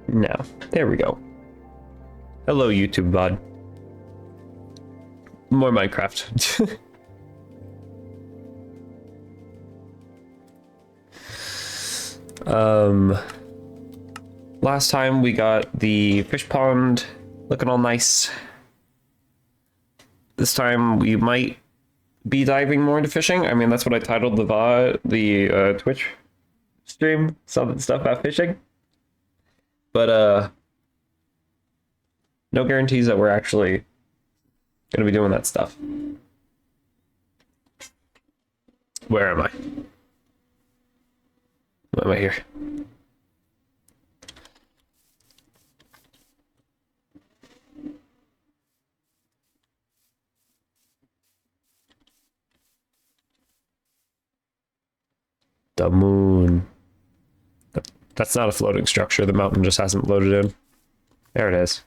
No. There we go. Hello, YouTube VOD. More Minecraft. Last time we got the fish pond looking all nice. This time we might be diving more into fishing. I mean, that's what I titled the VOD, the Twitch stream, some stuff about fishing. But no guarantees that we're actually gonna be doing that stuff. Where am I? Why am I here? The moon. That's not a floating structure. The mountain just hasn't loaded in. There it is.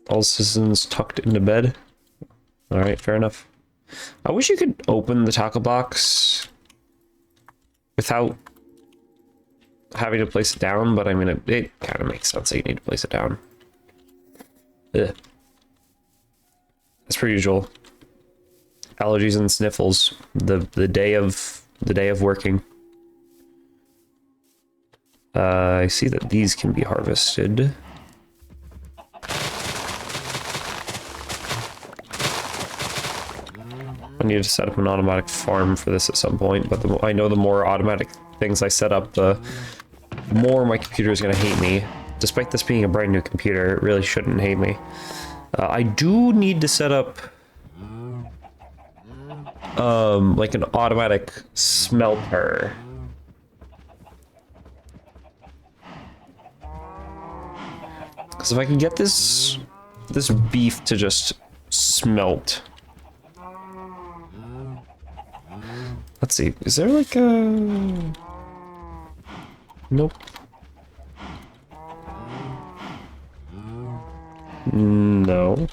All citizens tucked into bed. All right, fair enough. I wish you could open the tackle box without having to place it down, but I mean, it kind of makes sense that you need to place it down. Ugh. As per usual. Allergies and sniffles. The day of working. I see that these can be harvested. I need to set up an automatic farm for this at some point, but I know the more automatic things I set up, the more my computer is going to hate me. Despite this being a brand new computer, it really shouldn't hate me. I do need to set up like an automatic smelter. Because if I can get this beef to just smelt. Let's see, is there like a... Nope. No.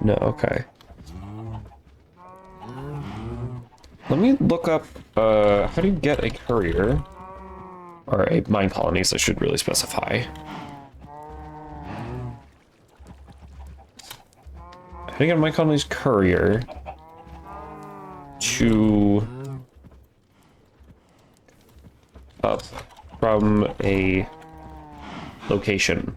No, okay. Let me look up, how do you get a courier? Or a mine colonies, I should really specify. How do you get a mine colonies courier to up from a location?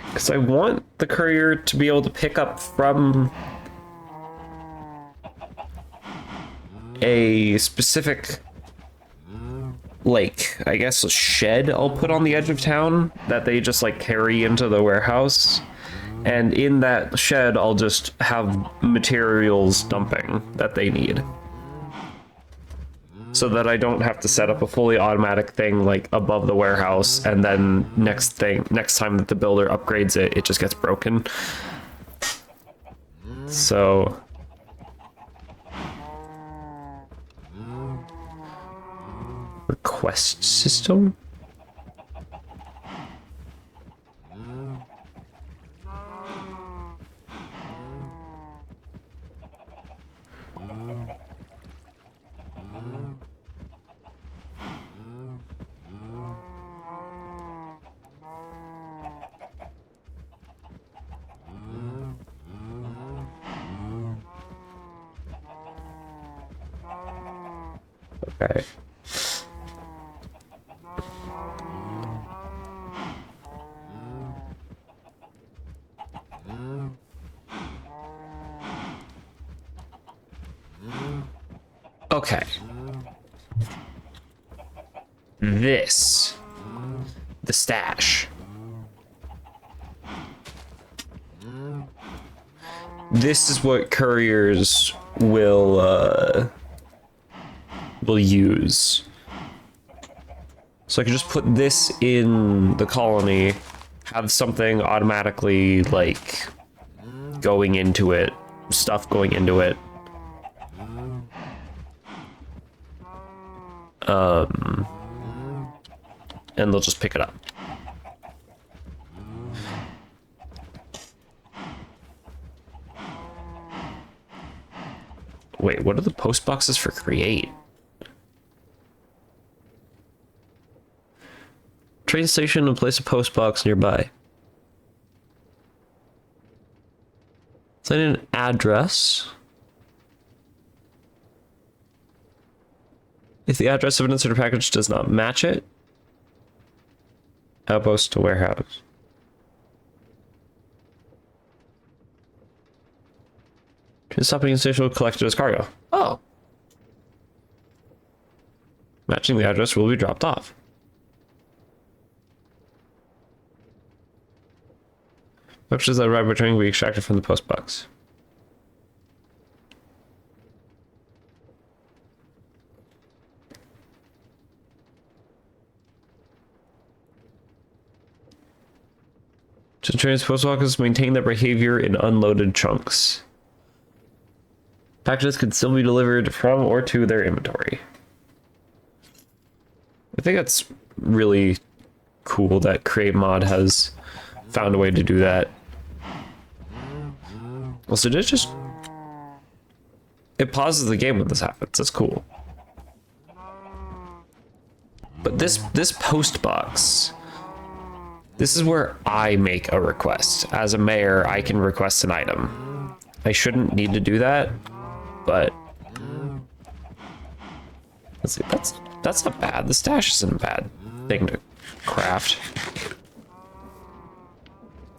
Because I want the courier to be able to pick up from a specific, like, I guess a shed I'll put on the edge of town that they just like carry into the warehouse. And in that shed, I'll just have materials dumping that they need. So that I don't have to set up a fully automatic thing like above the warehouse, and then next time that the builder upgrades it, it just gets broken. So request system? Okay. Okay. This. The stash. This is what couriers will use. So I can just put this in the colony, have something automatically like going into it, stuff going into it. And they'll just pick it up. Wait, what are the post boxes for create? Train station and place a post box nearby. Send in an address. If the address of an inserted package does not match it, outpost to warehouse. Train stopping station will collect it as cargo. Oh. Matching the address will be dropped off. Packages that arrive by train will be extracted from the post box. To train's post boxes maintain their behavior in unloaded chunks. Packages can still be delivered from or to their inventory. I think that's really cool that Create Mod has found a way to do that. Also, did it just... It pauses the game when this happens. That's cool. But this post box... This is where I make a request. As a mayor, I can request an item. I shouldn't need to do that, but... Let's see, that's not bad. The stash isn't a bad thing to craft.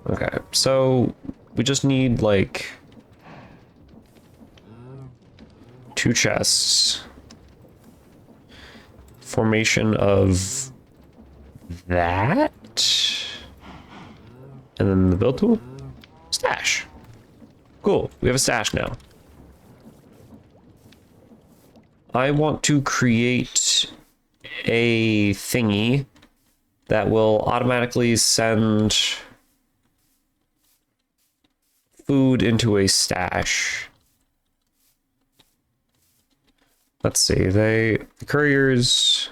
Okay, so we just need like 2 chests. Formation of that. And then the build tool. Stash. Cool, we have a stash now. I want to create a thingy that will automatically send food into a stash. Let's see, the couriers.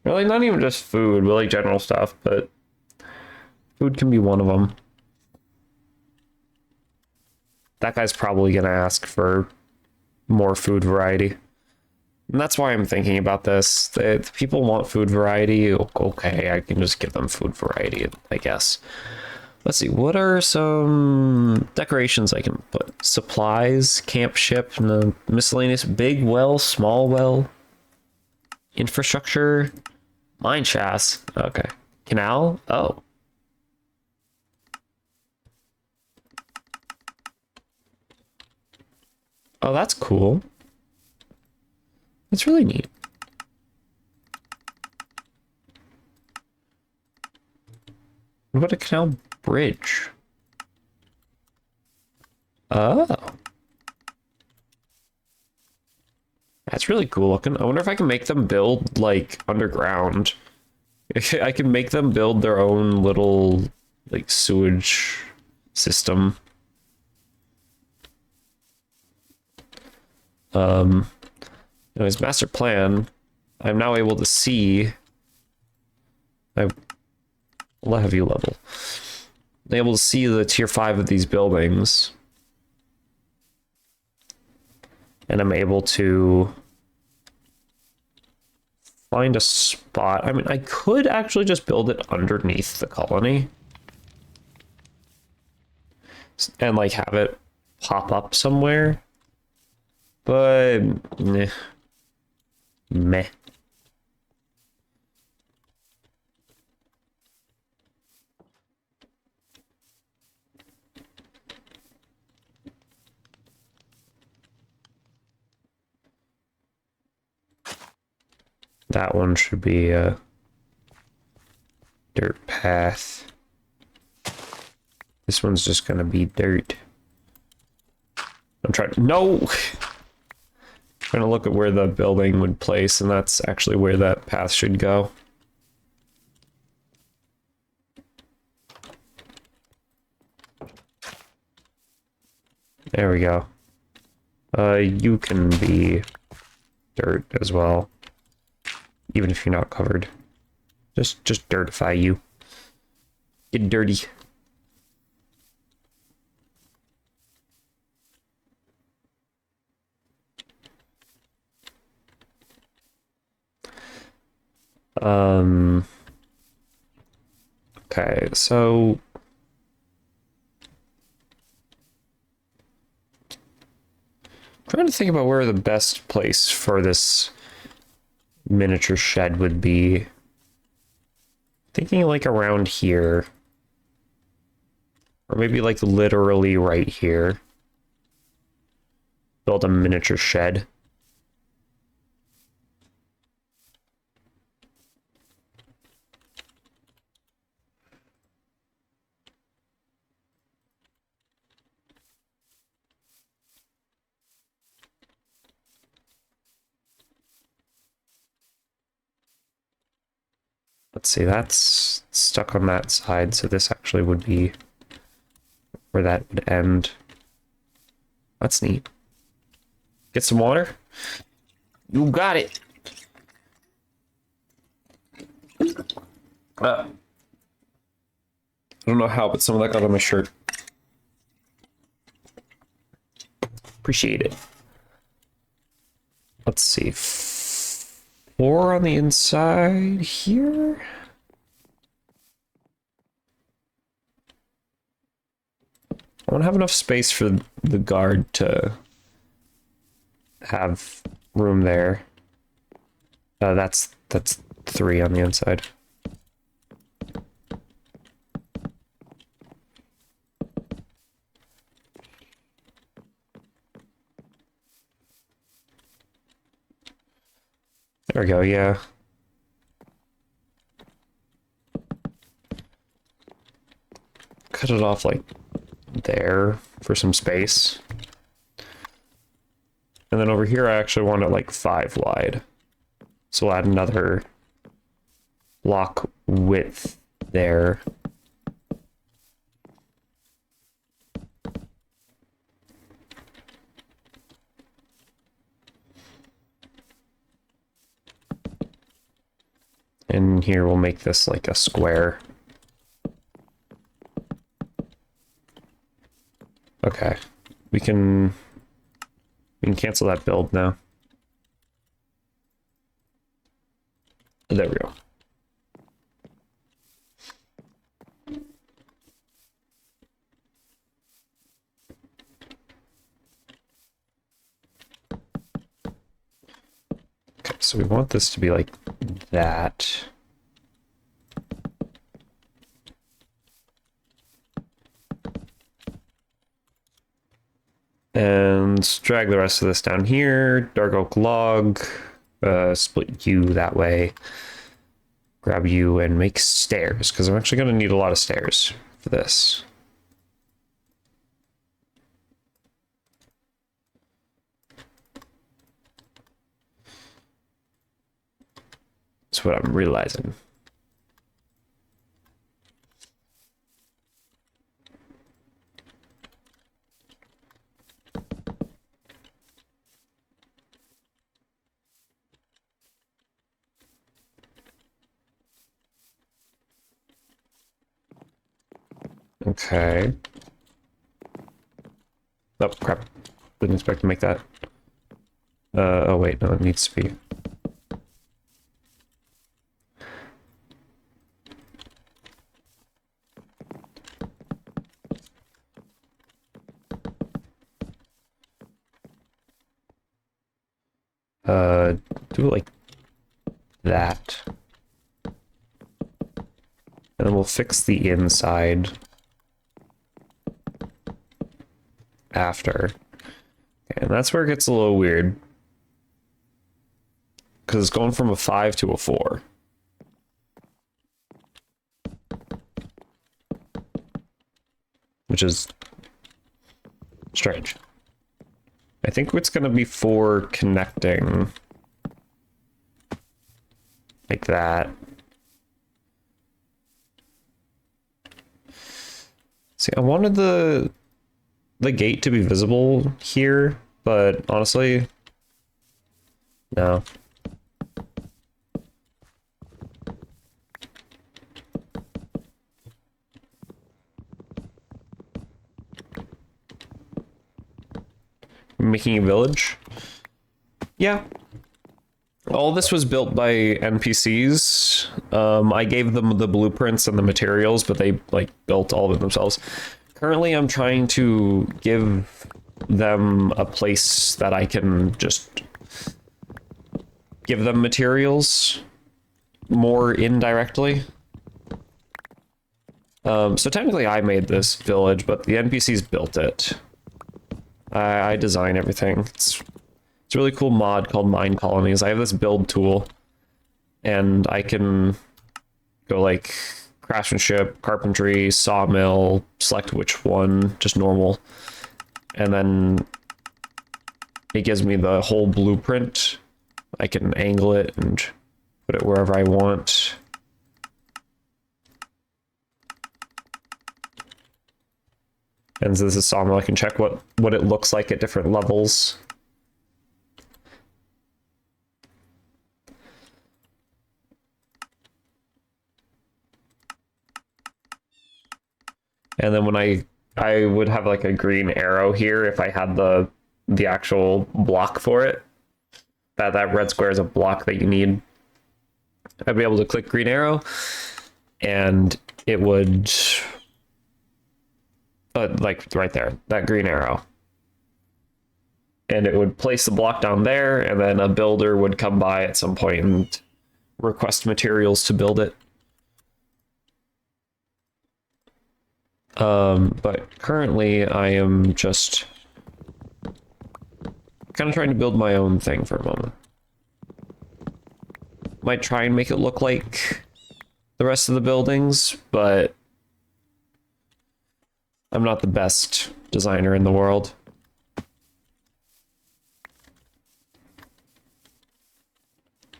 Really, not even just food, but like general stuff, but food can be one of them. That guy's probably gonna ask for more food variety. And that's why I'm thinking about this. If people want food variety, okay, I can just give them food variety, I guess. Let's see, what are some decorations I can put? Supplies, camp ship, no, miscellaneous, big well, small well, infrastructure, mine shafts, okay. Canal, oh. Oh, that's cool. That's really neat. What about a canal bridge? Oh. That's really cool looking. I wonder if I can make them build like underground. I can make them build their own little like sewage system. Anyways, master plan. I'm now able to see. I will have you level. I'm able to see the tier 5 of these buildings. And I'm able to find a spot. I mean, I could actually just build it underneath the colony. And like have it pop up somewhere. But meh. That one should be a dirt path. This one's just gonna be dirt. I'm trying to, no! Trying to look at where the building would place, and that's actually where that path should go. There we go. You can be dirt as well, even if you're not covered. Just dirtify you. Get dirty. Okay, so trying to think about where the best place for this miniature shed would be. Thinking like around here. Or maybe like literally right here. Build a miniature shed. Let's see, that's stuck on that side, so this actually would be where that would end. That's neat. Get some water? You got it! I don't know how, but some of that got on my shirt. Appreciate it. Let's see. 4 on the inside here? I want to have enough space for the guard to have room there. That's 3 on the inside. There we go, yeah. Cut it off like there for some space. And then over here I actually want it like 5 wide. So we'll add another block width there. And here we'll make this like a square. Okay, we can cancel that build now. There we go. Okay, so we want this to be like that. And drag the rest of this down here. Dark oak log. Split you that way. Grab you and make stairs, because I'm actually going to need a lot of stairs for this. That's what I'm realizing. Okay. Oh, crap. Didn't expect to make that. Oh wait, no, it needs to be. Do it like that. And then we'll fix the inside after. And that's where it gets a little weird. Because it's going from a 5 to a 4. Which is strange. I think it's going to be 4 connecting like that. See, I wanted the gate to be visible here, but honestly, no. making a village. Yeah. All this was built by NPCs. I gave them the blueprints and the materials, but they like built all of it themselves. Currently, I'm trying to give them a place that I can just give them materials more indirectly. So technically I made this village, but the NPCs built it. I design everything. It's a really cool mod called Mine Colonies. I have this build tool, and I can go like craftsmanship, carpentry, sawmill, select which one, just normal. And then it gives me the whole blueprint. I can angle it and put it wherever I want. And this is sawmill. I can check what it looks like at different levels. And then when I would have like a green arrow here if I had the actual block for it. That red square is a block that you need. I'd be able to click green arrow, and it would like right there, that green arrow. And it would place the block down there, and then a builder would come by at some point and request materials to build it. But currently I am just kind of trying to build my own thing for a moment. Might try and make it look like the rest of the buildings, but I'm not the best designer in the world.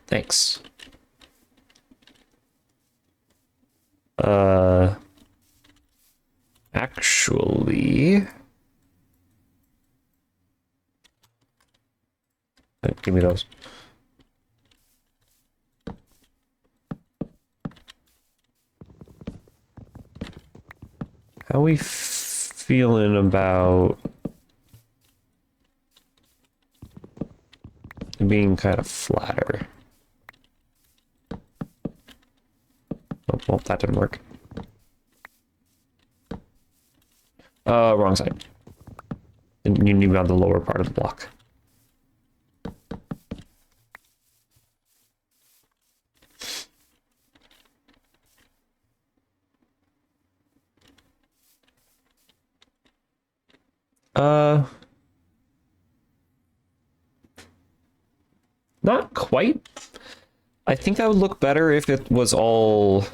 Thanks. Actually, give me those. How we feeling about being kind of flatter? Oh, well, that didn't work. Wrong side. And you need on the lower part of the block. Not quite. I think that would look better if it was all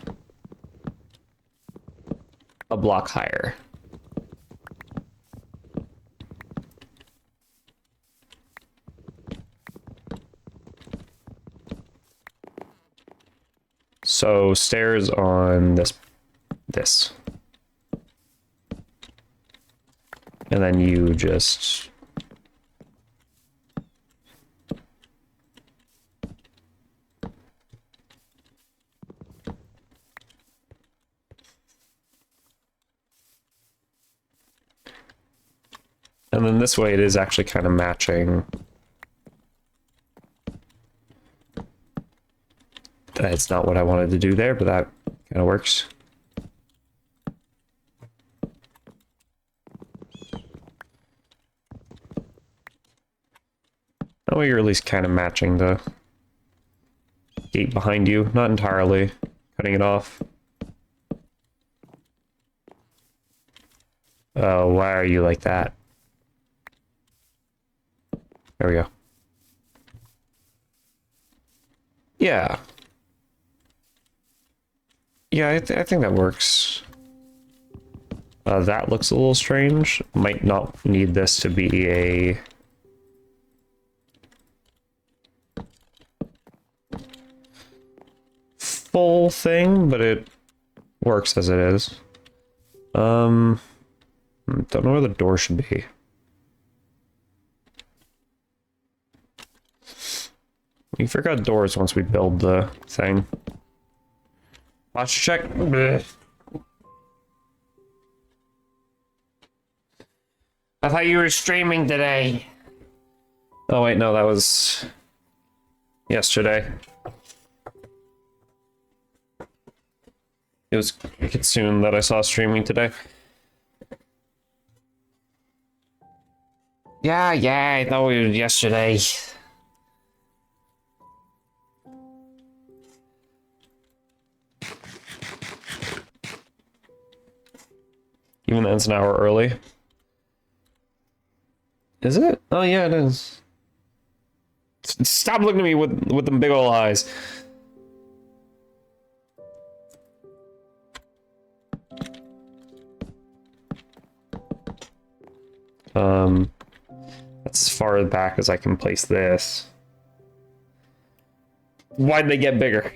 a block higher. So stairs on this. And then you just and then this way it is actually kind of matching. That's not what I wanted to do there, but that kind of works. That way you're at least kind of matching the gate behind you. Not entirely cutting it off. Oh, why are you like that? There we go. Yeah. Yeah, I think that works. That looks a little strange. Might not need this to be a full thing, but it works as it is. Don't know where the door should be. We forgot doors once we build the thing. Watch check. Blech. I thought you were streaming today. Oh wait, no, that was yesterday. It was Kitsune that I saw streaming today. Yeah, I thought it was yesterday. Even though it's an hour early. Is it? Oh yeah, it is. Stop looking at me with them big ol' eyes. That's as far back as I can place this. Why'd they get bigger?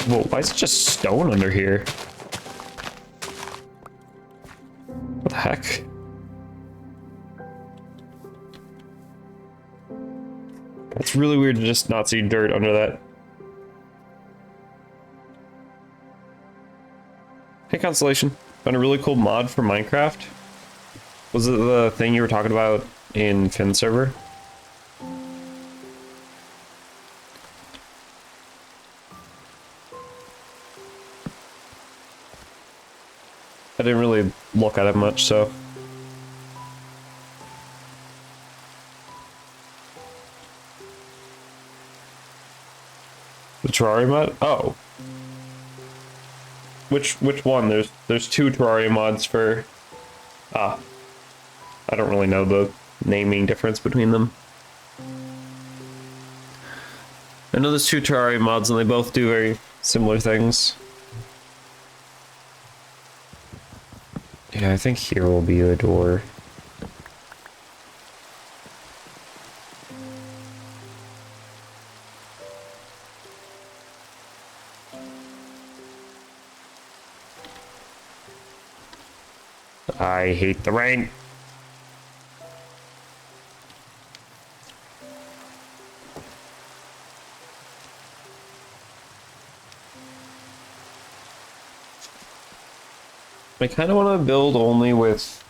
Whoa, why is it just stone under here? What the heck? It's really weird to just not see dirt under that. Hey Constellation, found a really cool mod for Minecraft. Was it the thing you were talking about in Finn server? I didn't really look at it much, so. The Terraria mod? Oh. Which one? There's two Terraria mods for... Ah. I don't really know the naming difference between them. I know there's two Terraria mods and they both do very similar things. Yeah, I think here will be the door. I hate the rain. I kind of want to build only with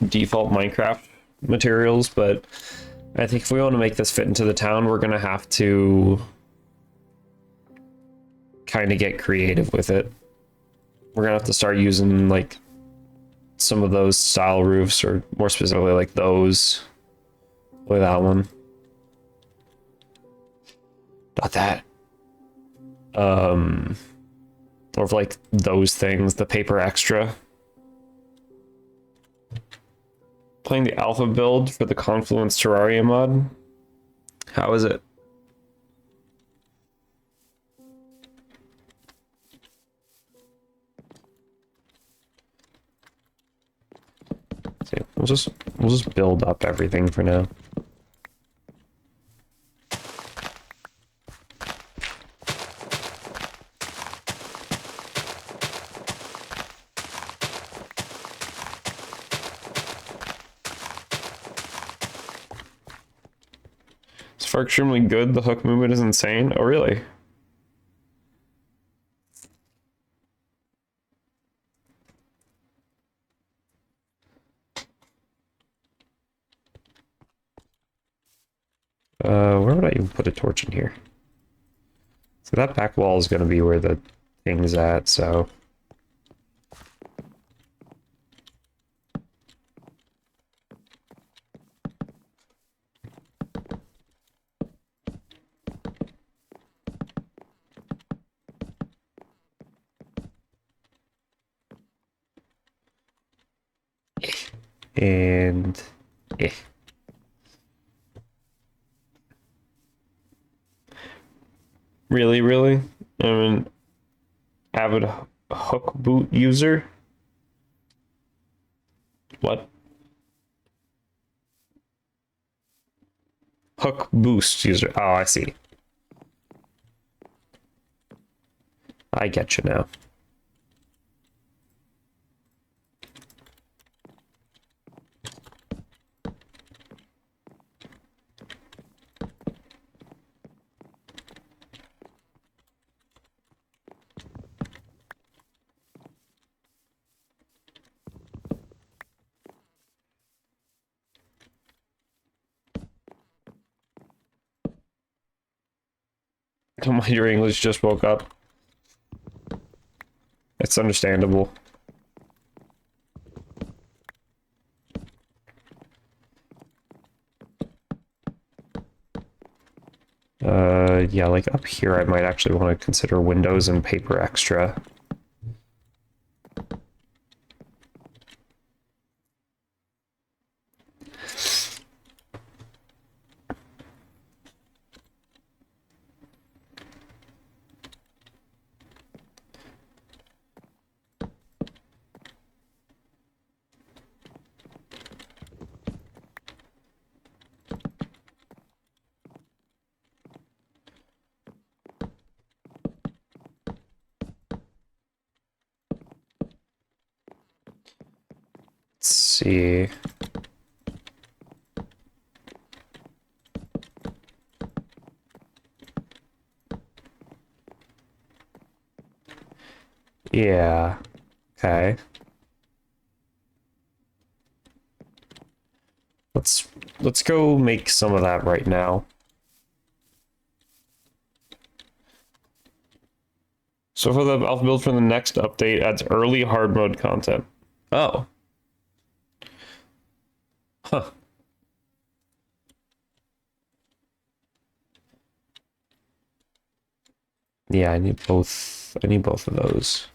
default Minecraft materials, but I think if we want to make this fit into the town, we're going to have to kind of get creative with it. We're going to have to start using like some of those style roofs, or more specifically like those. Look at that one. Not that. Or like those things, the paper extra. Playing the alpha build for the Confluence Terraria mod. How is it? See, we'll just build up everything for now. It's far extremely good. The hook movement is insane. Oh, really? Where would I even put a torch in here? So that back wall is going to be where the thing's at, so... And... Really? I mean, Avid hook boot user. What? Hook boost user. Oh, I see. I get you now. Don't mind your English just woke up. It's understandable. Yeah, like up here I might actually want to consider windows and paper extra. Let's see. Yeah. Okay. Let's go make some of that right now. So for the alpha build for the next update adds early hard mode content. Oh. Huh. Yeah, I need both. I need both of those.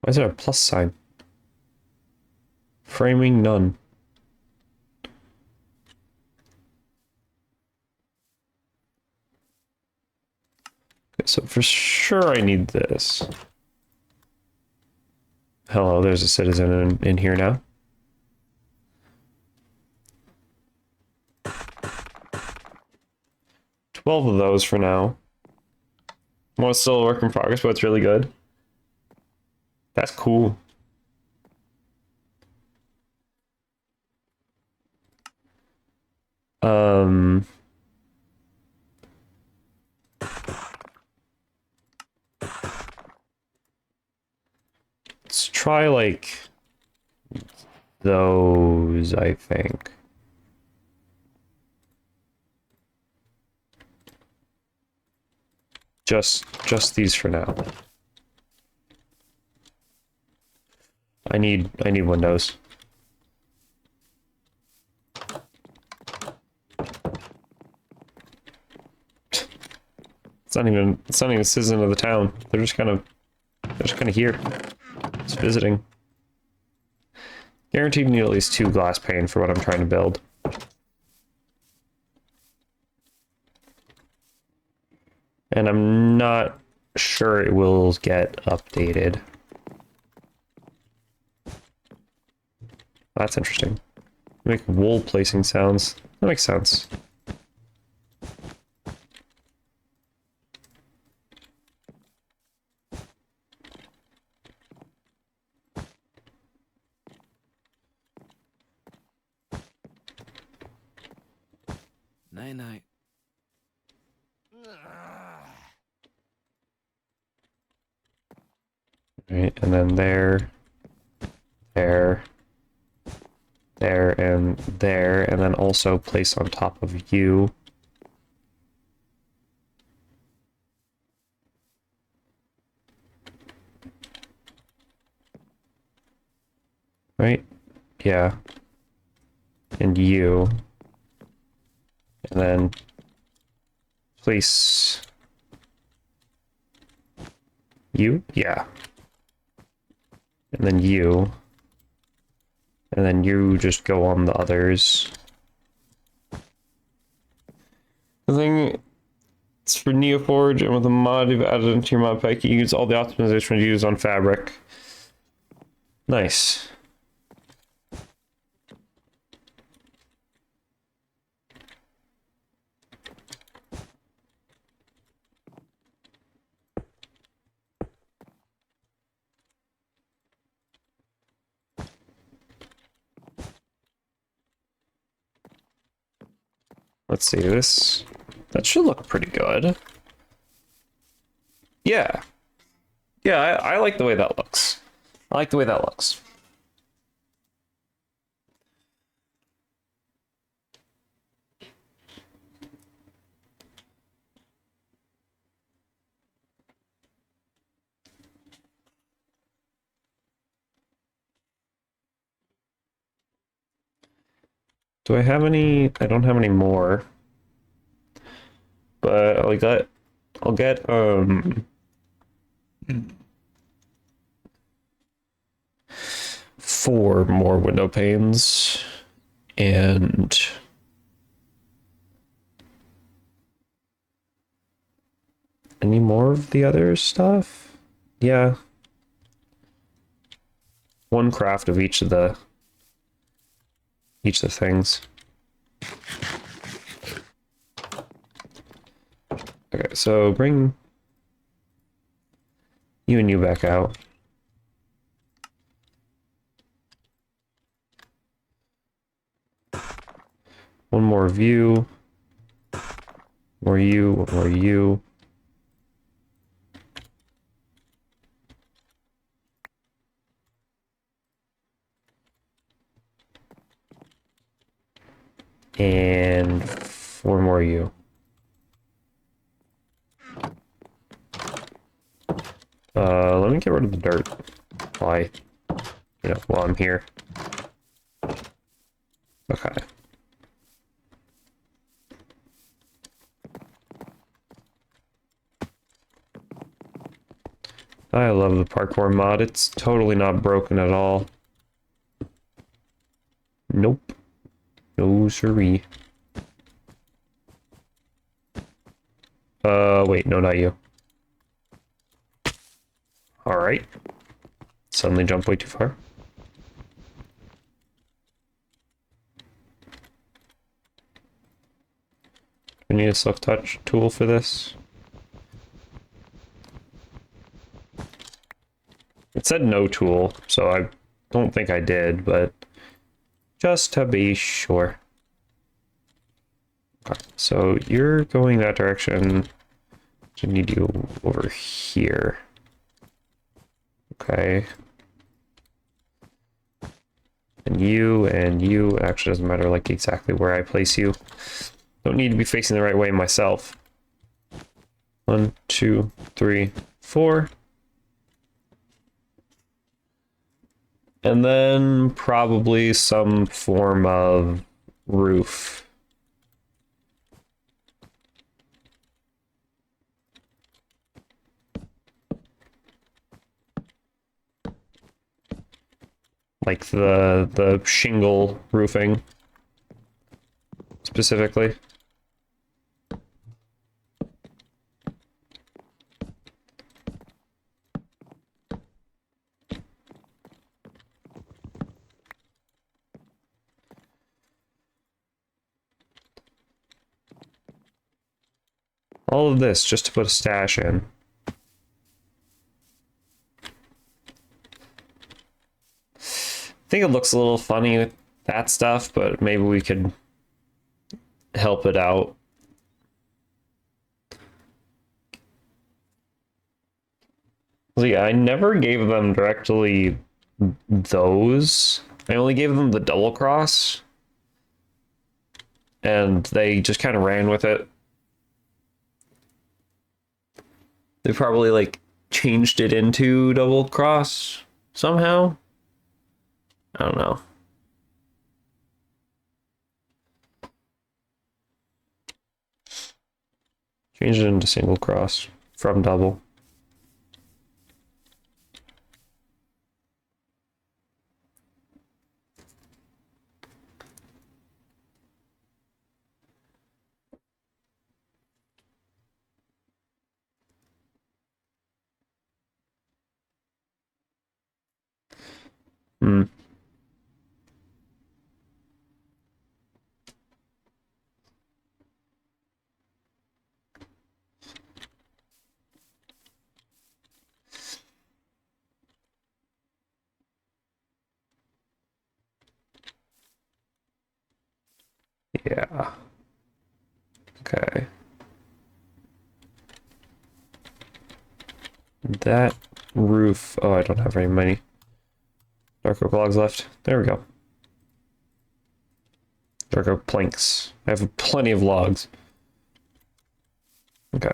Why is there a plus sign? Framing none. Okay, so for sure I need this. Hello, there's a citizen in here now. Twelve of those for now. Well, it's still a work in progress, but it's really good. That's cool. Let's try like those, I think. Just these for now. I need windows. It's not even a citizen of the town. They're just kind of here. Just visiting. Guaranteed need at least 2 glass pane for what I'm trying to build. And I'm not sure it will get updated. That's interesting. Make wool placing sounds. That makes sense. Night night. Right, and then there, and there, and then also place on top of you. Right? Yeah. And you. And then place you, yeah. And then you. And then you just go on the others. The thing, it's for Neoforge, and with a mod you've added into your mod pack, you use all the optimization you use on Fabric. Nice. Let's see this. That should look pretty good. Yeah. Yeah, I like the way that looks. I like the way that looks. Do I have any? I don't have any more. But I'll get 4 more window panes and any more of the other stuff? Yeah. 1 craft of each of the things. Okay, so bring you and you back out. One more view. More you, one more you. And 4 more you. Let me get rid of the dirt. Why? While I'm here. Okay. I love the parkour mod. It's totally not broken at all. Nope. No siree. Wait, no, not you. Alright. Suddenly jumped way too far. We need a silk touch tool for this. It said no tool, so I don't think I did, but just to be sure. Okay, so you're going that direction. I need you over here. Okay. And you, actually doesn't matter like exactly where I place you. Don't need to be facing the right way myself. 1, 2, 3, 4. And then probably some form of roof. Like the shingle roofing specifically. All of this just to put a stash in. I think it looks a little funny with that stuff, but maybe we could help it out. So yeah, I never gave them directly those. I only gave them the double cross. And they just kind of ran with it. They probably like changed it into double cross somehow. I don't know. Change it into single cross from double. Hmm. Yeah. Okay. That roof. Oh, I don't have very many dark oak logs left. There we go. Dark oak planks. I have plenty of logs. Okay.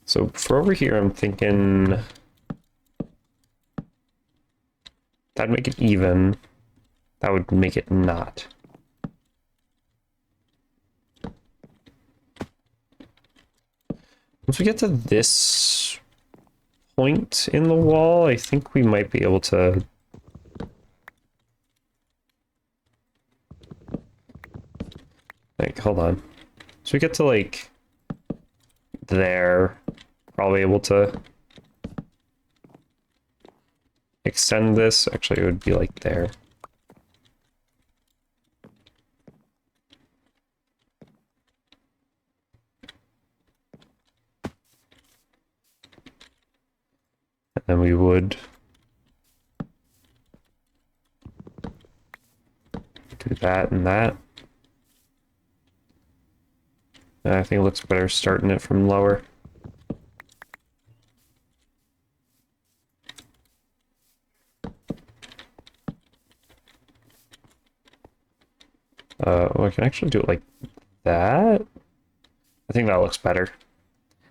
So for over here, I'm thinking that'd make it even. That would make it not. Once we get to this point in the wall, I think we might be able to... Like, hold on. So we get to, like, there. Probably able to extend this. Actually, it would be, like, there. And then we would do that and that. And I think it looks better starting it from lower. Well, I can actually do it like that. I think that looks better.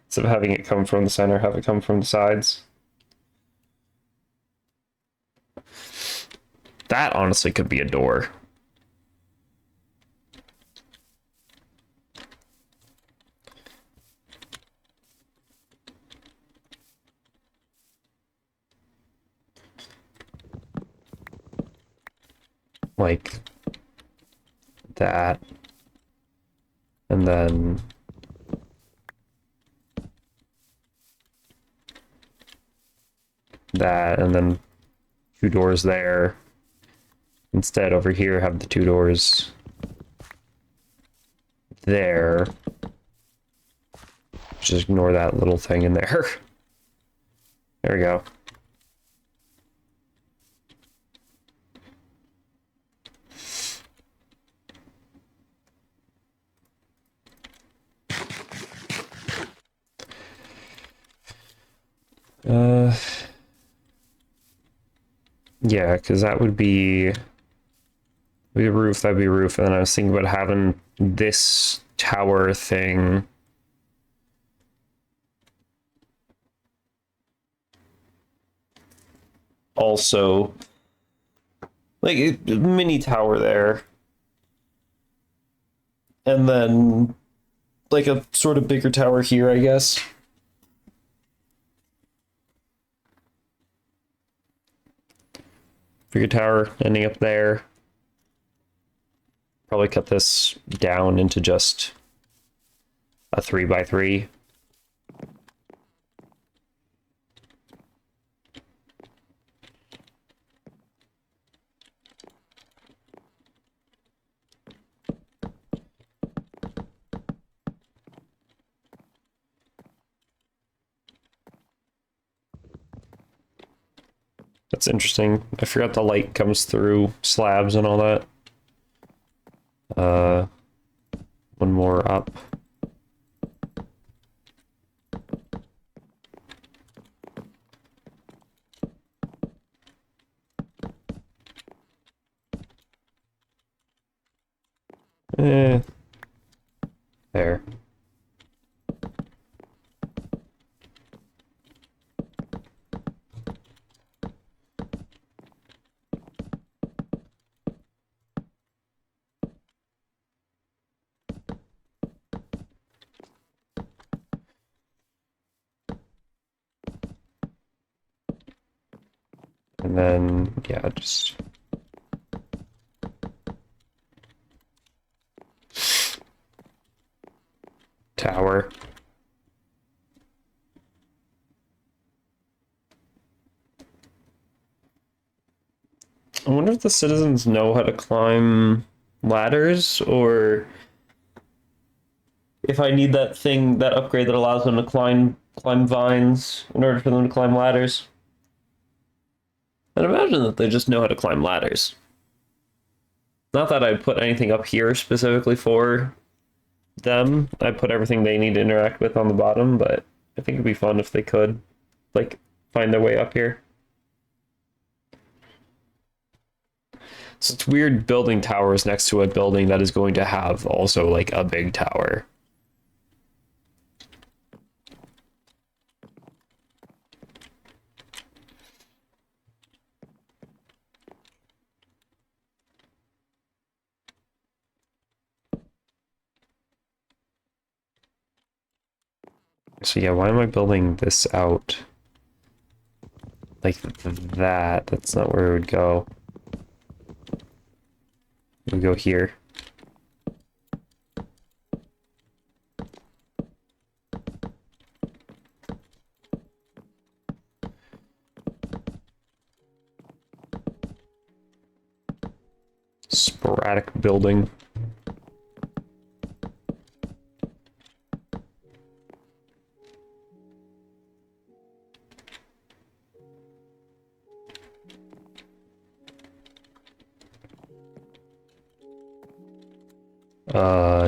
Instead of having it come from the center, have it come from the sides. That honestly could be a door. Like that. And then that, and then 2 doors there. Instead, over here, have the 2 doors there. Just ignore that little thing in there. There we go. Yeah, because that would be roof, that'd be roof, and then I was thinking about having this tower thing also, like a mini tower there, and then like a sort of bigger tower here, I guess. Bigger tower ending up there. Probably cut this down into just a 3x3. That's interesting. I forgot the light comes through slabs and all that. One more up. There. And then, yeah, just... tower. I wonder if the citizens know how to climb ladders, or if I need that thing, that upgrade that allows them to climb vines in order for them to climb ladders. I'd imagine that they just know how to climb ladders. Not that I'd put anything up here specifically for them. I'd put everything they need to interact with on the bottom, but I think it'd be fun if they could, like, find their way up here. So it's weird building towers next to a building that is going to have also, like, a big tower. So yeah, why am I building this out like that? That's not where it would go. It would go here. Sporadic building.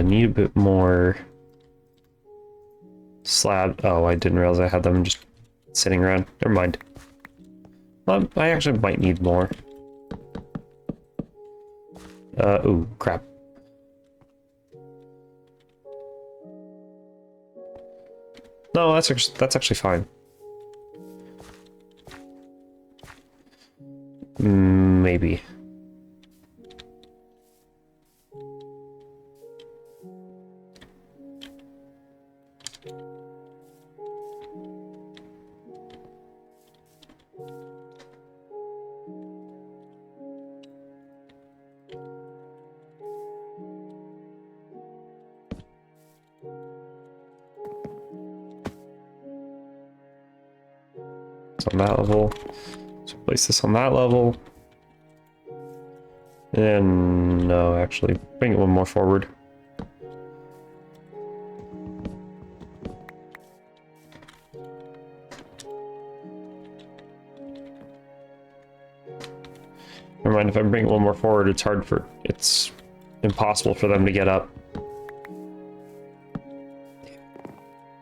Need a bit more slab. Oh, I didn't realize I had them just sitting around. Never mind. I actually might need more. Ooh, crap. No, that's actually fine. Maybe. On that level. So place this on that level. And no, actually, bring it one more forward. Never mind, if I bring it one more forward, it's impossible for them to get up.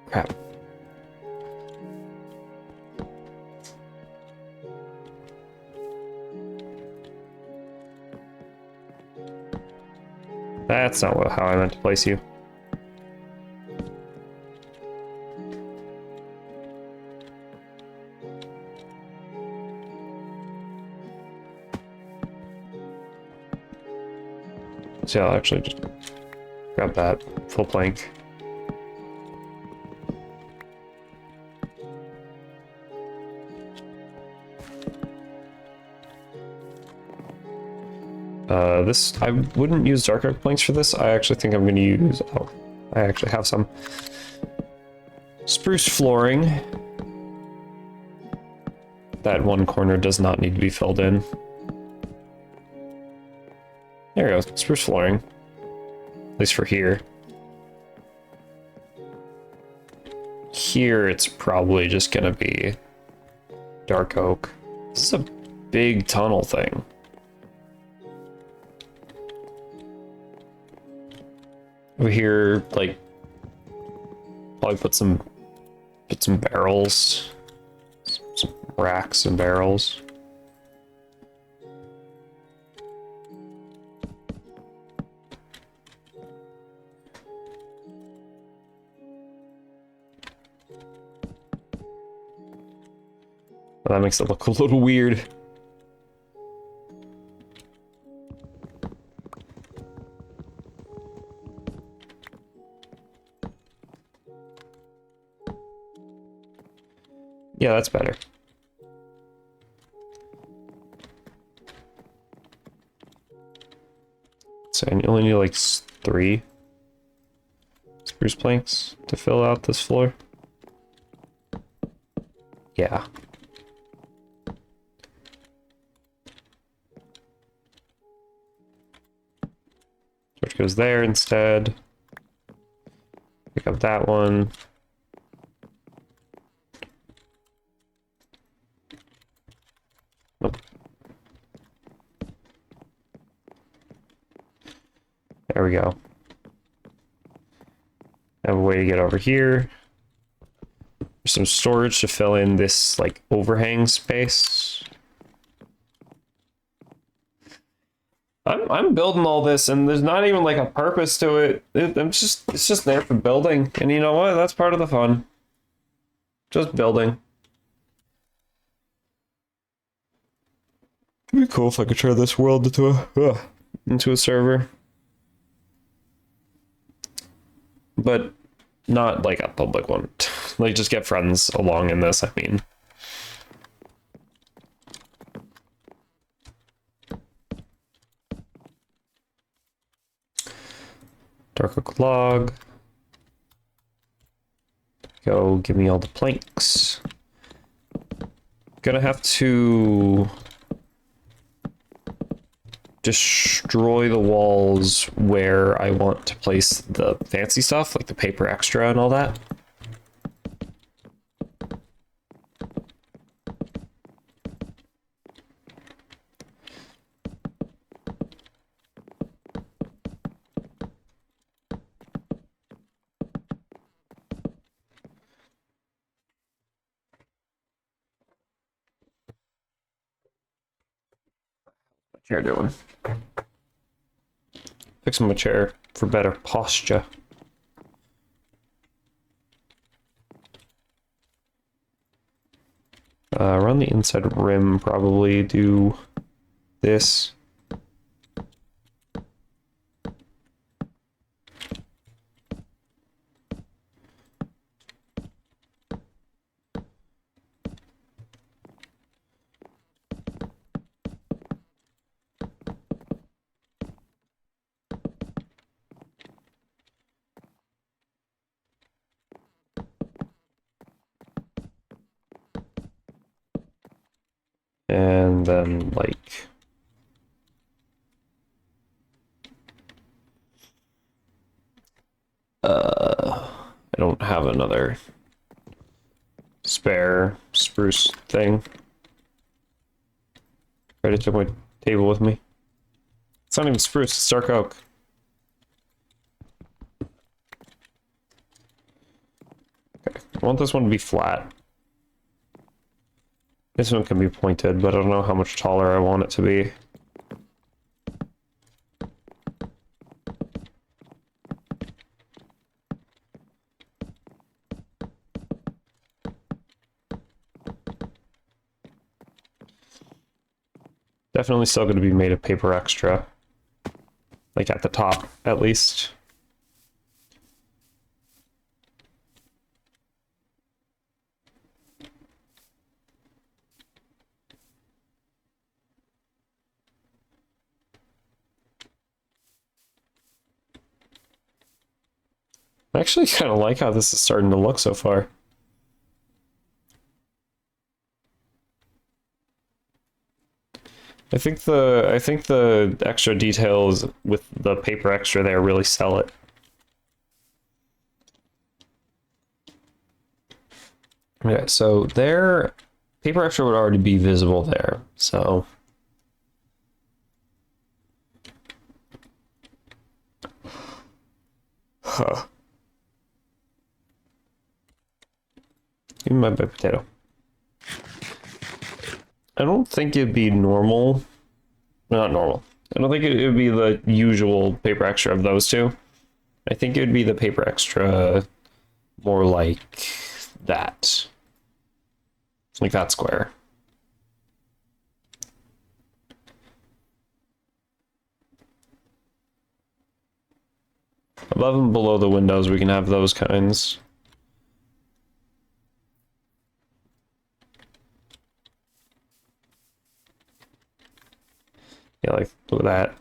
Crap. That's not how I meant to place you. So yeah, I'll actually just grab that full plank. This, I wouldn't use dark oak planks for this. I actually think I'm going to use, oh, I actually have some spruce flooring. That one corner does not need to be filled in. There we go, spruce flooring. At least for here. Here it's probably just gonna be dark oak. This is a big tunnel thing. Over here, like, probably put some barrels, some racks and barrels. That makes it look a little weird. Yeah, that's better. and you only need like 3 spruce planks to fill out this floor. Yeah. Which goes there instead. Pick up that one. Nope. There we go. I have a way to get over here. There's some storage to fill in this like overhang space. I'm building all this and there's not even like a purpose to it. It's just there for building. And you know what? That's part of the fun. Just building. It'd be cool if I could turn this world into a server. But not like a public one. Like just get friends along in this, I mean. Dark oak log. Go give me all the planks. Gonna have to destroy the walls where I want to place the fancy stuff, like the paper extra and all that. Chair doing? Fixing my chair for better posture. Around the inside rim, probably do this. And then like I don't have another spare spruce thing. Ready to my table with me. It's not even spruce, it's dark oak. Okay, I want this one to be flat. This one can be pointed, but I don't know how much taller I want it to be. Definitely still going to be made of paper extra. Like at the top, at least. I actually kind of like how this is starting to look so far. I think the extra details with the paper extra there really sell it. Okay, so there, paper extra would already be visible there, so. Huh. Give me my baked potato. I don't think it'd be normal. Not normal. I don't think it would be the usual paper extra of those two. I think it would be the paper extra more like that. Like that square. Above and below the windows, we can have those kinds. Yeah, like look at that.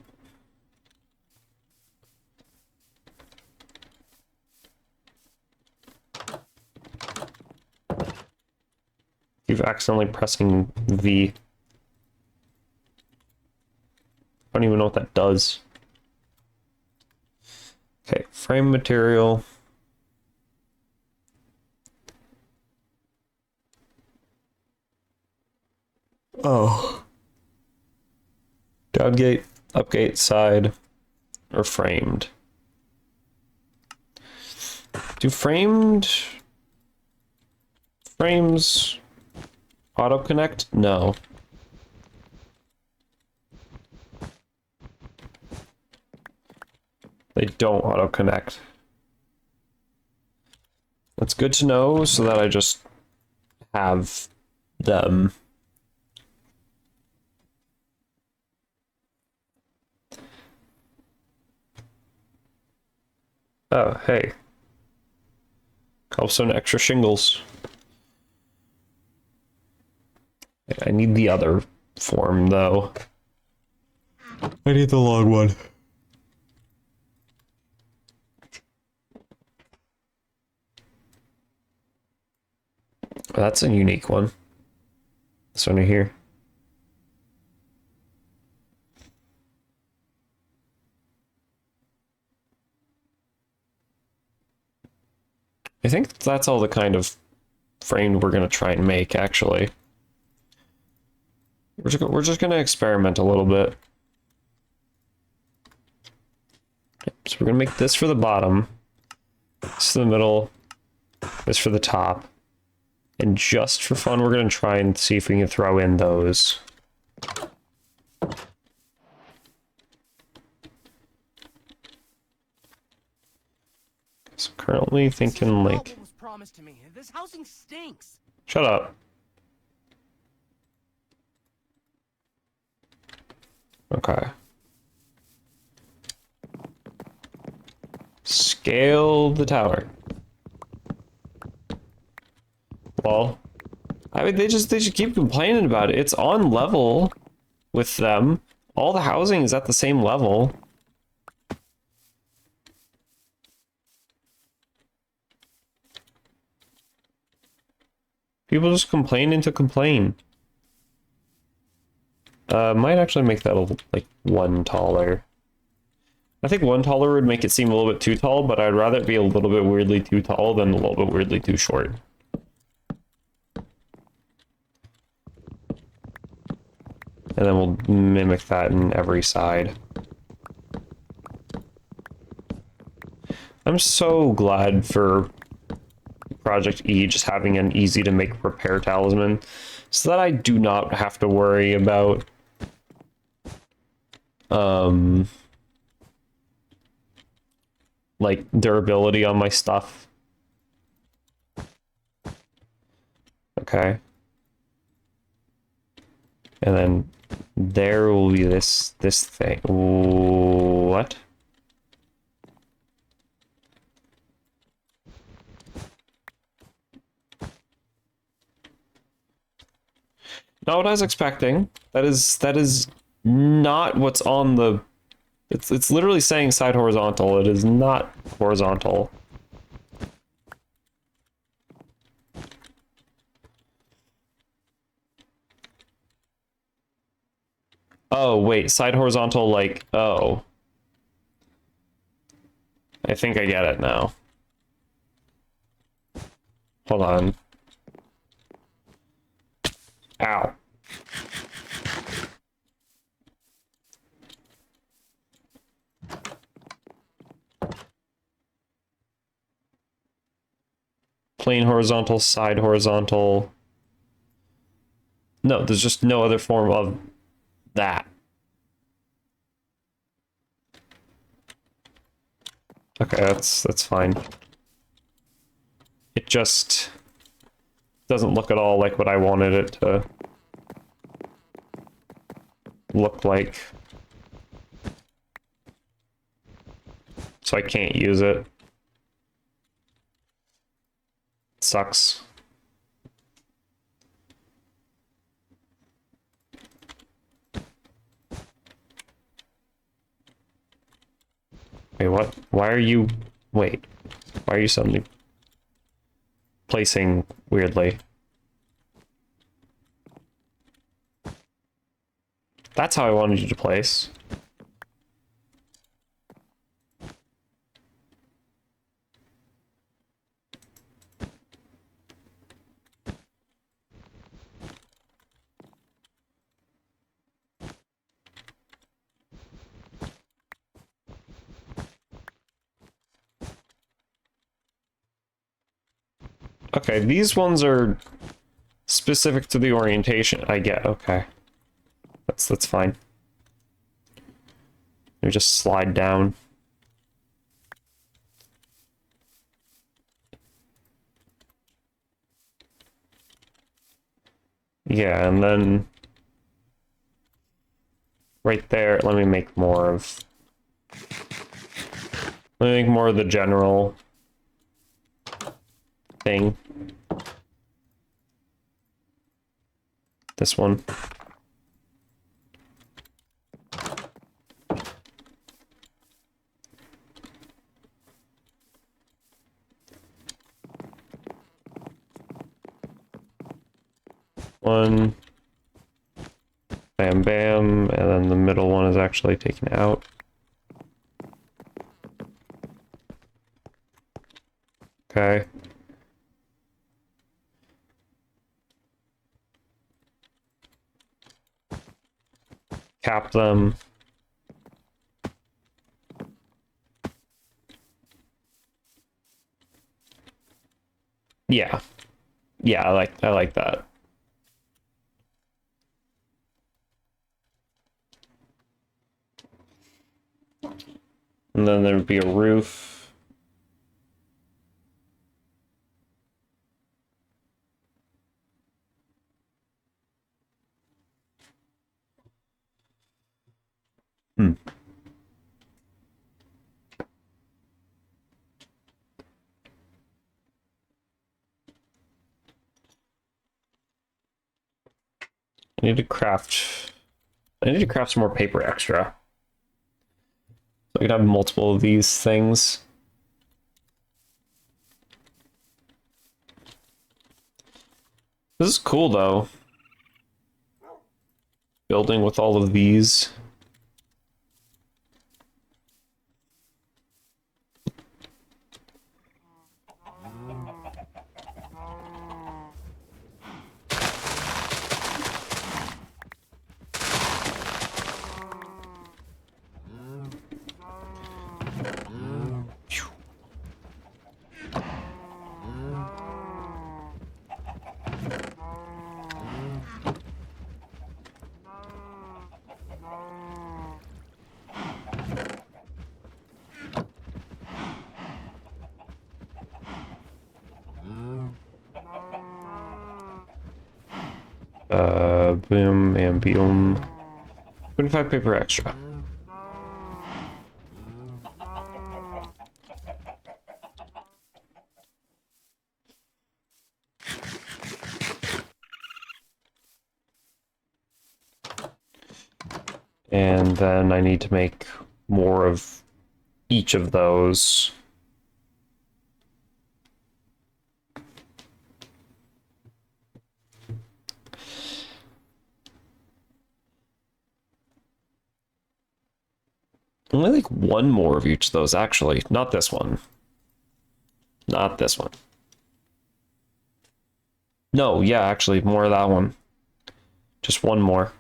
You've accidentally pressing V. I don't even know what that does. Okay, frame material. Oh. Downgate, upgate, side, or framed. Do frames auto connect? No. They don't auto connect. That's good to know so that I just have them. Oh, hey. Cobblestone extra shingles. I need the other form, though. I need the long one. That's a unique one. This one right here. I think that's all the kind of frame we're gonna try and make, actually. We're just gonna experiment a little bit. So we're gonna make this for the bottom, this for the middle, this for the top. And just for fun, we're gonna try and see if we can throw in those. So currently thinking like... was promised to me. This housing stinks. Shut up. Okay. Scale the tower. Well, I mean, they just keep complaining about it. It's on level with them. All the housing is at the same level. People just complaining to complain. Might actually make that like one taller. I think one taller would make it seem a little bit too tall, but I'd rather it be a little bit weirdly too tall than a little bit weirdly too short. And then we'll mimic that in every side. I'm so glad for Project E just having an easy to make repair talisman so that I do not have to worry about like durability on my stuff. Okay. And then there will be this thing. What? Not what I was expecting. That is not what's on the... It's literally saying side horizontal. It is not horizontal. Oh, wait, side horizontal, like, oh. I think I get it now. Hold on. Ow. Plane horizontal, side horizontal. No, there's just no other form of that. Okay, that's fine. It just doesn't look at all like what I wanted it to look like. So I can't use it. Sucks. Wait, what? Why are you... Wait. Why are you suddenly placing weirdly? That's how I wanted you to place. Okay, these ones are specific to the orientation I get. Okay. That's fine. They just slide down. Yeah, and then right there, let me make more of the general thing. This one. One. Bam, bam, and then the middle one is actually taken out. Okay. Cap them. Yeah. Yeah, I like that. And then there'd be a roof. Hmm. I need to craft some more paper extra. So I could have multiple of these things. This is cool though. Building with all of these. Boom and boom. 25 paper extra. And then I need to make more of each of those. Only like one more of each of those, actually. Not this one. Not this one. No, yeah, actually, more of that one. Just one more.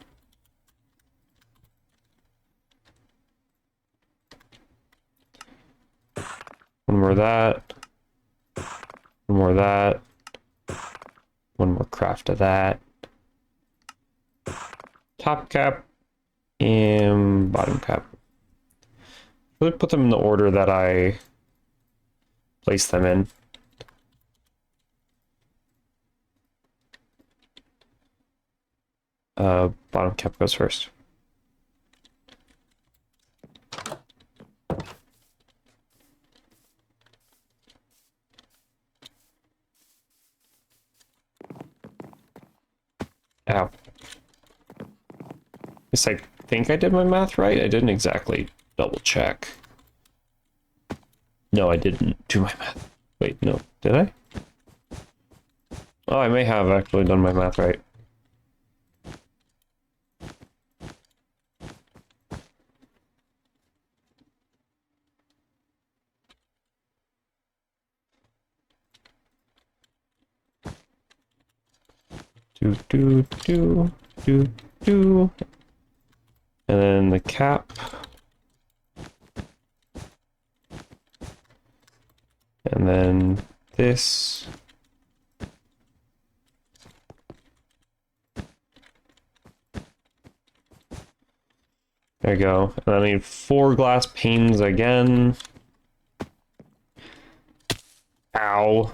One more of that. One more of that. One more craft of that. Top cap and bottom cap. Let me put them in the order that I place them in. Bottom cap goes first. Ow. Guess I think I did my math right. I didn't exactly double check. No, I didn't do my math. Wait, no, did I? Oh, I may have actually done my math right. Do, do, do, do, do. And then the cap. And then this. There you go. And then I need 4 glass panes again. Ow.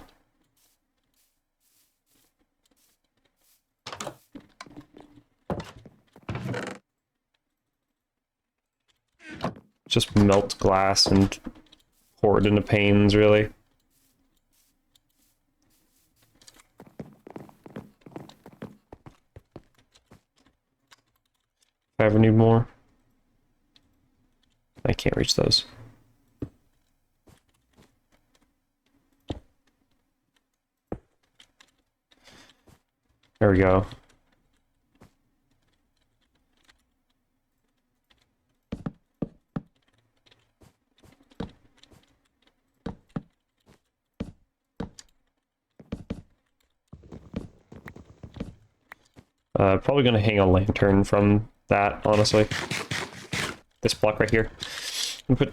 Just melt glass and pour it into panes, really. If I ever need more. I can't reach those. There we go. Probably gonna hang a lantern from that, honestly. This block right here. And put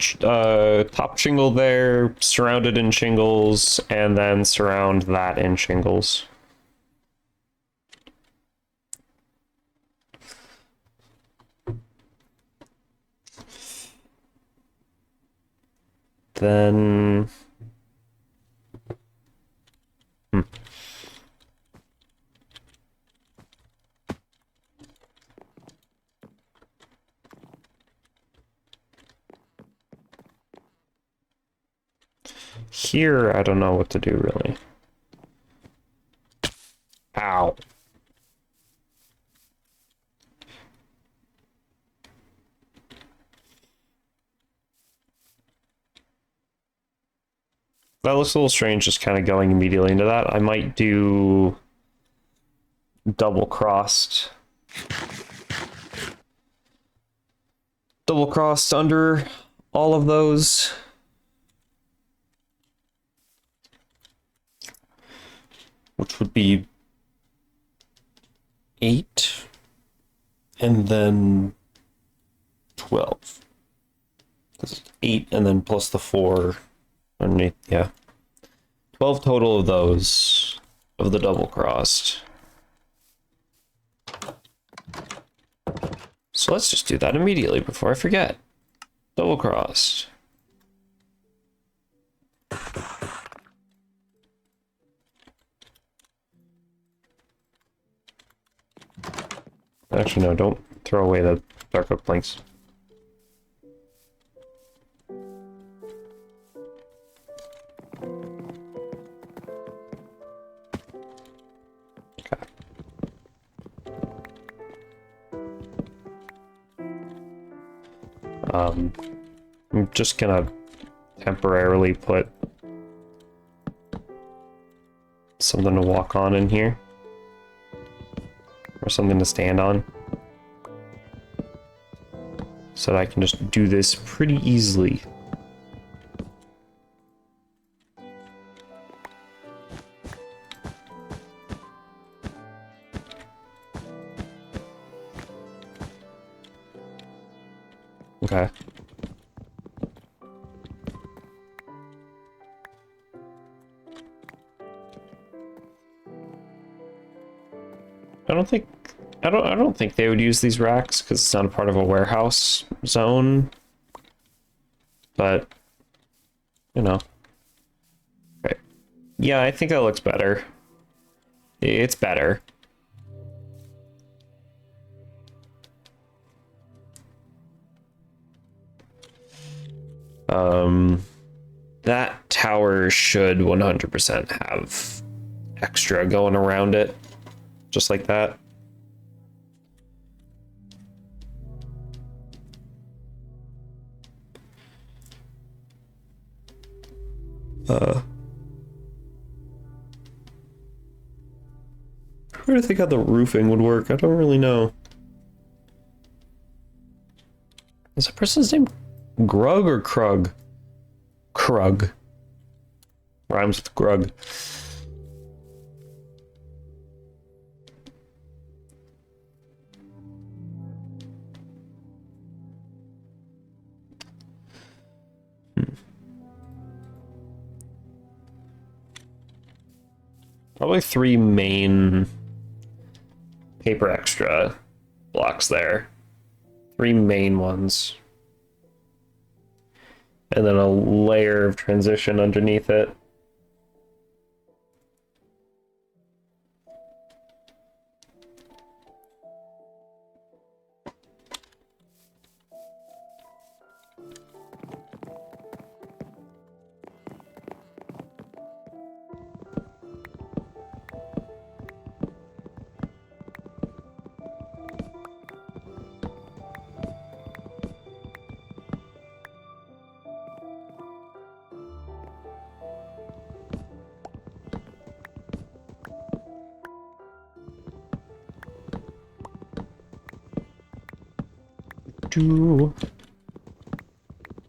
top shingle there, surround it in shingles, and then surround that in shingles. Then... Here, I don't know what to do, really. Ow. That looks a little strange, just kind of going immediately into that. I might do double-crossed. Double-crossed under all of those. Which would be 8 and then 12. That's 8 and then plus the 4 underneath, yeah. 12 total of those, of the double crossed. So let's just do that immediately before I forget. Double crossed. Actually, no, don't throw away the dark oak planks. Okay. I'm just gonna temporarily put something to walk on in here. Or something to stand on. So that I can just do this pretty easily. Okay. I don't think they would use these racks because it's not a part of a warehouse zone. But you know. Okay. Yeah, I think that looks better. It's better. That tower should 100% have extra going around it. Just like that. Where do you think how the roofing would work? I don't really know. Is the person's name Grug or Krug? Krug. Rhymes with Grug. Probably 3 main paper extra blocks there. 3 main ones. And then a layer of transition underneath it.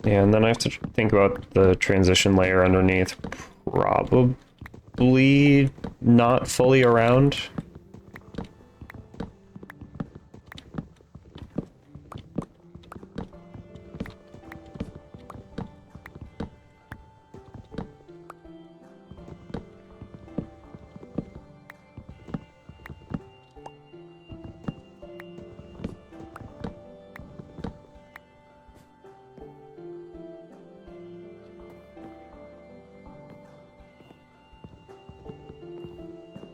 Yeah, and then I have to think about the transition layer underneath. Probably not fully around.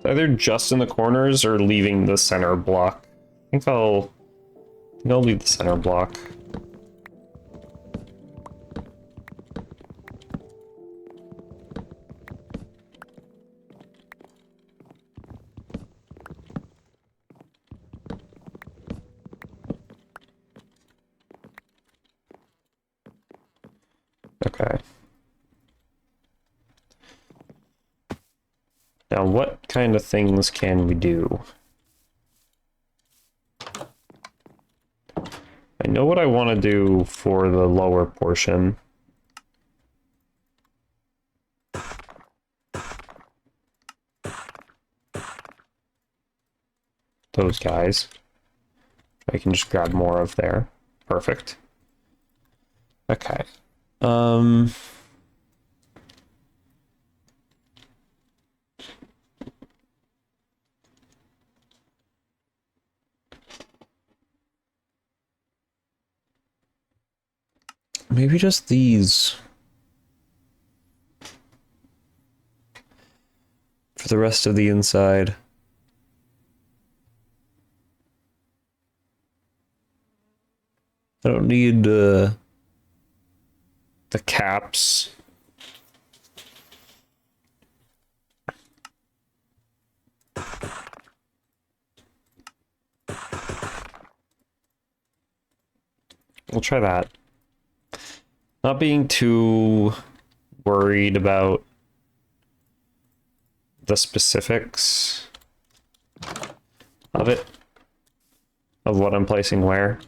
Either just in the corners or leaving the center block. I think I'll leave the center block. Okay. Now, what kind of things can we do? I know what I want to do for the lower portion. Those guys. I can just grab more of there. Perfect. Okay. Maybe just these. For the rest of the inside. I don't need the caps. We'll try that. Not being too worried about the specifics of it, of what I'm placing where.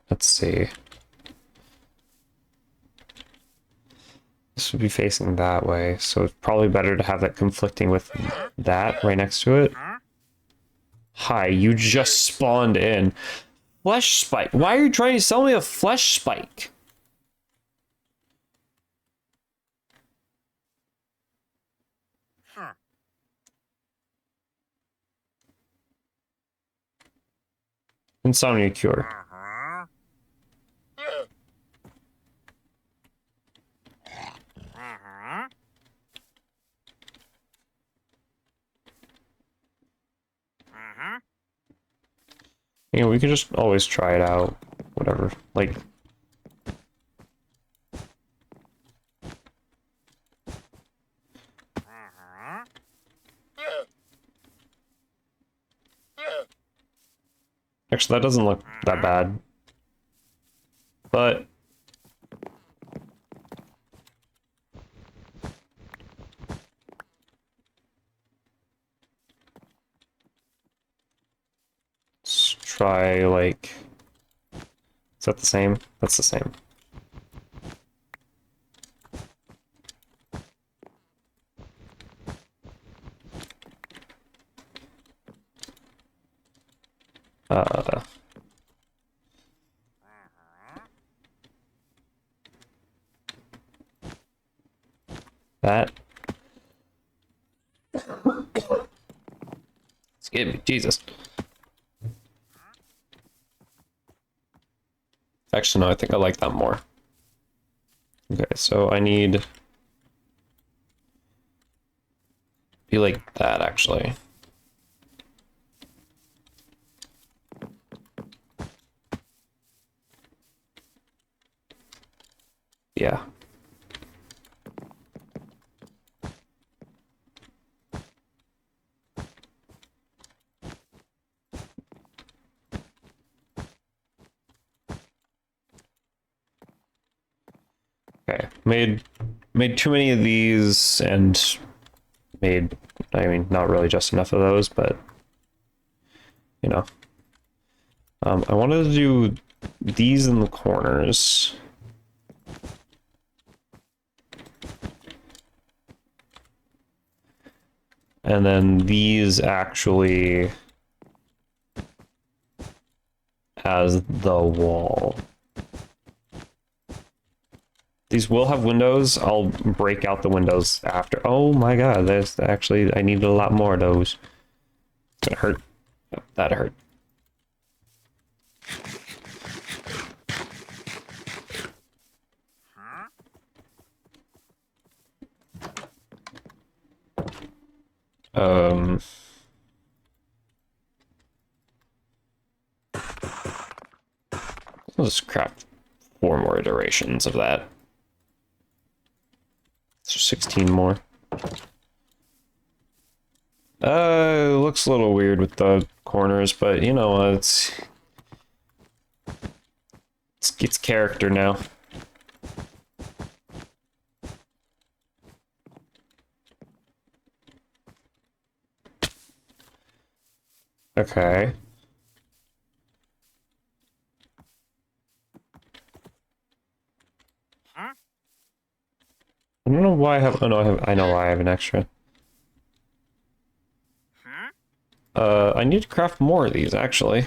Let's see. This would be facing that way, so it's probably better to have that conflicting with that right next to it. Hi, you just spawned in. Flesh spike. Why are you trying to sell me a flesh spike? Insomnia cure. You know, we could just always try it out. Whatever. Like, actually, that doesn't look that bad. But let's try, like, is that the same? That's the same. Uh, that. Excuse me, Jesus. Actually, no, I think I like that more. Okay, so I need... be like that, actually. Yeah. Okay, made too many of these and made, I mean, not really just enough of those, but you know. I wanted to do these in the corners. And then these actually as the wall. These will have windows. I'll break out the windows after. Oh my god, there's actually, I needed a lot more of those. It's gonna hurt. Oh, that hurt. I'll just craft 4 more iterations of that. So 16 more. Looks a little weird with the corners, but you know, it's character now. Okay. I don't know why I have. Oh no, I know why I have an extra. I need to craft more of these actually.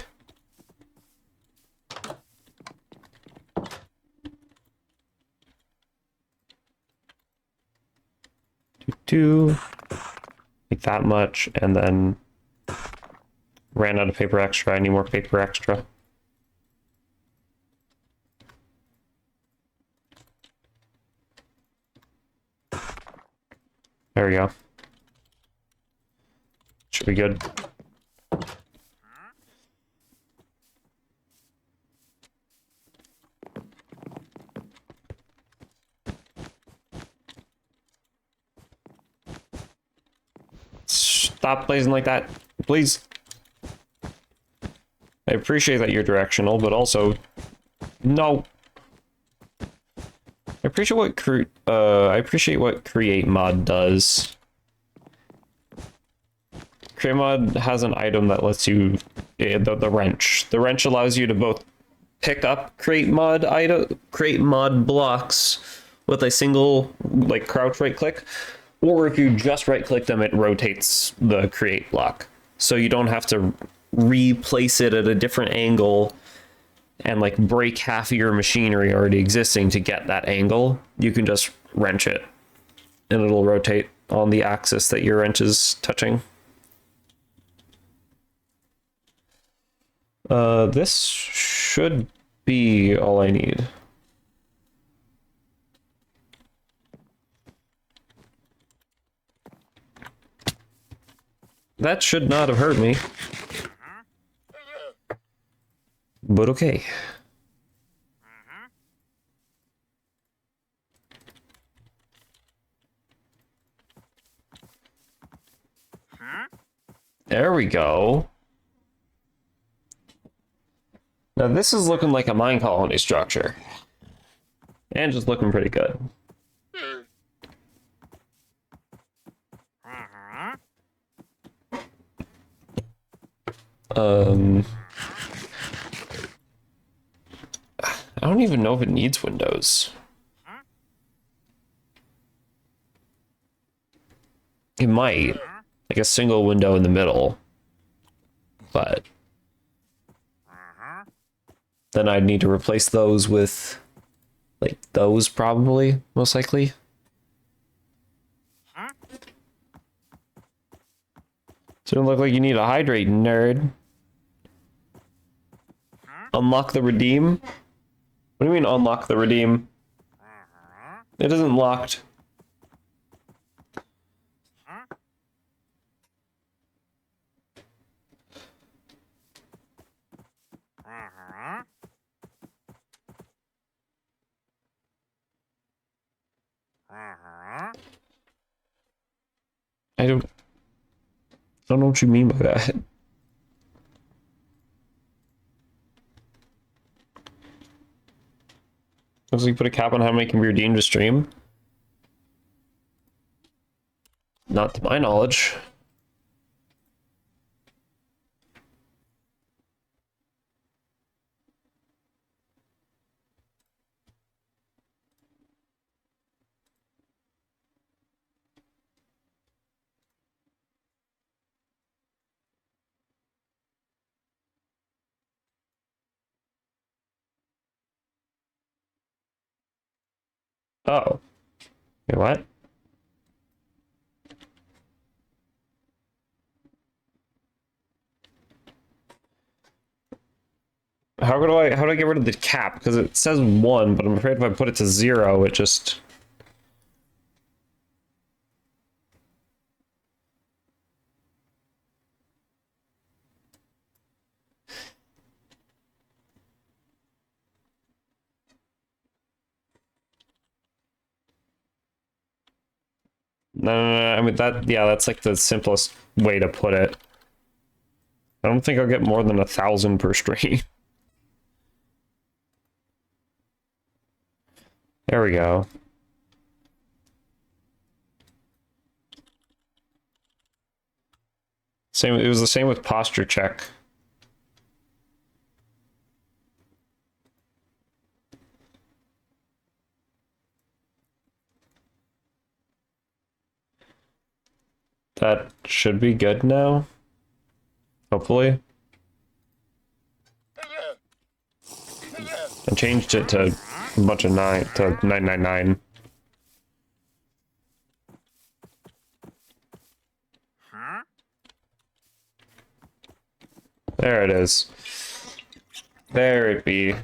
Do like that much, and then ran out of paper extra. I need more paper extra. There we go. Should be good. Stop blazing like that, please. I appreciate that you're directional, but also, no. I appreciate what create mod does. Create mod has an item that lets you the wrench. The wrench allows you to both pick up create mod blocks with a single like crouch right click, or if you just right click them, it rotates the create block. So you don't have to replace it at a different angle and like break half of your machinery already existing to get that angle. You can just wrench it and it'll rotate on the axis that your wrench is touching. This should be all I need. That should not have hurt me. But okay. There we go. Now this is looking like a mine colony structure. And just looking pretty good. I don't even know if it needs windows. It might. Like a single window in the middle. But Then I'd need to replace those with, like, those probably, most likely. Doesn't look like you need a hydrate, nerd. Unlock the redeem? What do you mean unlock the redeem? It isn't locked. I don't know what you mean by that. Looks like you put a cap on how many can be redeemed to stream. Not to my knowledge. Oh. Wait, what? How do I get rid of the cap? Because it says 1, but I'm afraid if I put it to 0, it just... No, I mean, yeah, that's like the simplest way to put it. I don't think I'll get more than 1,000 per stream. There we go. It was the same with posture check. That should be good now. Hopefully. I changed it to a bunch of 999. There it is. There it be.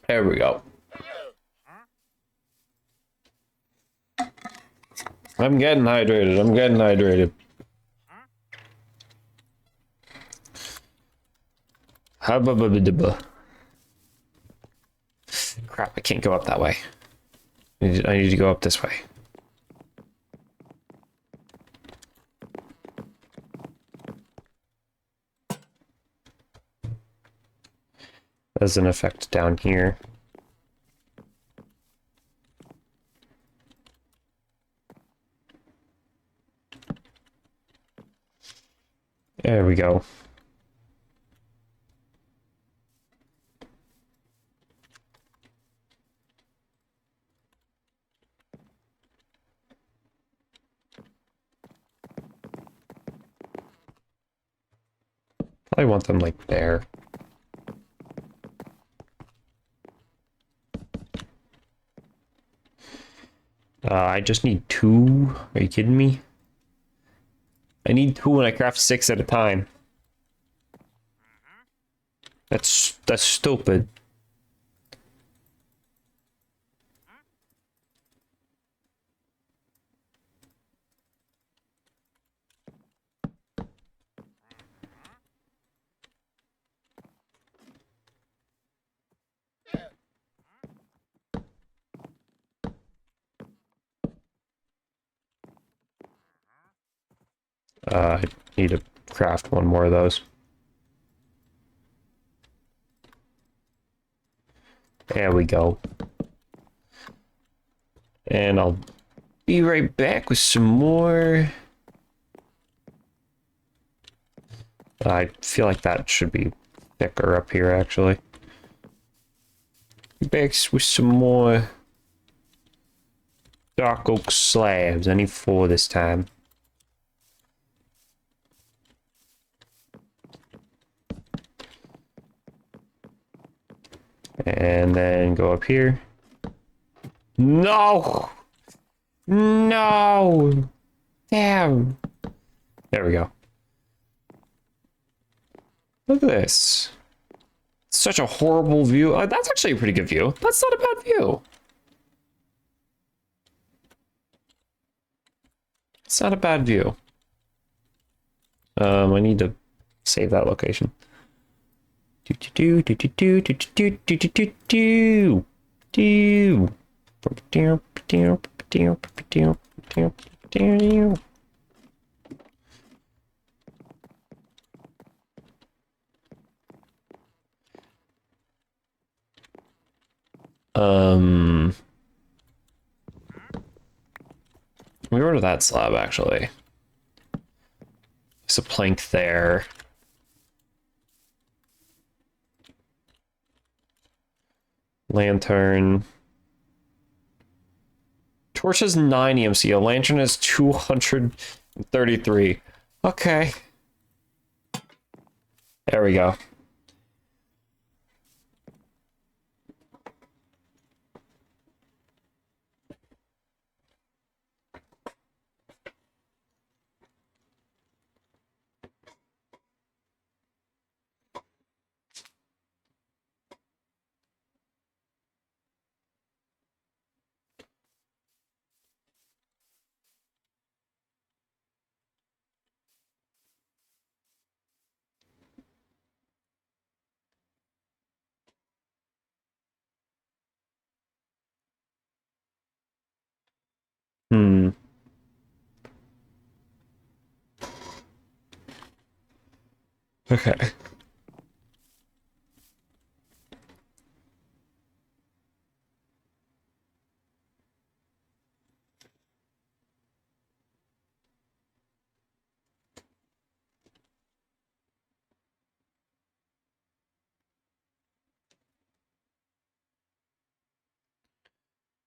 There we go. I'm getting hydrated. I'm getting hydrated. Crap, I can't go up that way. I need to go up this way. There's an effect down here. There we go. Probably want them like there. I just need 2. Are you kidding me? I need 2 and I craft 6 at a time. That's stupid. I need to craft 1 more of those. There we go. And I'll be right back with some more. I feel like that should be thicker up here, actually. Back with some more dark oak slabs. I need 4 this time. And then go up here. No! No! Damn! There we go. Look at this. Such a horrible view. That's actually a pretty good view. That's not a bad view. It's not a bad view. I need to save that location. We order that slab actually. There's a plank there. Lantern. Torch has 9 EMC. A lantern has 233. Okay. There we go. Okay.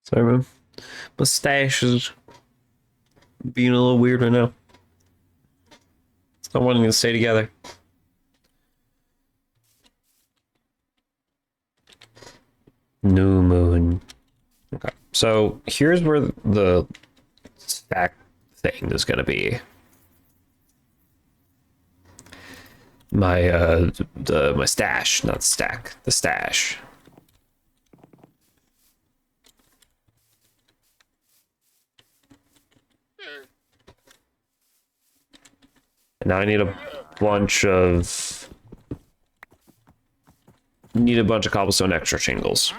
Sorry, man. Mustache is being a little weird right now. It's not wanting to stay together. New moon. Okay, so here's where the stack thing is gonna be. My my stash, not stack, the stash. And now I need a bunch of cobblestone extra shingles.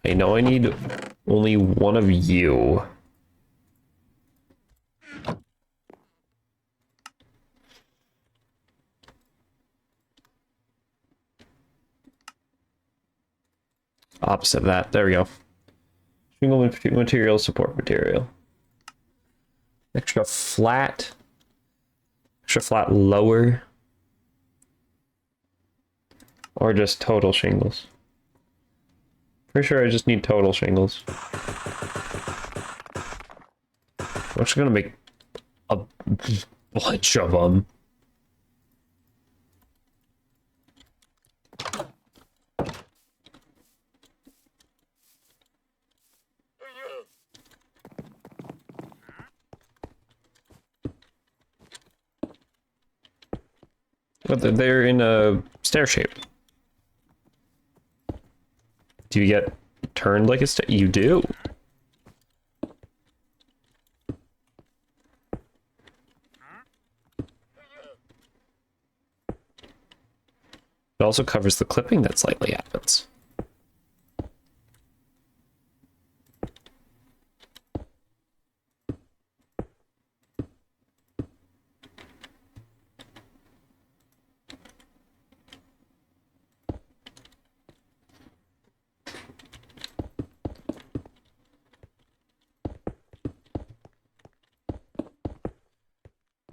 I know I need only one of you. Opposite of that. There we go. Shingle material, support material. Extra flat lower. Or just total shingles. Pretty sure I just need total shingles. I'm actually gonna make a bunch of them. But they're in a stair shape. Do you get turned like a stair? You do. It also covers the clipping that slightly happens.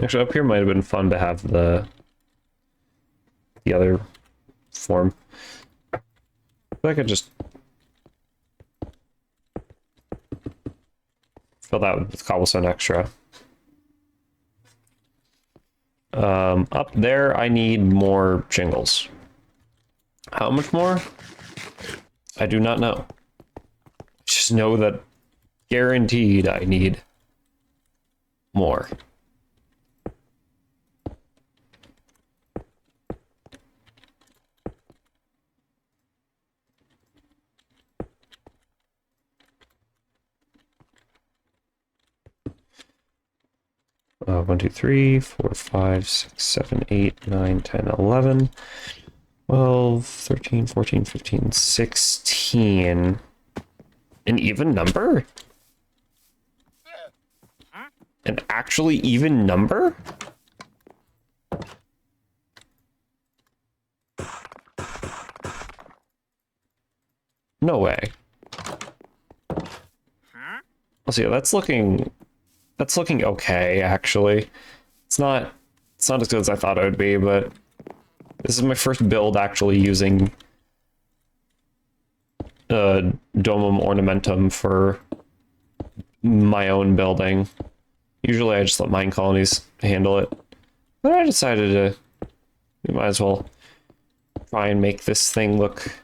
Actually, up here might have been fun to have the other form. I could just fill that with cobblestone extra. Up there, I need more shingles. How much more? I do not know. Just know that guaranteed I need more. One, 2, 3, 4, 5, 6, 7, 8, 9, 10, 11, 12, 13, 14, 15, 16. An even number? An actually even number? No way. Let's see, that's looking okay, actually. It's not as good as I thought it would be, but this is my first build actually using Domum Ornamentum for my own building. Usually I just let mine colonies handle it. But I decided we might as well try and make this thing look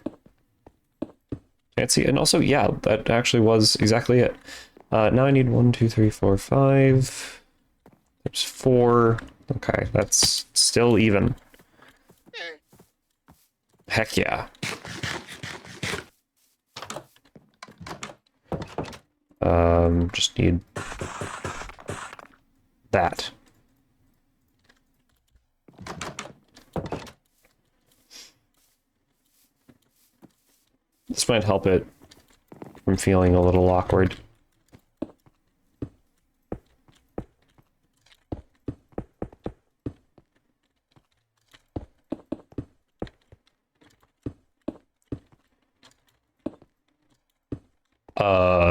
fancy. And also, yeah, that actually was exactly it. Now I need 1, 2, 3, 4, 5. There's 4. Okay, that's still even. Heck yeah. Just need that. This might help it from feeling a little awkward.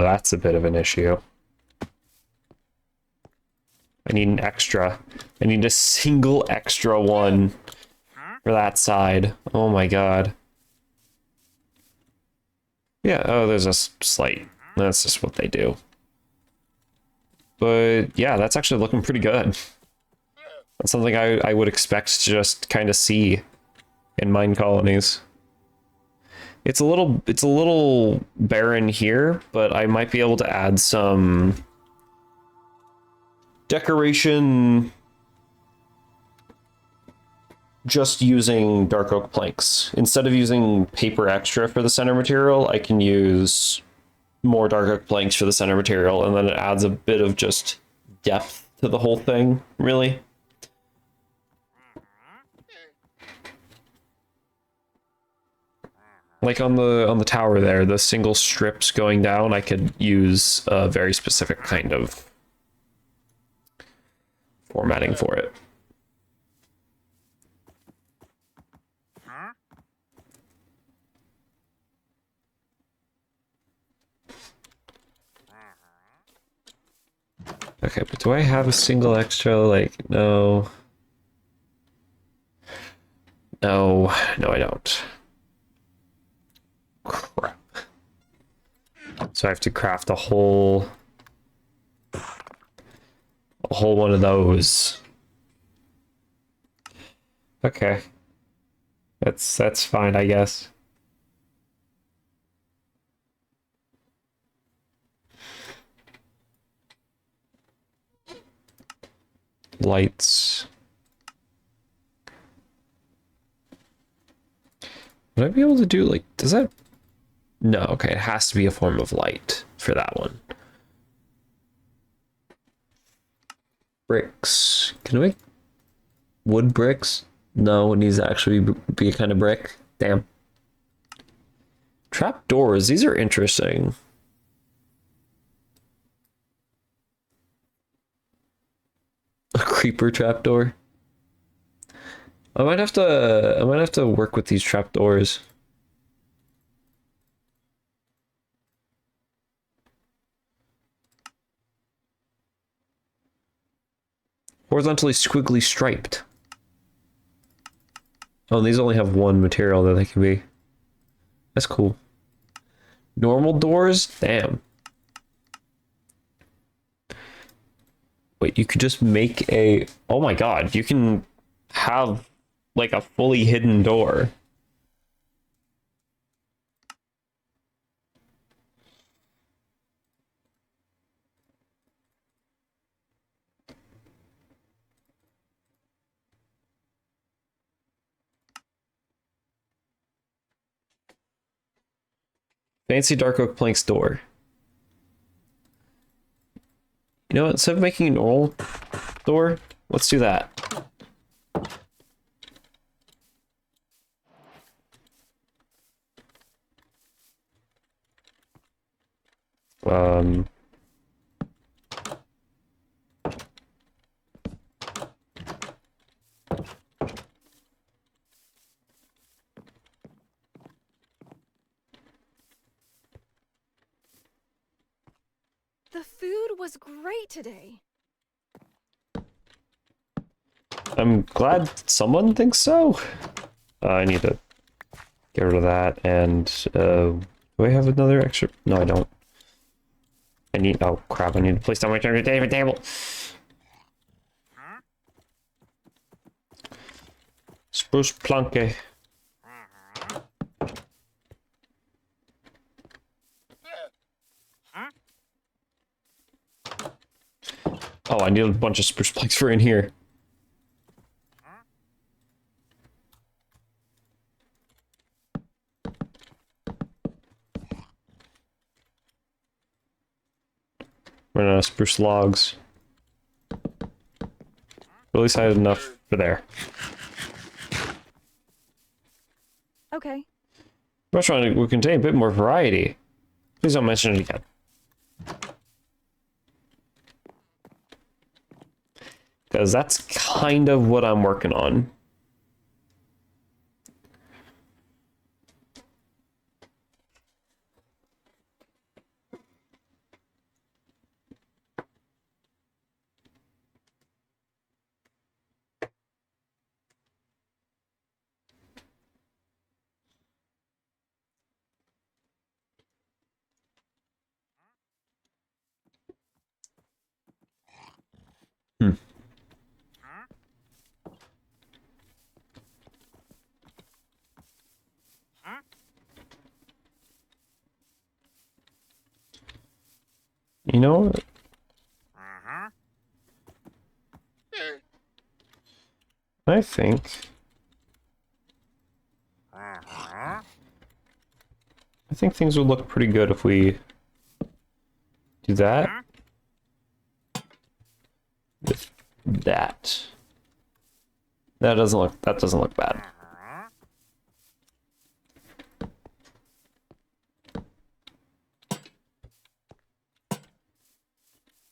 That's a bit of an issue. I need an extra. I need a single extra one for that side. Oh my god. Yeah, oh, there's a slight. That's just what they do. But yeah, that's actually looking pretty good. That's something I would expect to just kind of see in mine colonies. It's a little barren here, but I might be able to add some decoration just using dark oak planks. Instead of using paper extra for the center material, I can use more dark oak planks for the center material, and then it adds a bit of just depth to the whole thing, really. Like on the tower there, the single strips going down, I could use a very specific kind of formatting for it. Okay, but do I have a single extra? Like, no. No, I don't. Crap. So I have to craft a whole one of those. Okay. That's fine, I guess. Lights. Would I be able to do, like, does that... No, okay, it has to be a form of light for that one. Bricks. Can I make wood bricks? No, it needs to actually be a kind of brick. Damn. Trapdoors, these are interesting. A creeper trapdoor. I might have to work with these trapdoors. Horizontally squiggly striped. Oh, and these only have one material that they can be. That's cool. Normal doors? Damn. Wait, you could just make a... Oh my god, you can have like a fully hidden door. Fancy dark oak planks door. You know what? Instead of making a normal door, let's do that. Um, The food was great today. I'm glad someone thinks so. I need to get rid of that, and do I have another extra? No, I don't. I need, oh crap, I need to place down my table. Spruce planke. Oh, I need a bunch of spruce planks for in here. Run out of spruce logs. At least I had enough for there. Okay. Restaurant will contain a bit more variety. Please don't mention it again. Because that's kind of what I'm working on. Hmm. You know what? I think things would look pretty good if we do that with that. That doesn't look bad.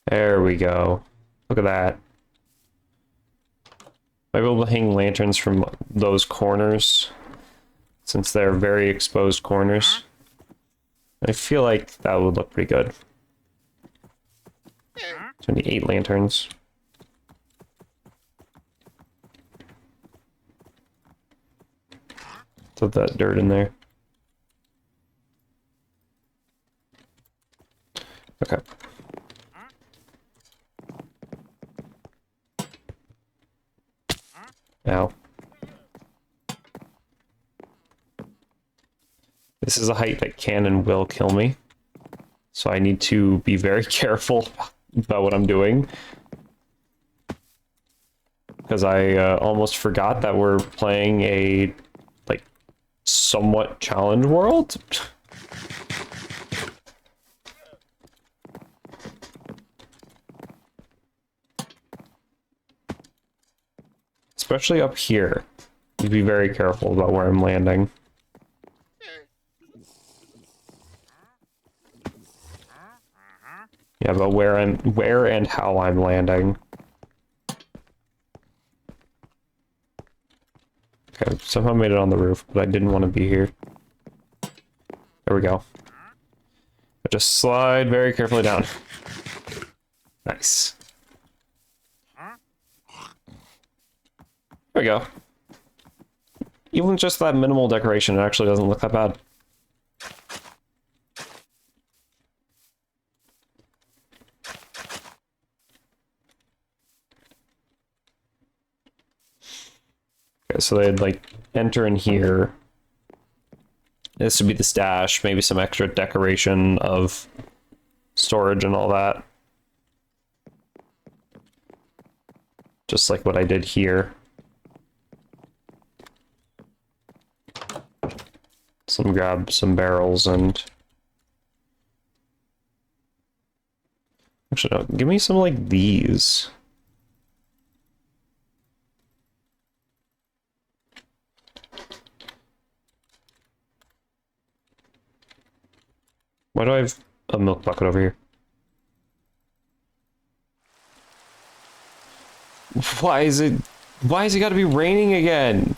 There we go. Look at that. Might be able to hang lanterns from those corners, since they're very exposed corners. I feel like that would look pretty good. So I need 8 lanterns. Throw that dirt in there. Okay. Ow. This is a height that can and will kill me. So I need to be very careful about what I'm doing. Because I almost forgot that we're playing a, like, somewhat challenge world. Especially up here. Need to be very careful about where I'm landing. Yeah, but where and how I'm landing. Okay, somehow made it on the roof, but I didn't want to be here. There we go. I just slide very carefully down. Nice. There we go. Even just that minimal decoration, it actually doesn't look that bad. Okay, so they'd like enter in here. This would be the stash, maybe some extra decoration of storage and all that. Just like what I did here. Grab some barrels and... Actually, no, give me some like these. Why do I have a milk bucket over here? Why is it gotta be raining again?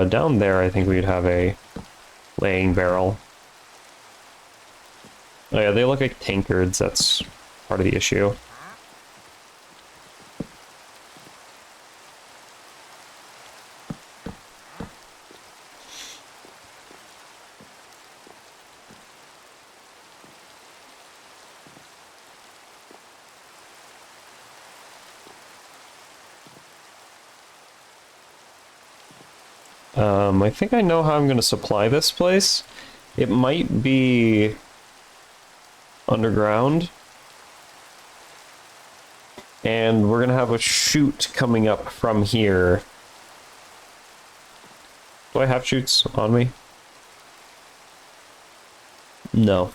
Down there I think we'd have a laying barrel. Oh yeah, they look like tankards, that's part of the issue. I think I know how I'm gonna supply this place. It might be underground. And we're gonna have a chute coming up from here. Do I have chutes on me? No.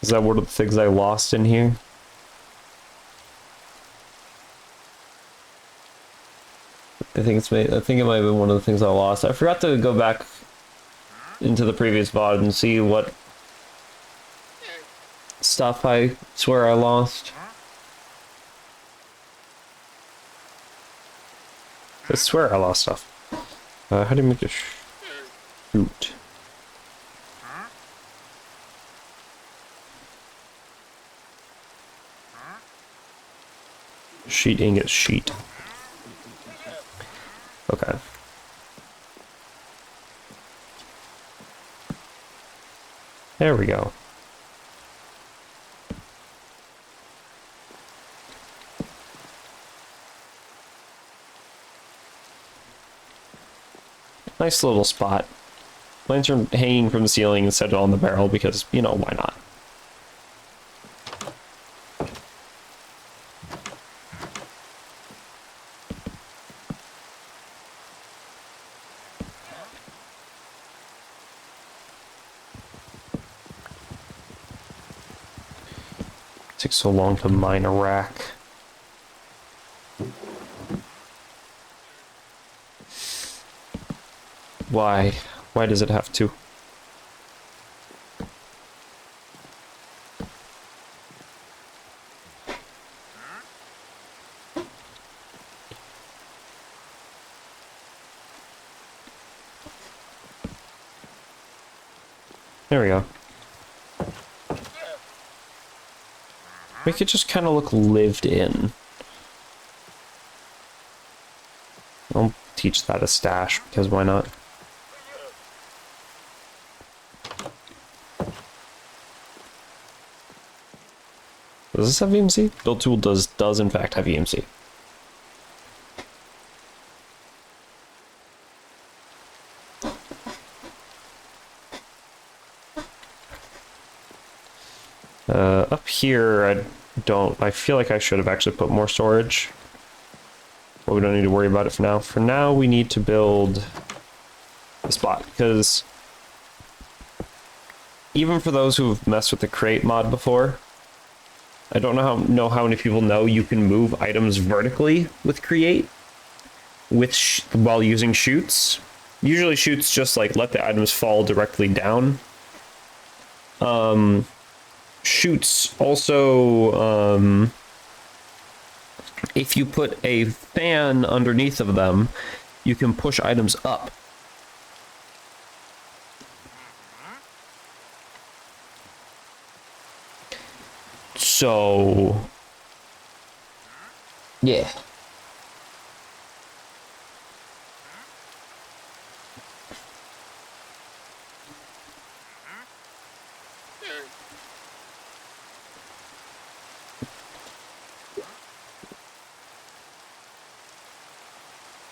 Is that one of the things I lost in here? I think it might have been one of the things I lost. I forgot to go back into the previous VOD and see what stuff I swear I lost. I swear I lost stuff. How do you make a chute? Sheet ingot sheet. Okay. There we go. Nice little spot. Lantern hanging from the ceiling instead of on the barrel because, you know, why not? Takes so long to mine a rack. Why? Why does it have to? There we go. Make it just kind of look lived in. I'll teach that a stash, because why not? Does this have EMC? Build tool does in fact have EMC. Up here, I feel like I should have actually put more storage. But we don't need to worry about it for now. For now, we need to build a spot, because even for those who've messed with the crate mod before, I don't know how many people know you can move items vertically with create while using chutes. Usually chutes just like let the items fall directly down. Chutes also, if you put a fan underneath of them, you can push items up. So, yeah.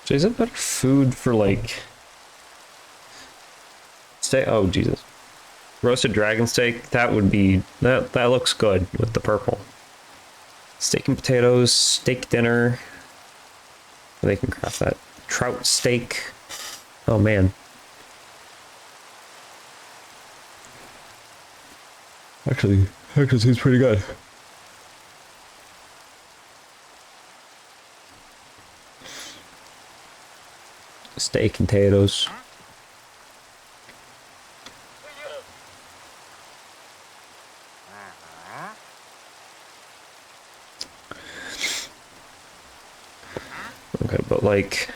So is it better food for like steak? Oh Jesus. Roasted dragon steak, that would be that looks good with the purple. Steak and potatoes, steak dinner. They can craft that. Trout steak. Oh man. Actually seems pretty good. Steak and potatoes. Okay, but like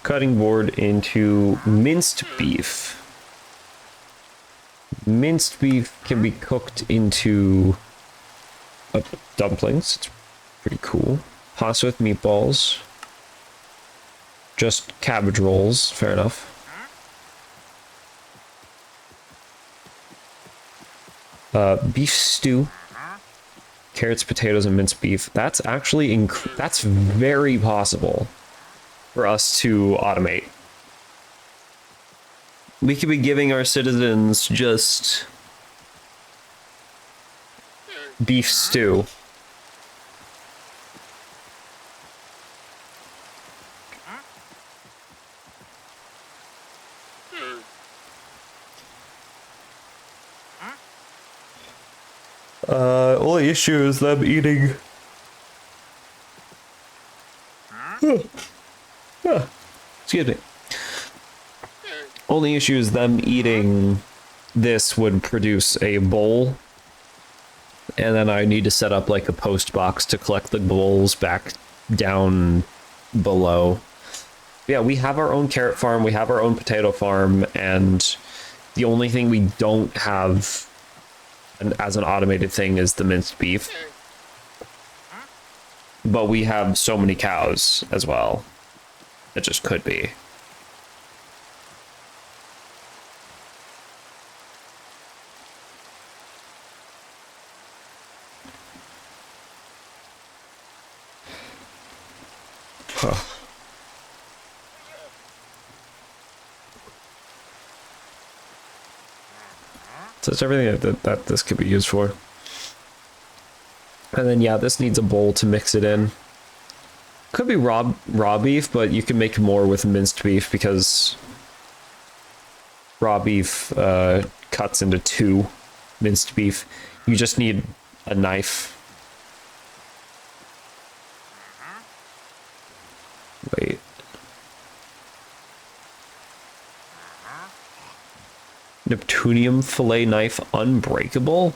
cutting board into minced beef. Minced beef can be cooked into dumplings. It's pretty cool. Pasta with meatballs. Just cabbage rolls. Fair enough. Beef stew. Carrots, potatoes, and minced beef. That's actually that's very possible for us to automate. We could be giving our citizens just beef stew. Only issue is them eating. Excuse me. Only issue is them eating this would produce a bowl, and then I need to set up like a post box to collect the bowls back down below. Yeah, we have our own carrot farm, we have our own potato farm, and the only thing we don't have as an automated thing is the minced beef. But we have so many cows as well. It just could be. Huh. So it's everything that this could be used for. And then yeah, this needs a bowl to mix it in. Could be raw beef, but you can make more with minced beef because raw beef cuts into 2 minced beef. You just need a knife. Wait. Neptunium fillet knife unbreakable?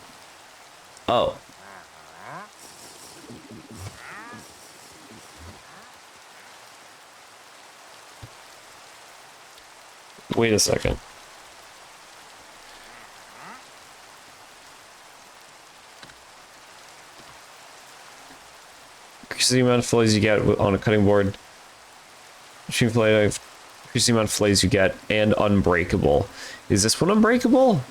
Oh. Wait a second. Increase the amount of fillets you get on a cutting board. Machine fillet knife. Increase the amount of fillets you get and unbreakable. Is this one unbreakable?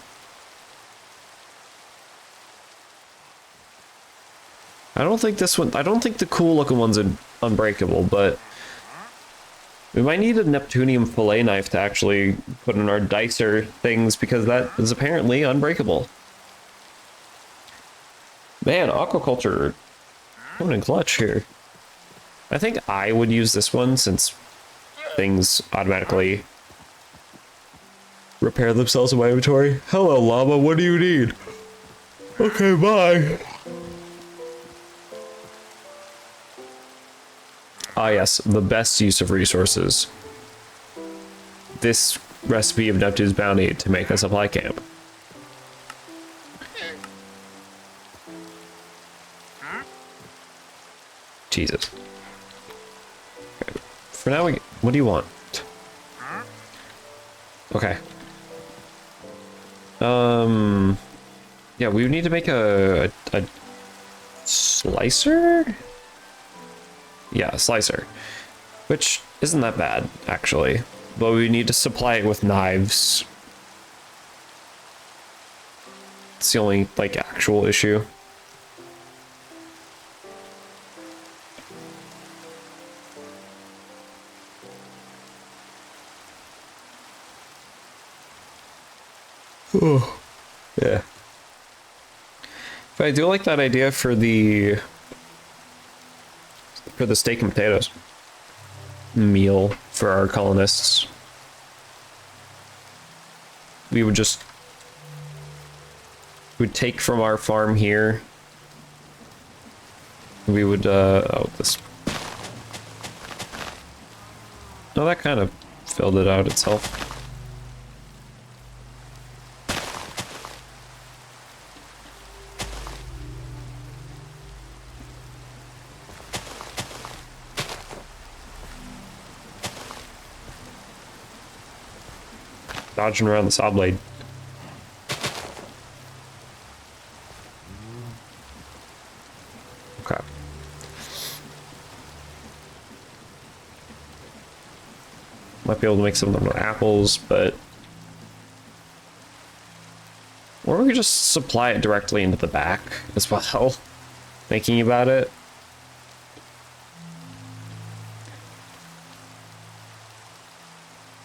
I don't think this one. I don't think the cool looking one's unbreakable, but we might need a Neptunium fillet knife to actually put in our dicer things because that is apparently unbreakable. Man, aquaculture coming in clutch here. I think I would use this one since things automatically repair themselves in my inventory. Hello, llama. What do you need? Okay, bye. Ah, yes, the best use of resources. This recipe of Neptune's bounty to make a supply camp. Jesus. Okay. For now, what do you want? Okay. Yeah, we need to make a slicer? Yeah, a slicer. Which isn't that bad, actually. But we need to supply it with knives. It's the only, like, actual issue. Oh, yeah. But I do like that idea for the steak and potatoes meal for our colonists. We would just take from our farm here. We would oh, this. No, that kind of filled it out itself. Dodging around the saw blade. Okay. Might be able to make some of them apples, but... Or we could just supply it directly into the back as well. Thinking about it.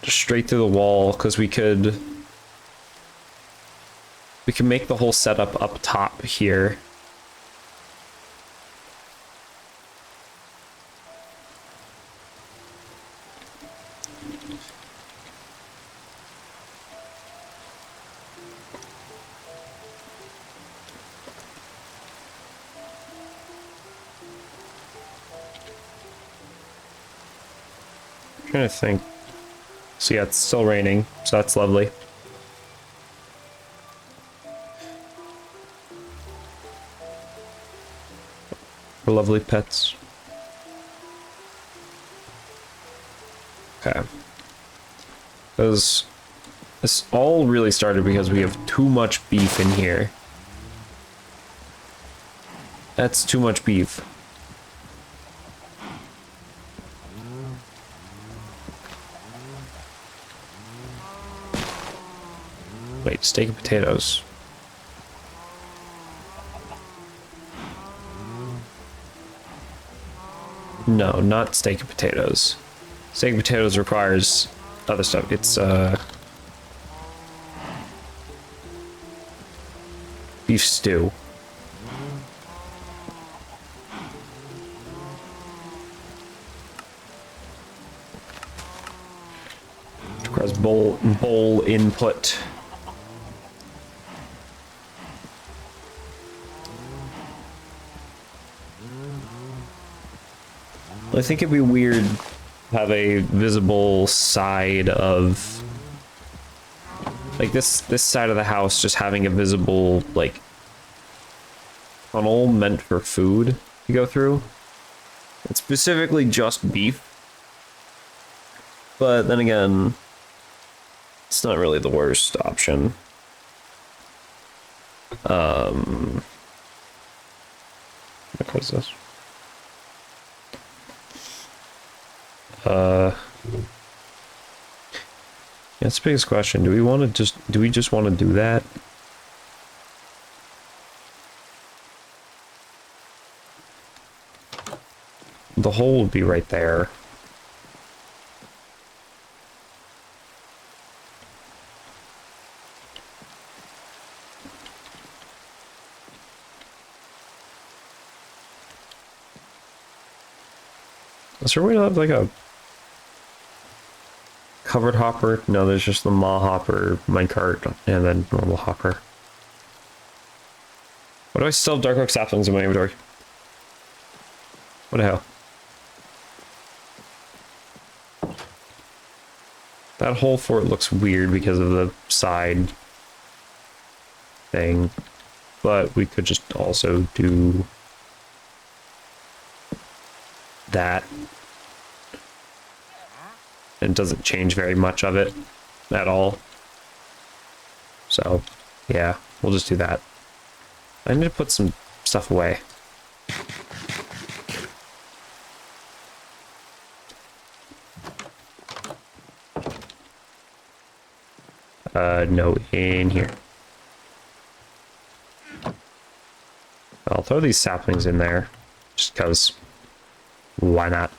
Just straight through the wall, because we could make the whole setup up top here. I'm trying to think. So yeah, it's still raining, so that's lovely. We're lovely pets. Okay. Because this all really started because we have too much beef in here. That's too much beef. Wait, steak and potatoes. No, not steak and potatoes. Steak and potatoes requires other stuff. It's beef stew. Requires bowl input. I think it'd be weird to have a visible side of, like, this side of the house just having a visible, like, tunnel meant for food to go through. It's specifically just beef. But then again, it's not really the worst option. What is this? Yeah, that's the biggest question. Do we just want to do that? The hole would be right there. Is there a way to have like a covered hopper? No, there's just the maw hopper, minecart, and then normal hopper. Why do I still have dark oak saplings in my inventory? What the hell? That whole fort looks weird because of the side thing, but we could just also do that. And it doesn't change very much of it at all. So, yeah, we'll just do that. I need to put some stuff away. No, in here. I'll throw these saplings in there, just because. Why not?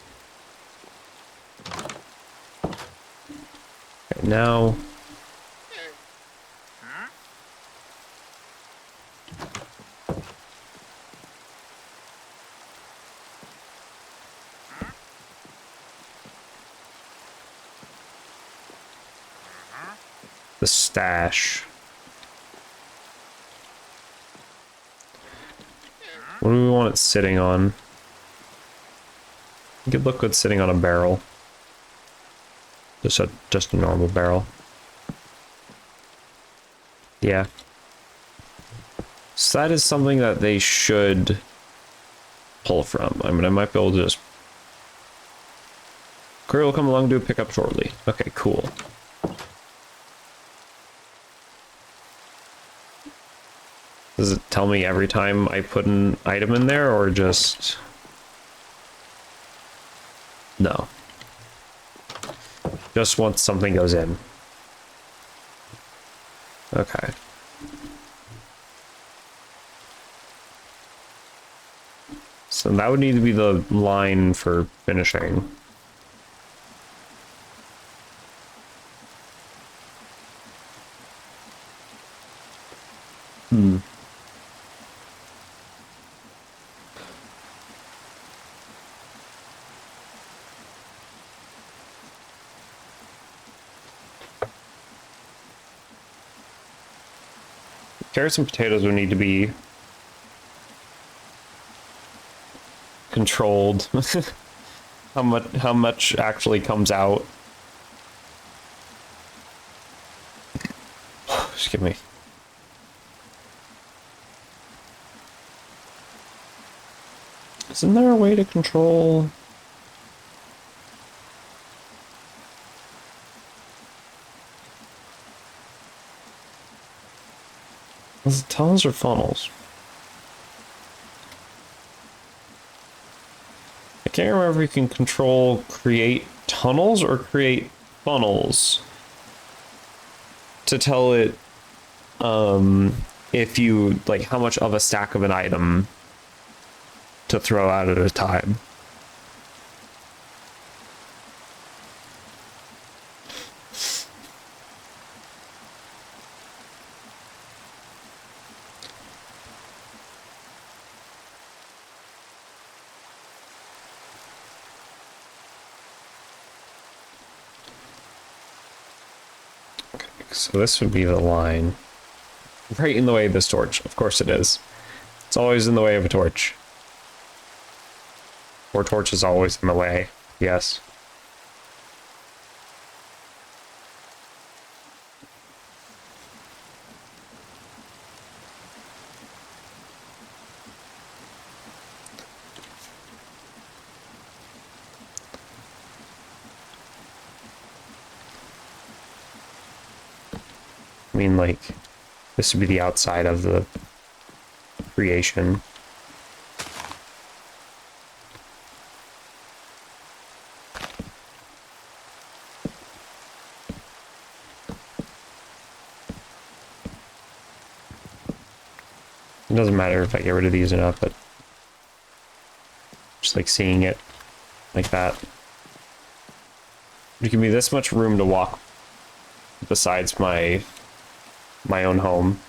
Okay, now. The stash. What do we want it sitting on? It could look good sitting on a barrel. Just a normal barrel. Yeah. So that is something that they should pull from. I mean, I might be able to just... Courier will come along to pick up shortly. Okay, cool. Does it tell me every time I put an item in there, or just... No. Just once something goes in. Okay. So that would need to be the line for finishing. Carrots and potatoes would need to be controlled. How much actually comes out? Excuse me. Isn't there a way to control? Is it tunnels or funnels? I can't remember if you can control create tunnels or create funnels to tell it if you like how much of a stack of an item to throw out at a time. So this would be the line. Right in the way of this torch. Of course it is. It's always in the way of a torch. Or torch is always in the way. Yes. I mean, like, this would be the outside of the creation. It doesn't matter if I get rid of these or not, but just like seeing it like that. There can be this much room to walk besides my own home.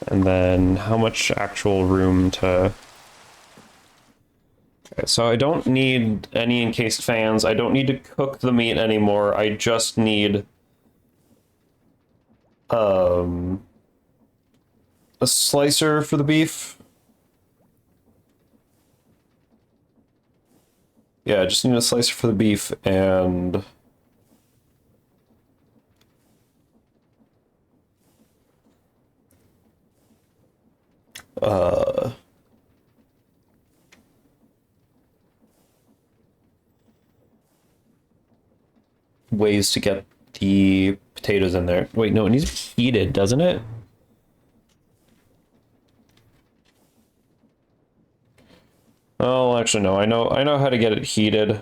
And then how much actual room to... Okay, so I don't need any encased fans. I don't need to cook the meat anymore. I just need a slicer for the beef. Yeah, I just need a slicer for the beef and ways to get the potatoes in there. Wait, no, it needs to be heated, doesn't it? Oh, actually, no. I know how to get it heated.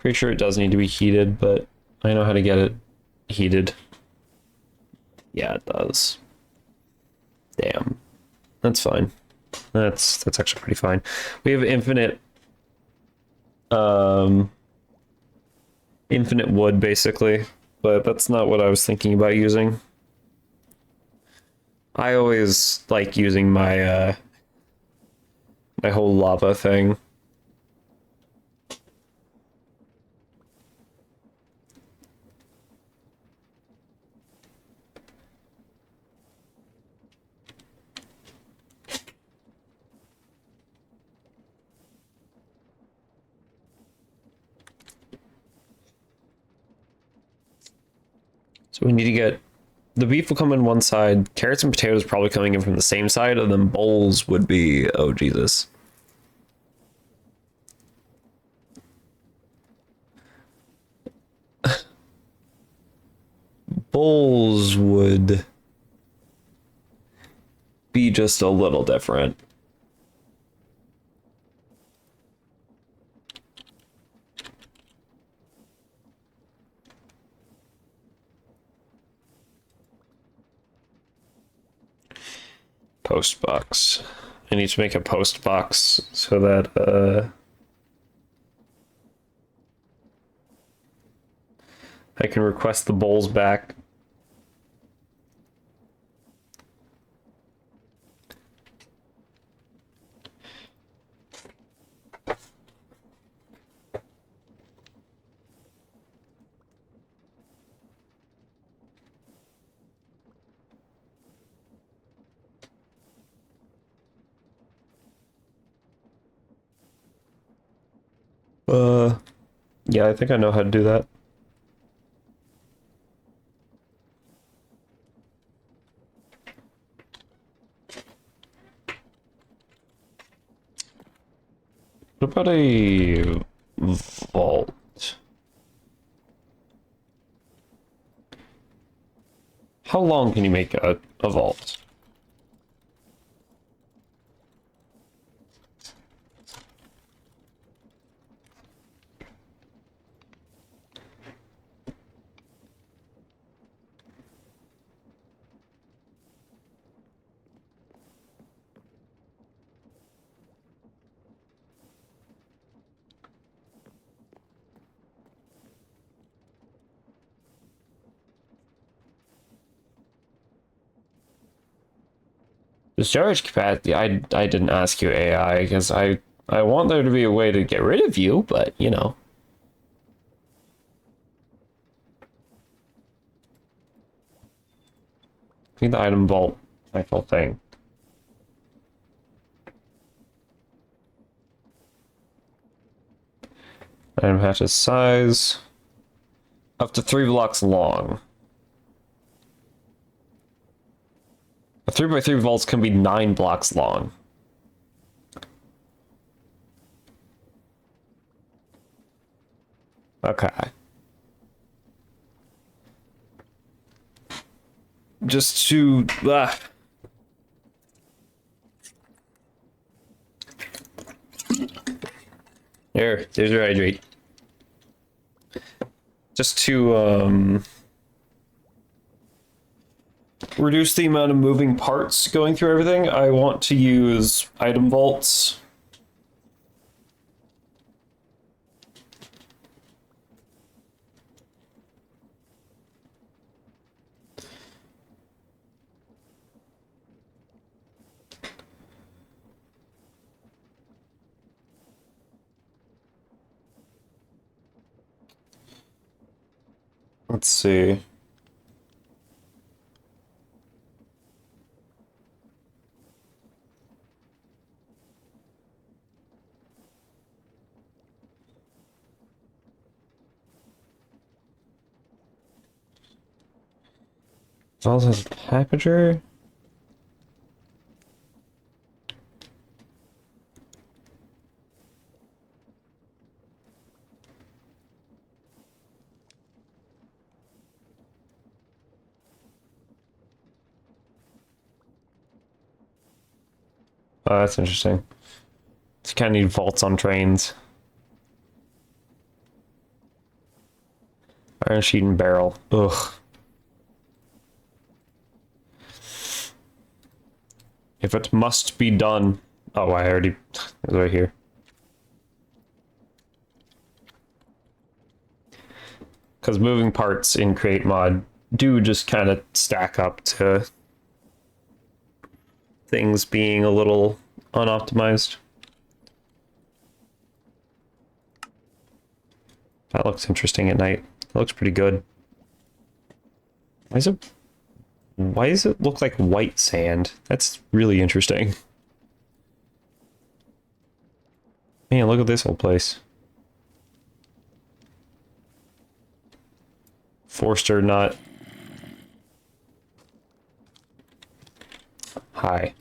Pretty sure it does need to be heated, but I know how to get it heated. Yeah, it does. Damn. That's fine. That's actually pretty fine. We have infinite wood basically, but that's not what I was thinking about using. I always like using my my whole lava thing. So we need to get the beef will come in one side, carrots and potatoes probably coming in from the same side, and then bowls would be, oh Jesus. Bowls would be just a little different. Post box. I need to make a post box so that I can request the bowls back. Yeah, I think I know how to do that. What about a vault? How long can you make a vault? The storage capacity, I didn't ask you AI because I want there to be a way to get rid of you, but you know. I think the item vault actual thing. Item hatches size up to 3 blocks long. A 3x3 vaults can be 9 blocks long. Okay. Just to there's your hydrate. Just to reduce the amount of moving parts going through everything, I want to use item vaults. Let's see. Vault has a packager. Oh, that's interesting. You kind of need vaults on trains. Iron sheet and barrel. Ugh. If it must be done. Oh, I already. It's right here. Because moving parts in Create Mod do just kind of stack up to things being a little unoptimized. That looks interesting at night. That looks pretty good. Why does it look like white sand? That's really interesting. Man, look at this whole place. Forster, not. Hi.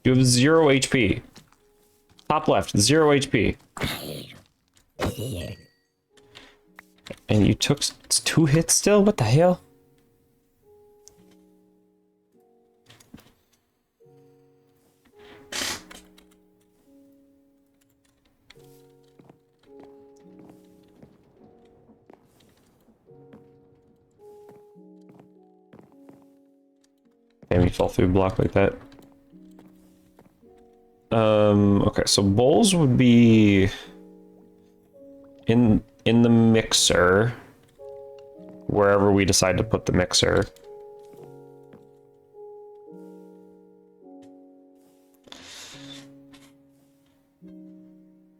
You have 0 HP. Top left, 0 HP. And you took 2 hits still? What the hell? Damn, you fall through a block like that. Okay, so bowls would be in the mixer, wherever we decide to put the mixer.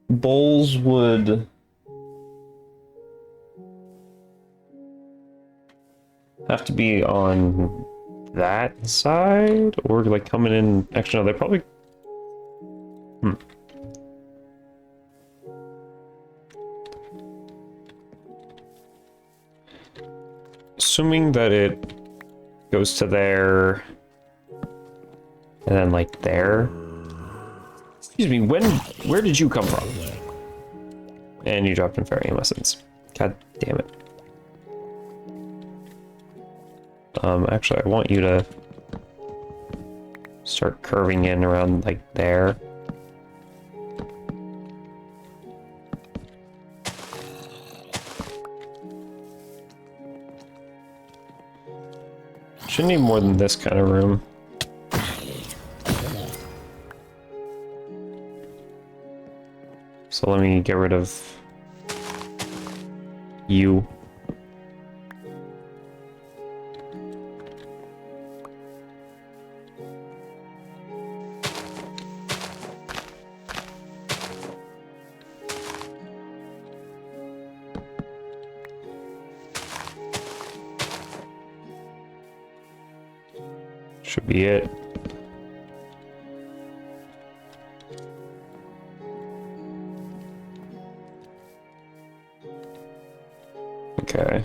Bowls would have to be on that side, or like coming in. Actually, no, they probably. Assuming that it goes to there, and then like there. Excuse me, where did you come from? And you dropped in fairy lessons. God damn it. Actually, I want you to start curving in around like there. Shouldn't need more than this kind of room. So let me get rid of you. Should be it. Okay.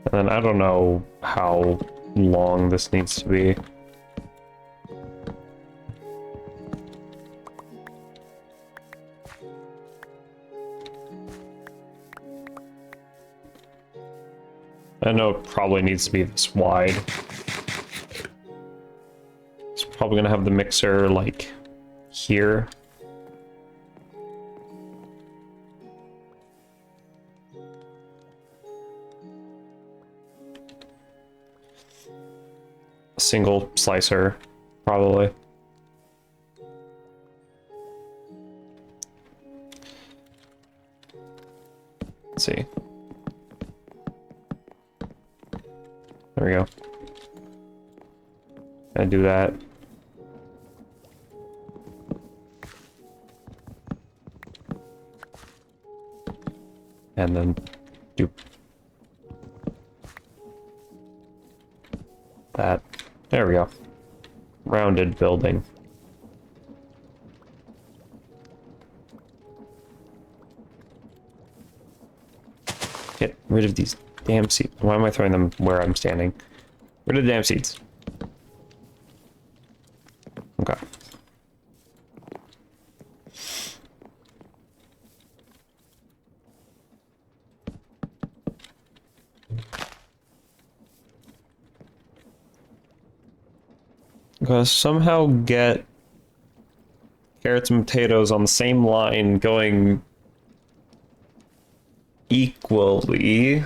And then I don't know how long this needs to be. I know it probably needs to be this wide. It's probably gonna have the mixer like here. A single slicer, probably. Let's see. There we go. I do that. And then do that. There we go. Rounded building. Get rid of these damn seeds. Why am I throwing them where I'm standing? Rid of the damn seeds. Okay. I'm gonna somehow get carrots and potatoes on the same line going equally.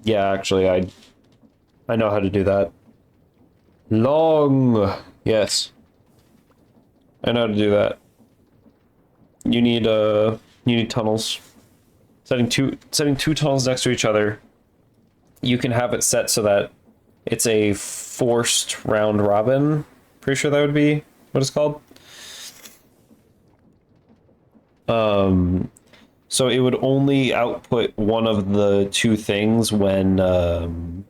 Yeah, actually, I know how to do that. Long. Yes. I know how to do that. You need tunnels. Setting two tunnels next to each other. You can have it set so that it's a forced round robin. Pretty sure that would be what it's called. So it would only output one of the two things when the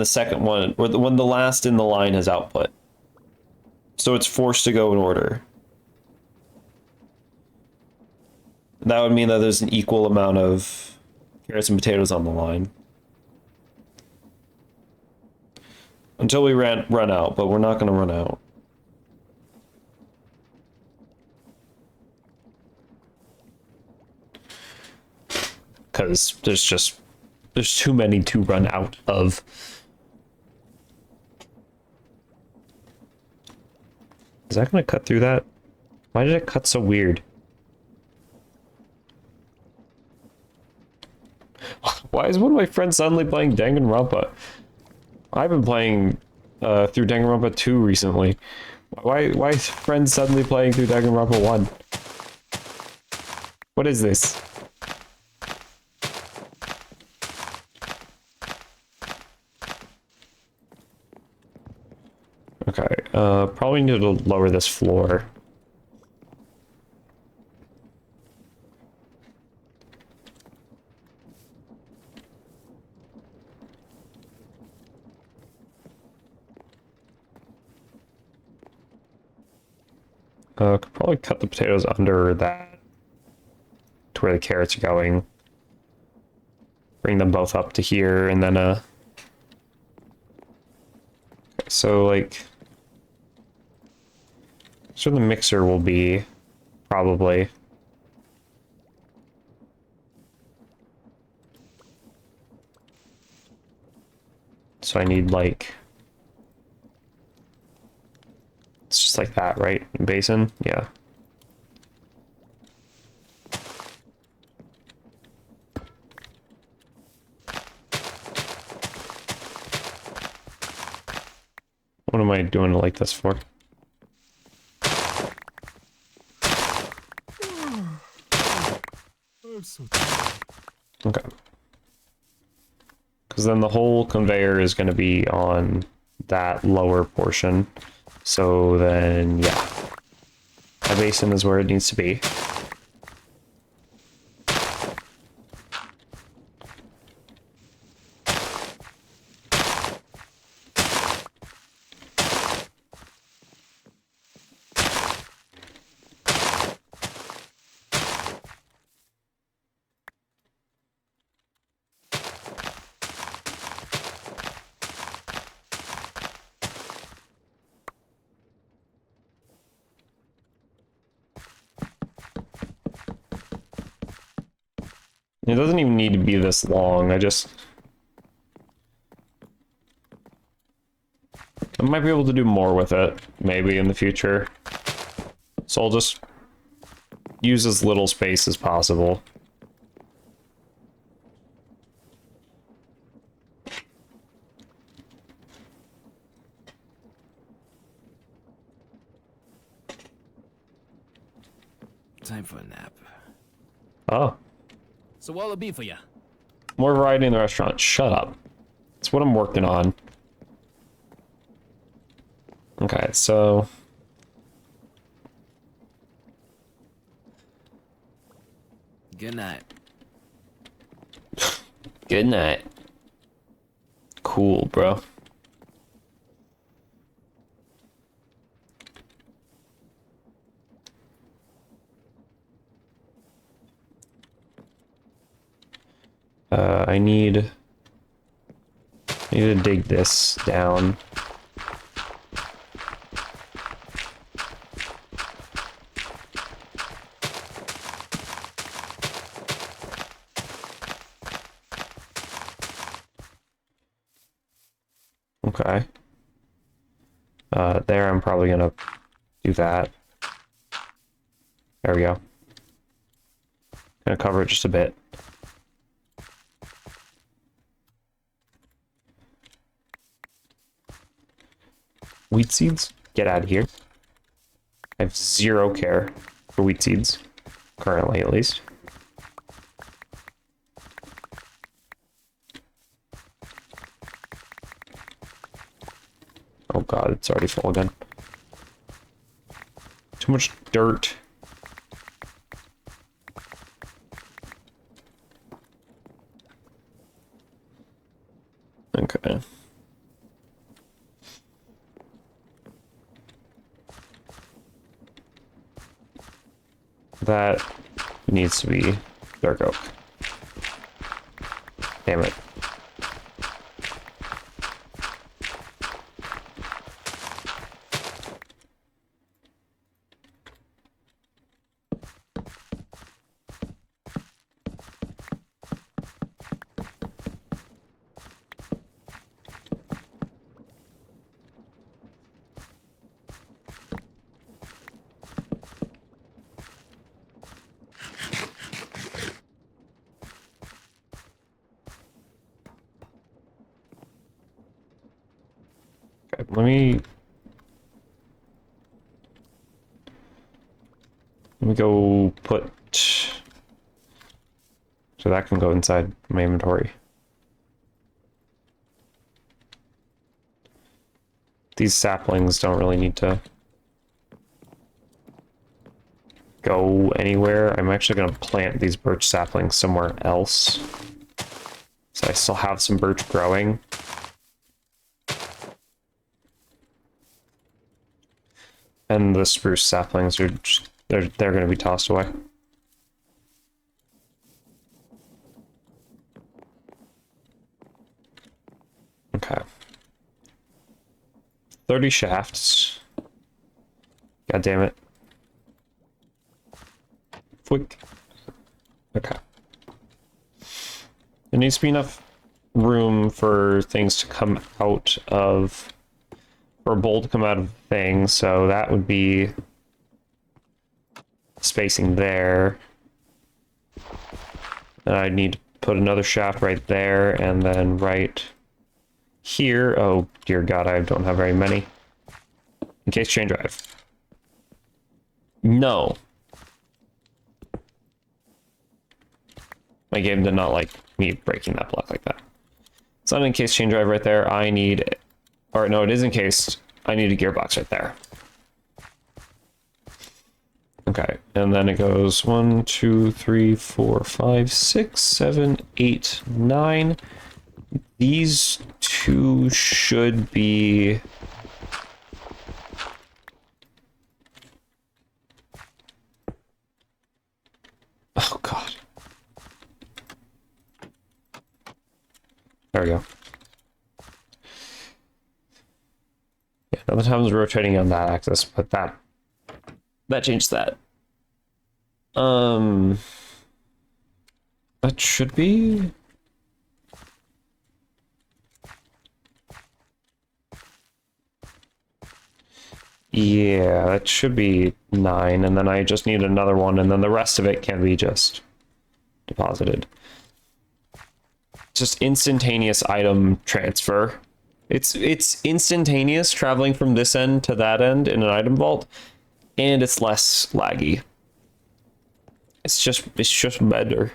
second one, or when the last in the line has output. So it's forced to go in order. That would mean that there's an equal amount of carrots and potatoes on the line. Until we run out, but we're not going to run out. Because there's too many to run out of. Is that going to cut through that? Why did it cut so weird? Why is one of my friends suddenly playing Danganronpa? I've been playing through Danganronpa 2 recently. Why is friends suddenly playing through Danganronpa 1? What is this? Okay, probably need to lower this floor. Could probably cut the potatoes under that to where the carrots are going. Bring them both up to here, and then so like, so the mixer will be probably. So I need like, it's just like that, right? Basin, yeah. What am I doing like this for? Okay. Because then the whole conveyor is going to be on that lower portion. So then, yeah. That basin is where it needs to be. It doesn't even need to be this long. I might be able to do more with it, maybe in the future. So I'll just use as little space as possible. Time for a nap. Oh, So what'll it be for ya? more variety in the restaurant. Shut up. That's what I'm working on. Okay, so Good night. good night. Cool, bro. I need to dig this down. Okay. There I'm probably gonna do that. There we go. Gonna cover it just a bit. Wheat seeds? Get out of here. I have zero care for wheat seeds. Currently, at least. Oh god, it's already full again. Too much dirt. Okay. That needs to be dark oak. Damn it. Okay, let me go put, so that can go inside my inventory. These saplings don't really need to go anywhere. I'm actually going to plant these birch saplings somewhere else, so I still have some birch growing. And the spruce saplings are just, they're going to be tossed away. Okay. 30 shafts. God damn it. Quick. Okay. There needs to be enough room for things to come out of, for a bowl to come out of the thing, so that would be spacing there. And I'd need to put another shaft right there, and then right here. Oh dear god, I don't have very many. In case chain drive. No. My game did not like me breaking that block like that. It's not an encased chain drive right there. I need, or no, it is encased. I need a gearbox right there. Okay, and then it goes 1, 2, 3, 4, 5, 6, 7, 8, 9. These two should be... Oh god. There we go. Yeah, another time's rotating on that axis, but that changed that. That should be... Yeah, that should be 9, and then I just need another one, and then the rest of it can be just deposited. Just instantaneous item transfer. It's instantaneous traveling from this end to that end in an item vault, and it's less laggy. It's just better.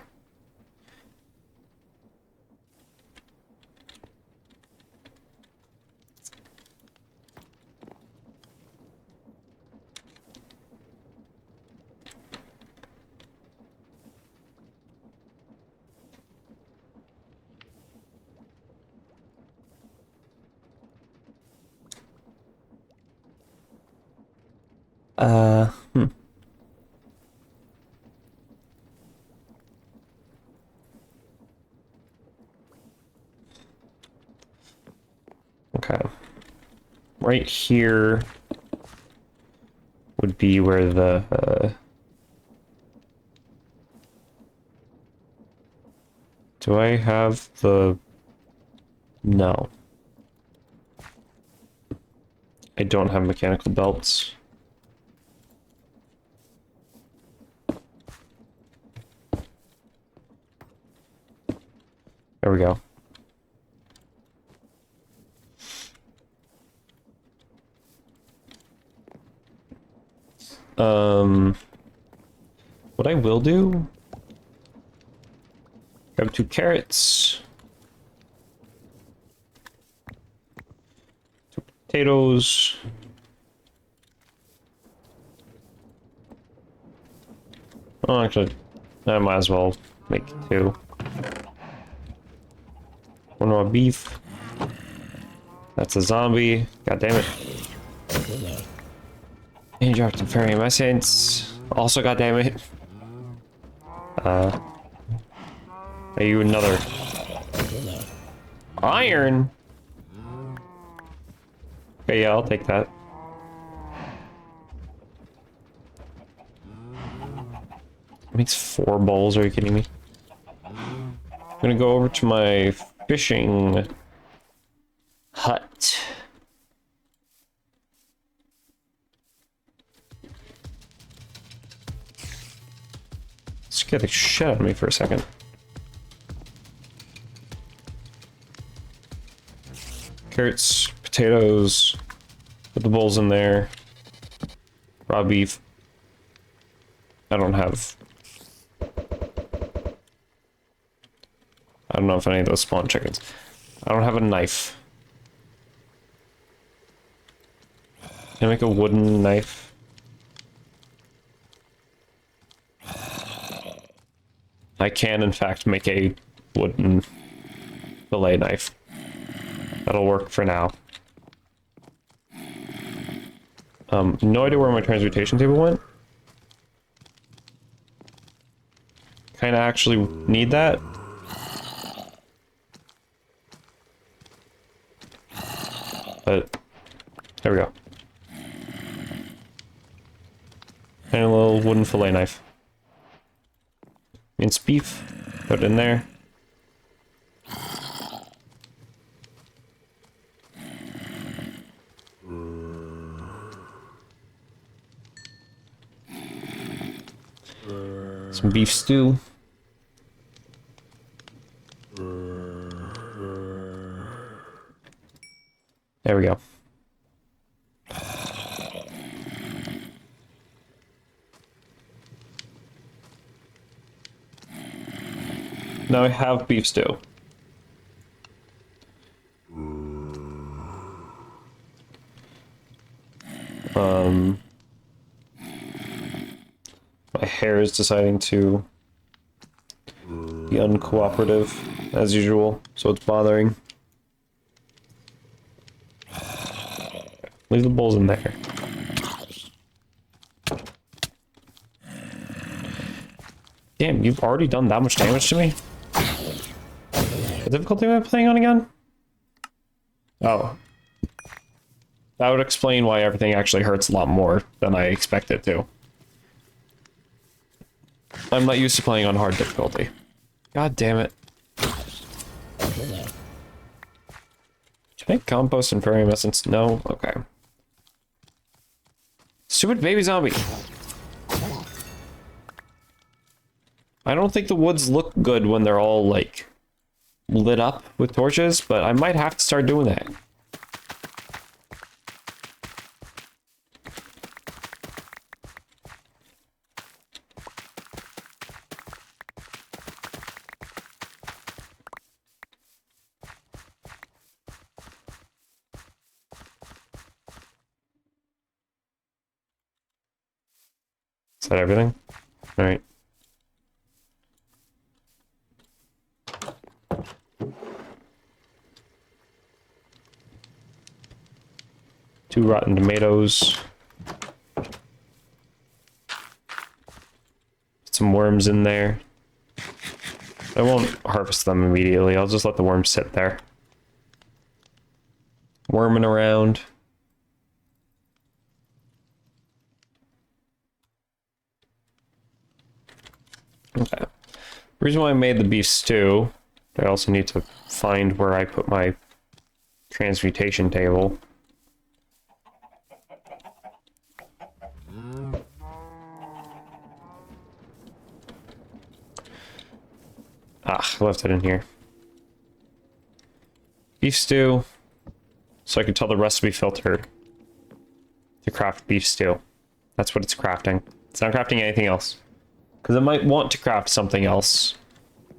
Hmm. Okay. Right here would be where the, do I have the... No. I don't have mechanical belts. There we go. What I will do, grab 2 carrots, 2 potatoes, oh, actually, I might as well make 2. 1 more beef. That's a zombie. God damn it. And you dropped some fairy essence. Also, god damn it. Are you another iron? Okay, yeah, I'll take that. It makes 4 bowls, are you kidding me? I'm gonna go over to my fishing hut. Scared the shit out of me for a second. Carrots, potatoes, put the bowls in there. Raw beef. I don't have... I don't know if any of those spawn chickens. I don't have a knife. Can I make a wooden knife? I can, in fact, make a wooden fillet knife. That'll work for now. No idea where my transmutation table went. Kinda actually need that. But, there we go. And a little wooden fillet knife. Minced beef, put it in there. Some beef stew. There we go. Now I have beef stew. My hair is deciding to be uncooperative as usual, so it's bothering. Leave the bowls in there. Damn, you've already done that much damage to me? What difficulty am I playing on again? Oh. That would explain why everything actually hurts a lot more than I expected to. I'm not used to playing on hard difficulty. God damn it. Can I compost and fairy essence? No? Okay. Stupid baby zombie. I don't think the woods look good when they're all, like, lit up with torches, but I might have to start doing that. Is that everything? All right. Two rotten tomatoes. Put some worms in there. I won't harvest them immediately. I'll just let the worms sit there. Worming around. Okay. The reason why I made the beef stew, I also need to find where I put my transmutation table. Ah, I left it in here. Beef stew. So I can tell the recipe filter to craft beef stew. That's what it's crafting. It's not crafting anything else. Because it might want to craft something else.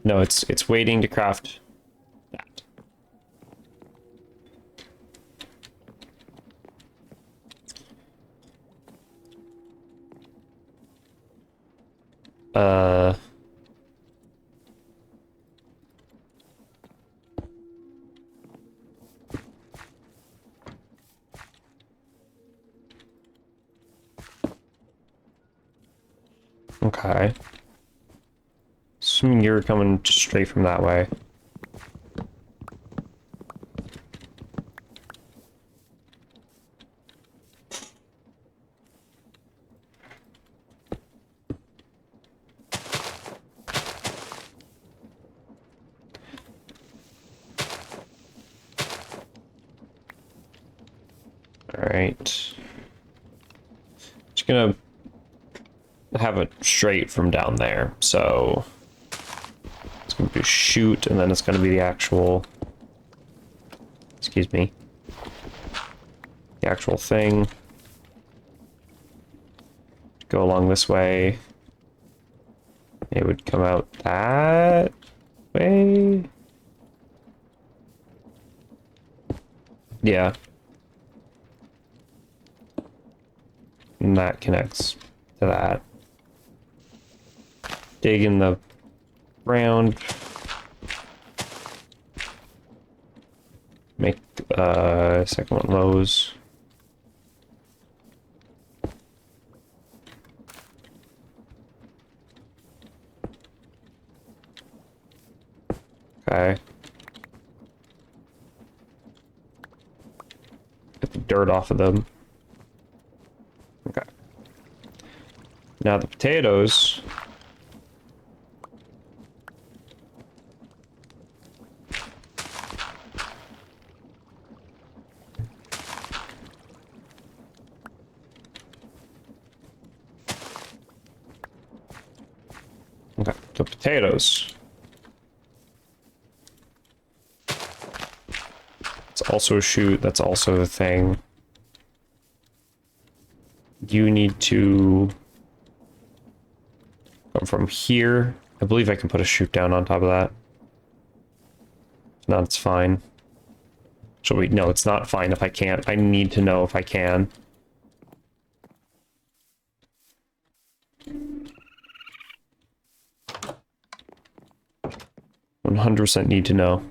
No, it's waiting to craft that. Okay. Assuming you're coming straight from that way. Alright. Just gonna have it straight from down there, so it's gonna be shoot, and then it's gonna be the actual, excuse me, the actual thing. Go along this way. It would come out that way. Yeah. And that connects to that. Dig in the ground. Make second one lows. Okay. Get the dirt off of them. Okay. Now the potatoes. Okay, the potatoes. It's also a shoot, that's also a thing. You need to come from here. I believe I can put a shoot down on top of that. If not, it's fine. Shall we? No, it's not fine if I can't. I need to know if I can. $100% need to know.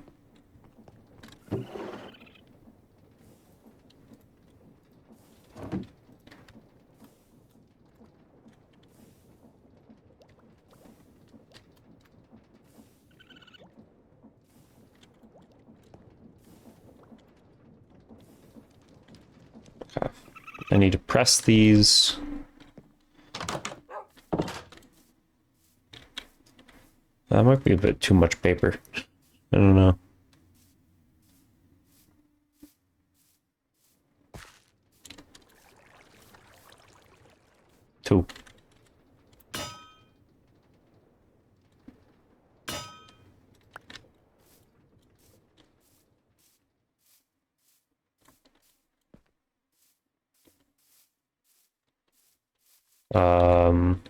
Okay. I need to press these. That might be a bit too much paper. I don't know. Two. Um...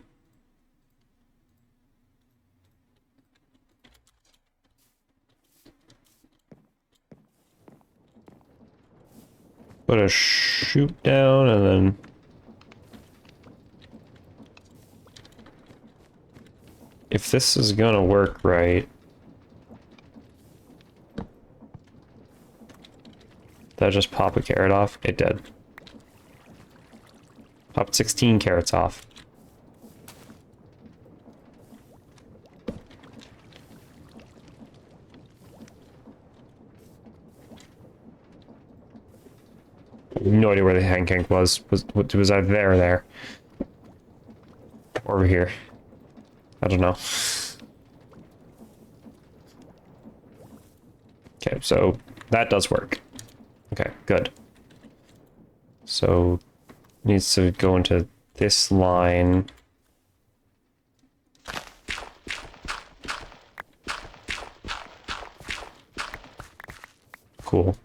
Put a shoot down and then... If this is gonna work right... Did I just pop a carrot off? It did. Popped 16 carrots off. No idea where the hand crank was. Was either there or there? Or over here. I don't know. Okay, so that does work. Okay, good. So needs to go into this line. Cool.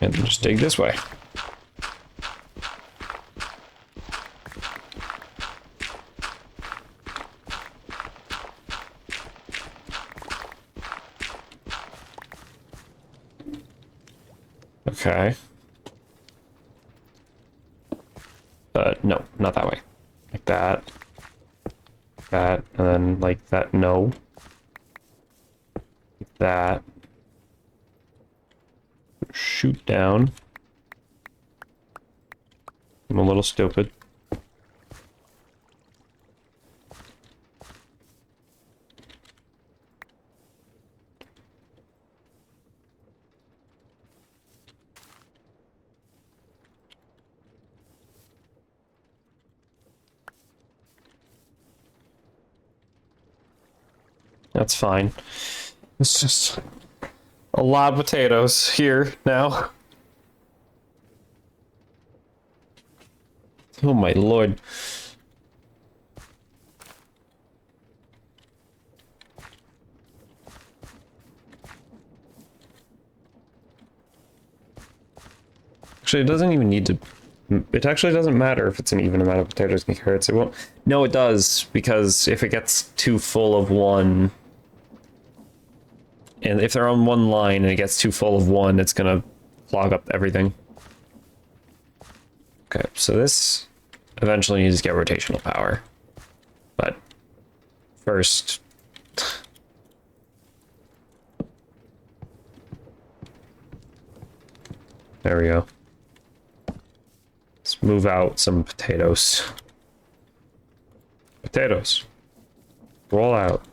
And just dig this way. Okay. No, not that way. Like that. That, and then like that, no. Like that. Shoot down. I'm a little stupid. That's fine. It's just a lot of potatoes here now. Oh my lord. Actually, it doesn't even need to... It actually doesn't matter if it's an even amount of potatoes and carrots. It won't... No, it does, because if it gets too full of one... And if they're on one line and it gets too full of one, it's gonna clog up everything. Okay, so this eventually needs to get rotational power. But first... There we go. Let's move out some potatoes. Potatoes. Roll out.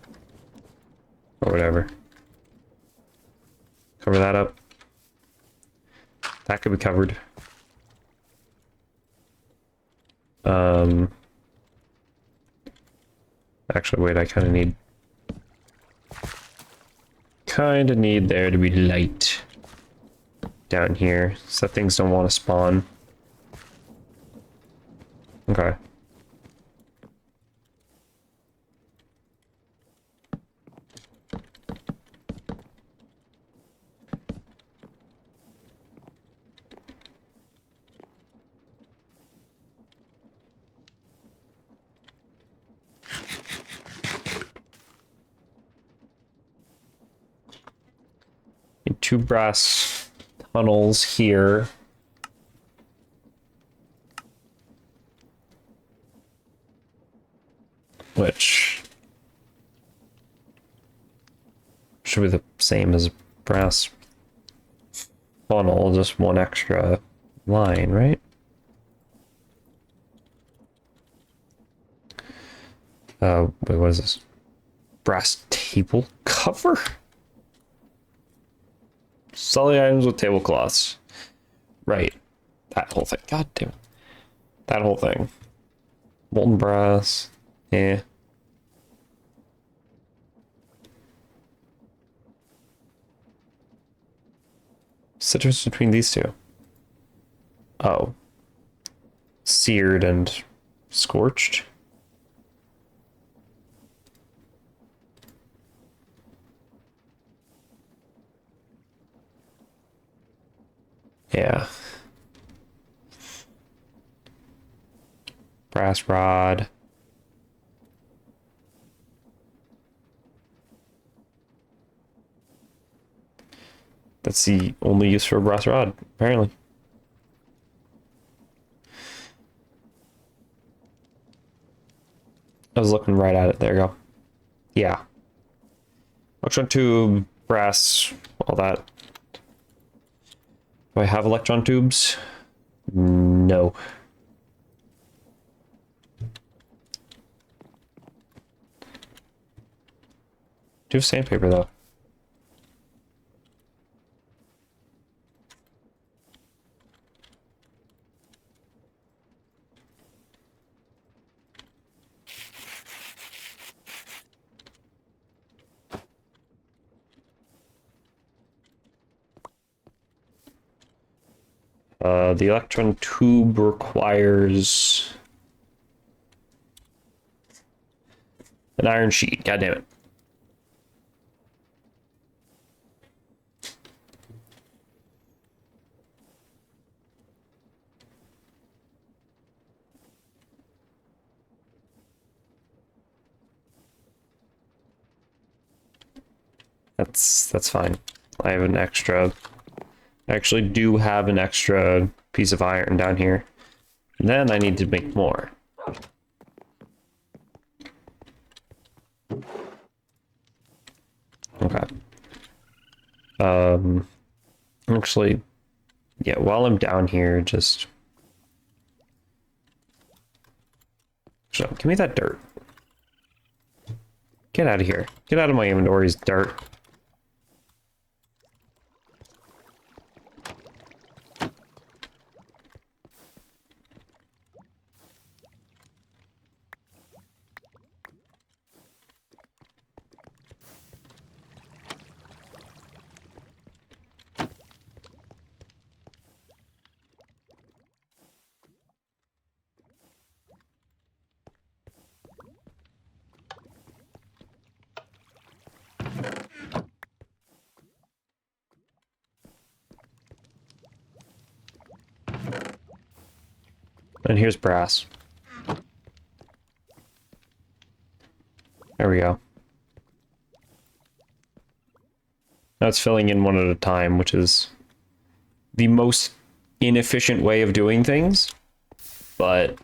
Or whatever. Cover that up. That could be covered. Actually, wait, I kind of need there to be light down here so that things don't want to spawn. Okay. Two brass tunnels here. Which should be the same as brass funnel, just one extra line, right? Wait, what is this? Brass table cover? Selling items with tablecloths. Right. That whole thing. God damn it. That whole thing. Molten brass. Yeah. What's the difference between these two? Oh. Seared and scorched? Yeah. Brass rod. That's the only use for a brass rod, apparently. I was looking right at it. There you go. Yeah. Electron tube, brass, all that. Do I have electron tubes? No. Do have sandpaper though. The electron tube requires an iron sheet. God damn it. That's fine. I have an extra. I actually do have an extra piece of iron down here. And then I need to make more. Okay. Actually, yeah, while I'm down here, just so give me that dirt. Get out of here. Get out of my inventory's dirt. And here's brass. There we go. Now it's filling in one at a time, which is the most inefficient way of doing things, but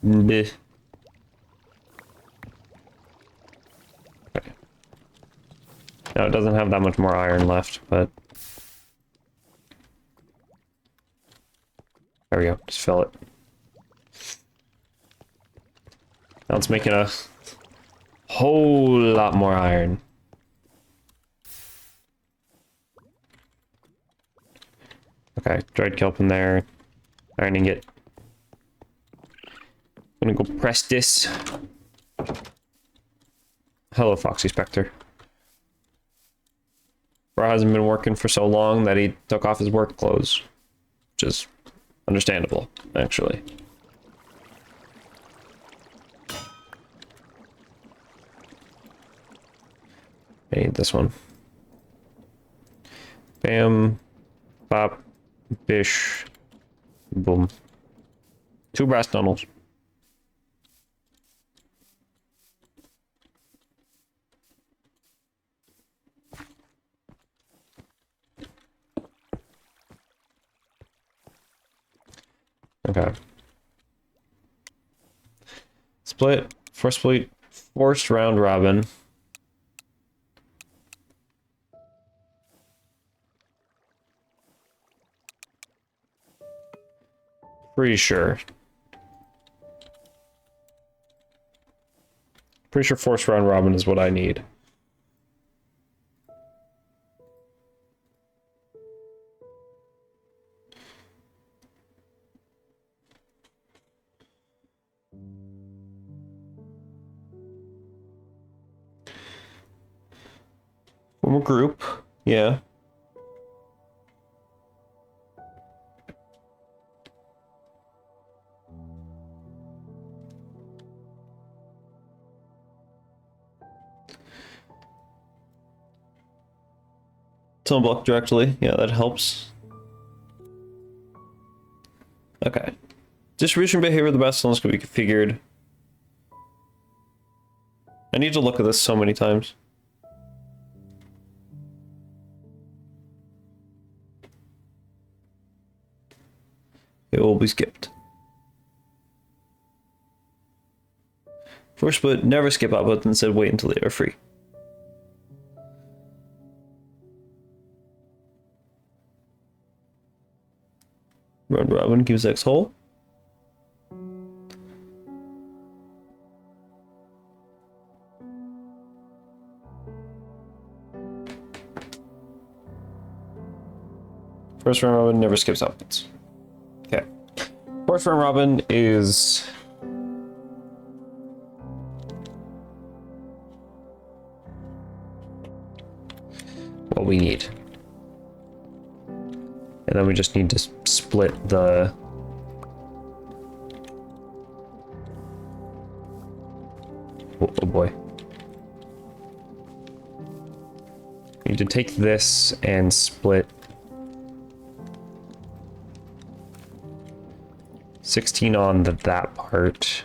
bleh. Okay. Now it doesn't have that much more iron left, but there we go. Just fill it. Now it's making a whole lot more iron. Okay, dried kelp in there. Ironing it. I'm gonna go press this. Hello, Foxy Spectre. Bro hasn't been working for so long that he took off his work clothes. Which is understandable, actually. I need this one. Bam. Bop. Bish. Boom. 2 brass tunnels. Okay. Split. Forced round robin. Pretty sure. Pretty sure forced round robin is what I need. Form a group. Yeah. Tone block directly. Yeah, that helps. Okay. Distribution behavior of the best zones can be configured. I need to look at this so many times. It will be skipped. For split, never skip output, instead wait until they are free. Round robin gives X whole. First round robin never skips outputs. Okay. Fourth round robin is what we need. And then we just need to split the... Oh boy. Need to take this and split 16 on that part.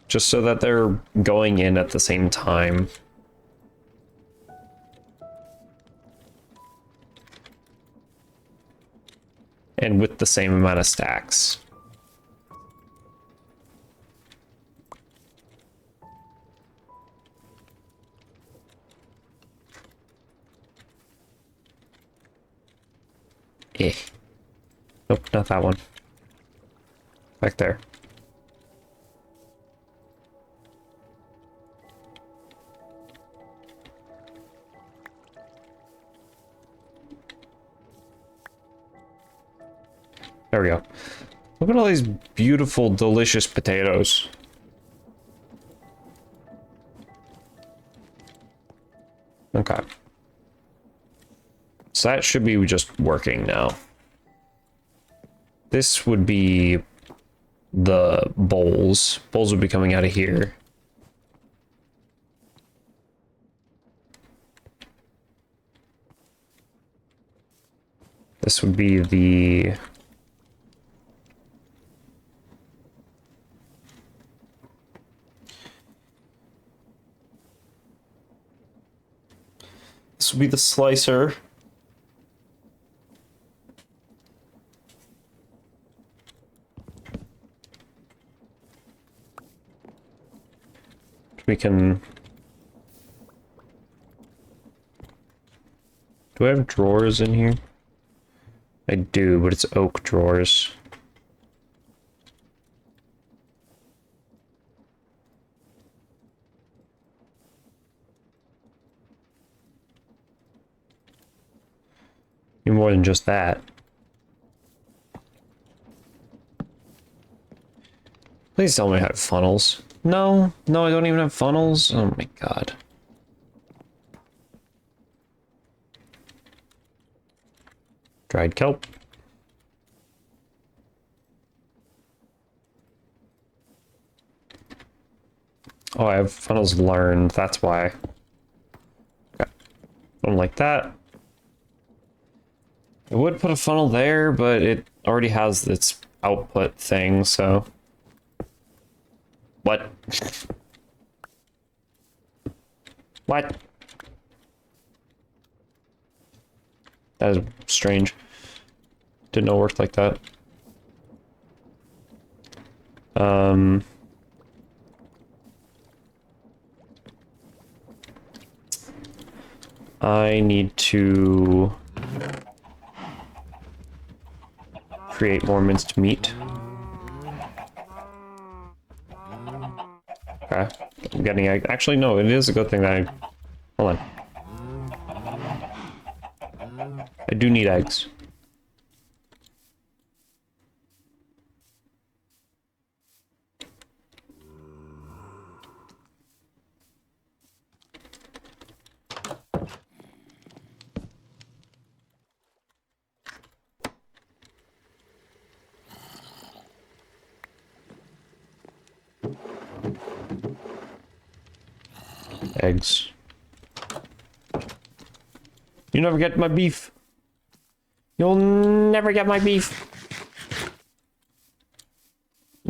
Just so that they're going in at the same time. And with the same amount of stacks. Eh. Nope, not that one. Back there. There we go. Look at all these beautiful, delicious potatoes. Okay. So that should be just working now. This would be the bowls. Bowls would be coming out of here. This would be the... This would be the slicer. We can... Do I have drawers in here? I do, but it's oak drawers. Need more than just that. Please tell me I have funnels. No, no, I don't even have funnels. Oh my god. Dried kelp. Oh, I have funnels learned, that's why. Okay. Something like that. I would put a funnel there, but it already has its output thing, so... What? What? That is strange. Didn't know it worked like that. I need to create more minced meat. Okay, I'm getting egg. Actually, no, it is a good thing that I... Hold on. I do need eggs. Eggs. You never get my beef. You'll never get my beef.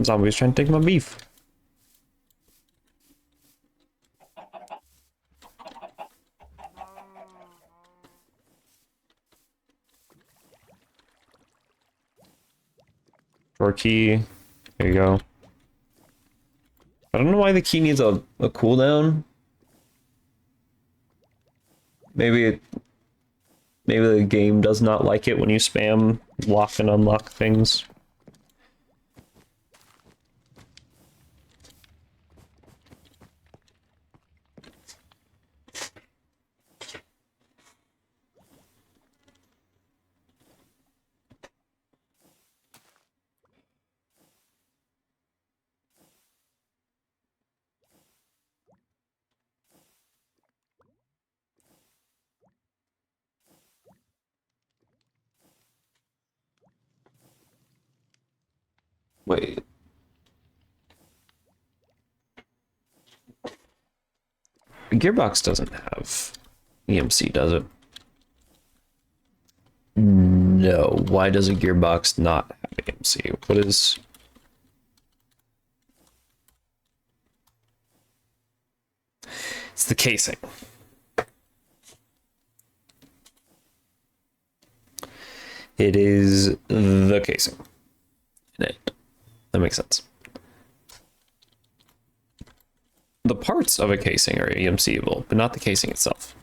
Zombies trying to take my beef. Drawer key. There you go. I don't know why the key needs a cooldown. Maybe the game does not like it when you spam lock and unlock things. Wait. The gearbox doesn't have EMC, does it? No. Why does a gearbox not have EMC? What is... It's the casing. It is the casing in it. That makes sense. The parts of a casing are EMC-able, but not the casing itself.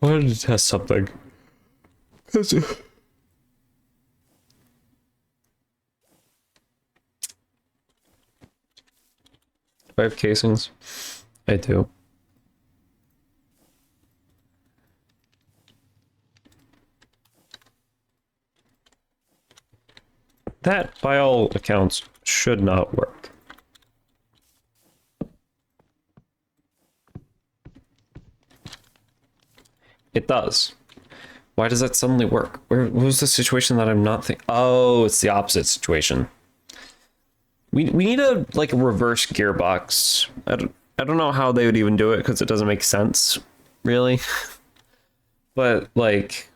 I wanted to test something. Do I have casings? I do. That, by all accounts, should not work. It does. Why does that suddenly work? What was the situation that I'm not thinking? Oh, it's the opposite situation. We need a reverse gearbox. I don't know how they would even do it because it doesn't make sense, really. But like,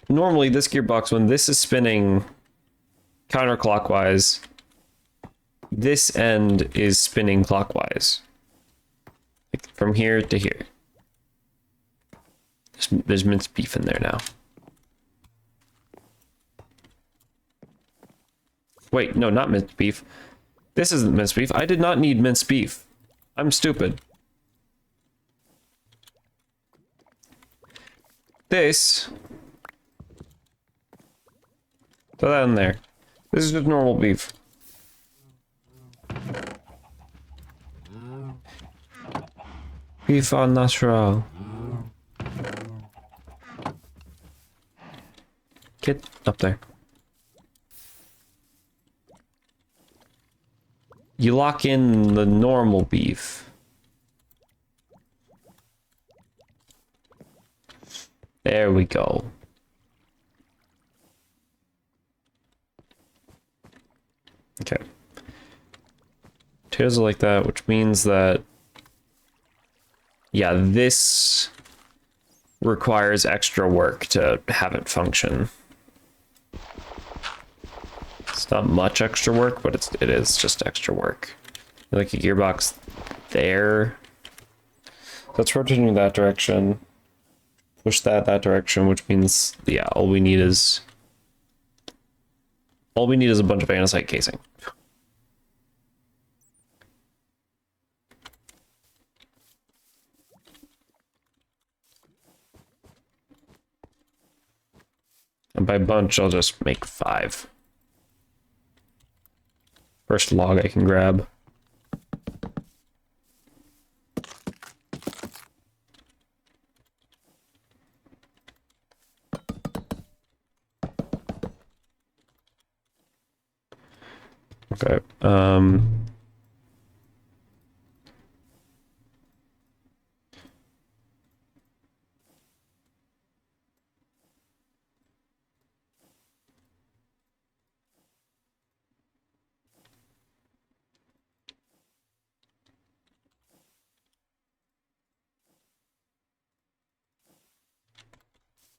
normally this gearbox, when this is spinning counterclockwise, this end is spinning clockwise, like from here to here. There's minced beef in there now. Wait, no, not minced beef. This isn't minced beef. I did not need minced beef. I'm stupid. This. Throw that in there. This is just normal beef. Beef au natural. Get up there. You lock in the normal beef. There we go. Okay. Potatoes are like that, which means that, yeah, this requires extra work to have it function. It's not much extra work, but it is just extra work. Like a gearbox there. Let's rotate in that direction. Push that direction, which means, yeah, all we need is a bunch of andesite casing. And by bunch, I'll just make 5. First log I can grab. Okay.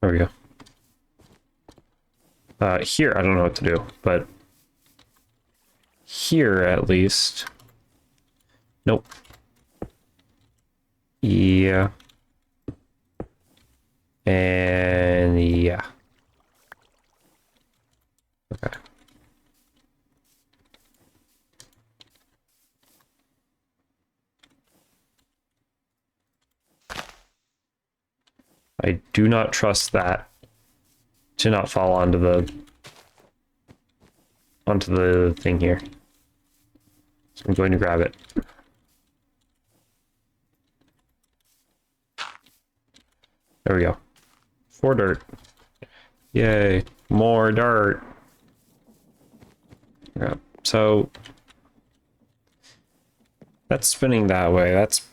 There we go. Here, I don't know what to do, but here at least. Nope. Yeah. And yeah. Okay. I do not trust that to not fall onto the thing here. So I'm going to grab it. There we go. 4 dirt. Yay, more dirt. Yeah. So that's spinning that way. That's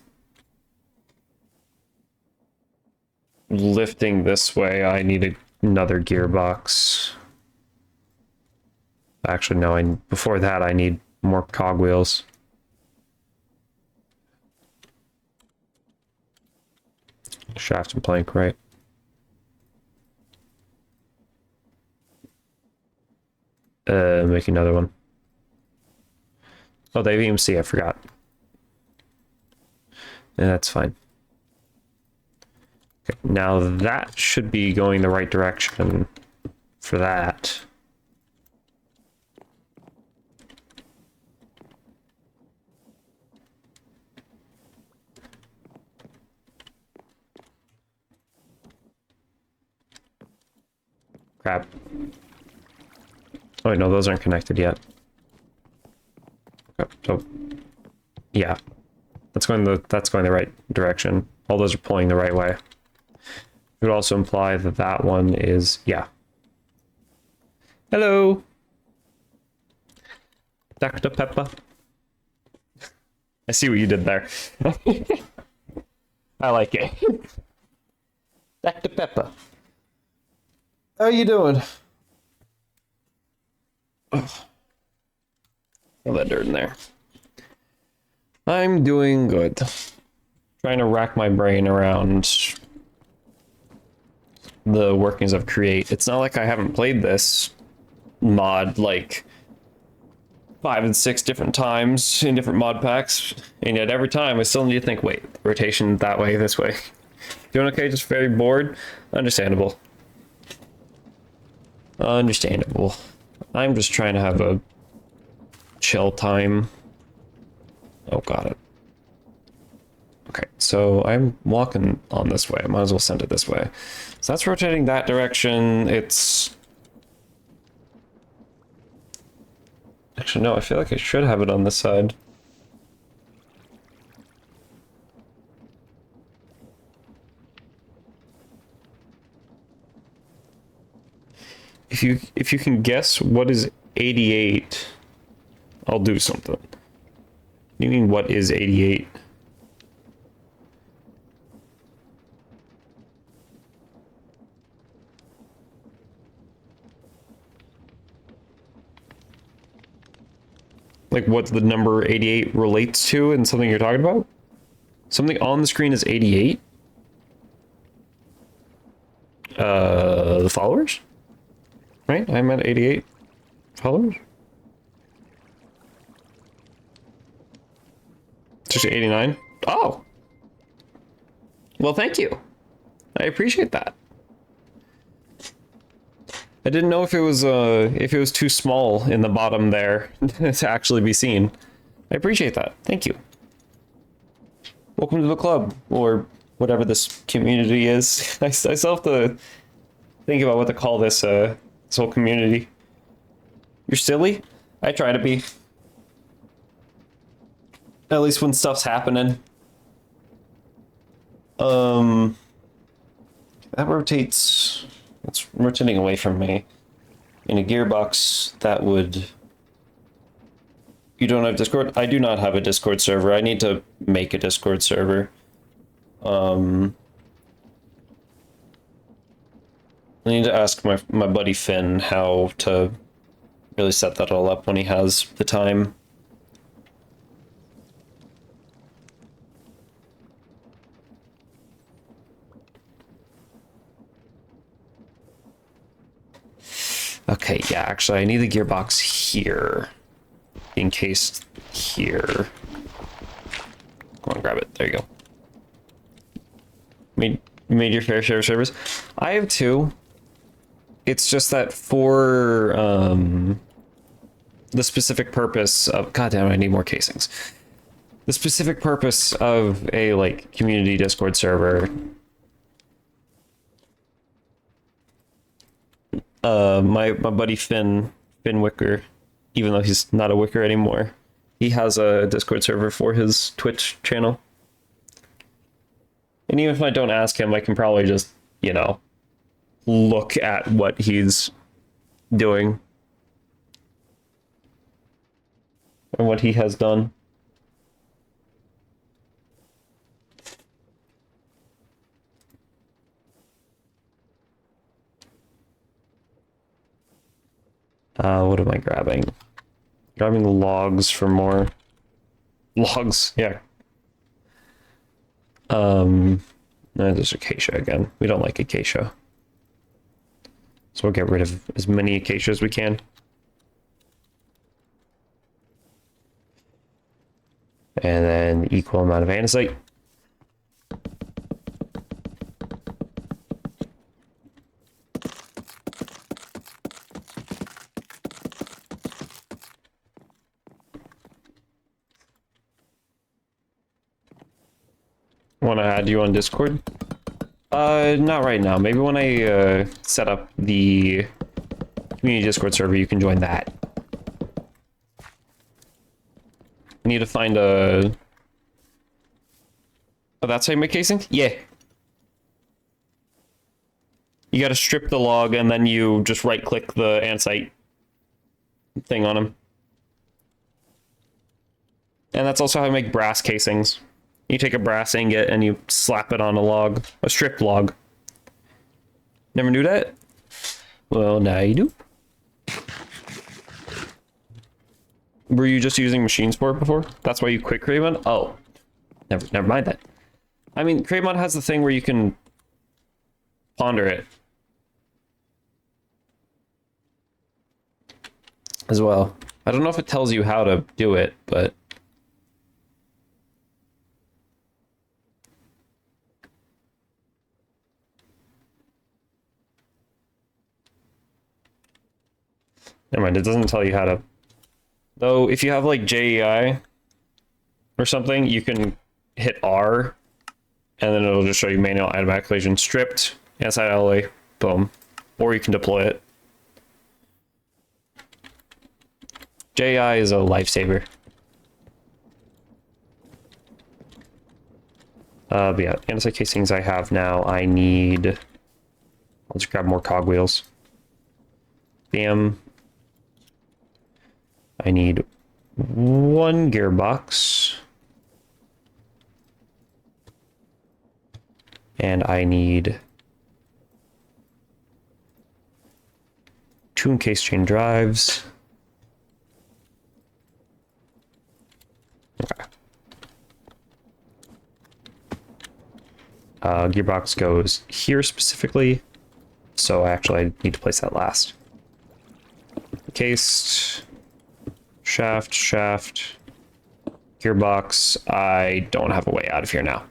lifting this way, I need another gearbox. Actually, no, before that, I need more cogwheels. Shaft and plank, right? Make another one. Oh, they have EMC, I forgot. Yeah, that's fine. Okay, now that should be going the right direction for that. Crap. Oh wait, no, those aren't connected yet. Okay, so yeah, that's going the right direction. All those are pulling the right way. It would also imply that that one is, yeah. Hello, Dr. Pepper. I see what you did there. I like it. Dr. Pepper. How you doing? Ugh. All that dirt in there. I'm doing good. Trying to rack my brain around the workings of Create. It's not like I haven't played this mod like 5 and 6 different times in different mod packs, and yet every time I still need to think, wait, rotation that way, this way. Doing okay, just very bored? Understandable. Understandable. I'm just trying to have a chill time. Oh, got it. Okay, so I'm walking on this way. I might as well send it this way. So that's rotating that direction. It's... Actually, no, I feel like I should have it on this side. If you can guess what is 88, I'll do something. You mean what is 88? Like what the number 88 relates to and something you're talking about? Something on the screen is 88? The followers? Right? I'm at 88 followers? Just 89? Oh! Well, thank you. I appreciate that. I didn't know if it was too small in the bottom there to actually be seen. I appreciate that. Thank you. Welcome to the club, or whatever this community is. I still have to think about what to call this this whole community. You're silly? I try to be. At least when stuff's happening. That rotates. It's rotating away from me. In a gearbox, that would... You don't have Discord? I do not have a Discord server. I need to make a Discord server. I need to ask my buddy Finn how to really set that all up when he has the time. Okay, yeah, actually, I need the gearbox here. Encased here. Come on, grab it. There you go. Made your fair share of servers. I have 2. It's just that for the specific purpose of... God damn, I need more casings. The specific purpose of a, like, community Discord server... my buddy Finn Wicker, even though he's not a Wicker anymore, he has a Discord server for his Twitch channel. And even if I don't ask him, I can probably just, you know, look at what he's doing and what he has done. What am I grabbing? Grabbing logs for more logs. Yeah. No, there's acacia again. We don't like acacia, so we'll get rid of as many acacia as we can. And then equal amount of andesite. Want to add you on Discord? Not right now. Maybe when I set up the community Discord server, you can join that. I need to find a... Oh, that's how you make casing? Yeah. You gotta strip the log and then you just right-click the andesite thing on them. And that's also how you make brass casings. You take a brass ingot and you slap it on a log, a stripped log. Never knew that? Well, now you do. Were you just using machine sport before? That's why you quit Create-Mod? Oh, never mind that. I mean, Create-Mod has the thing where you can ponder it as well. I don't know if it tells you how to do it, but never mind, it doesn't tell you how to. Though, if you have like JEI or something, you can hit R, and then it'll just show you manual item activation stripped, inside LA, boom. Or you can deploy it. JEI is a lifesaver. But yeah, andesite casings I have now. I need... I'll just grab more cogwheels. Bam. I need 1 gearbox. And I need 2 encased chain drives. Okay. Gearbox goes here specifically, so actually I need to place that last. Encased. Shaft, gearbox. I don't have a way out of here now.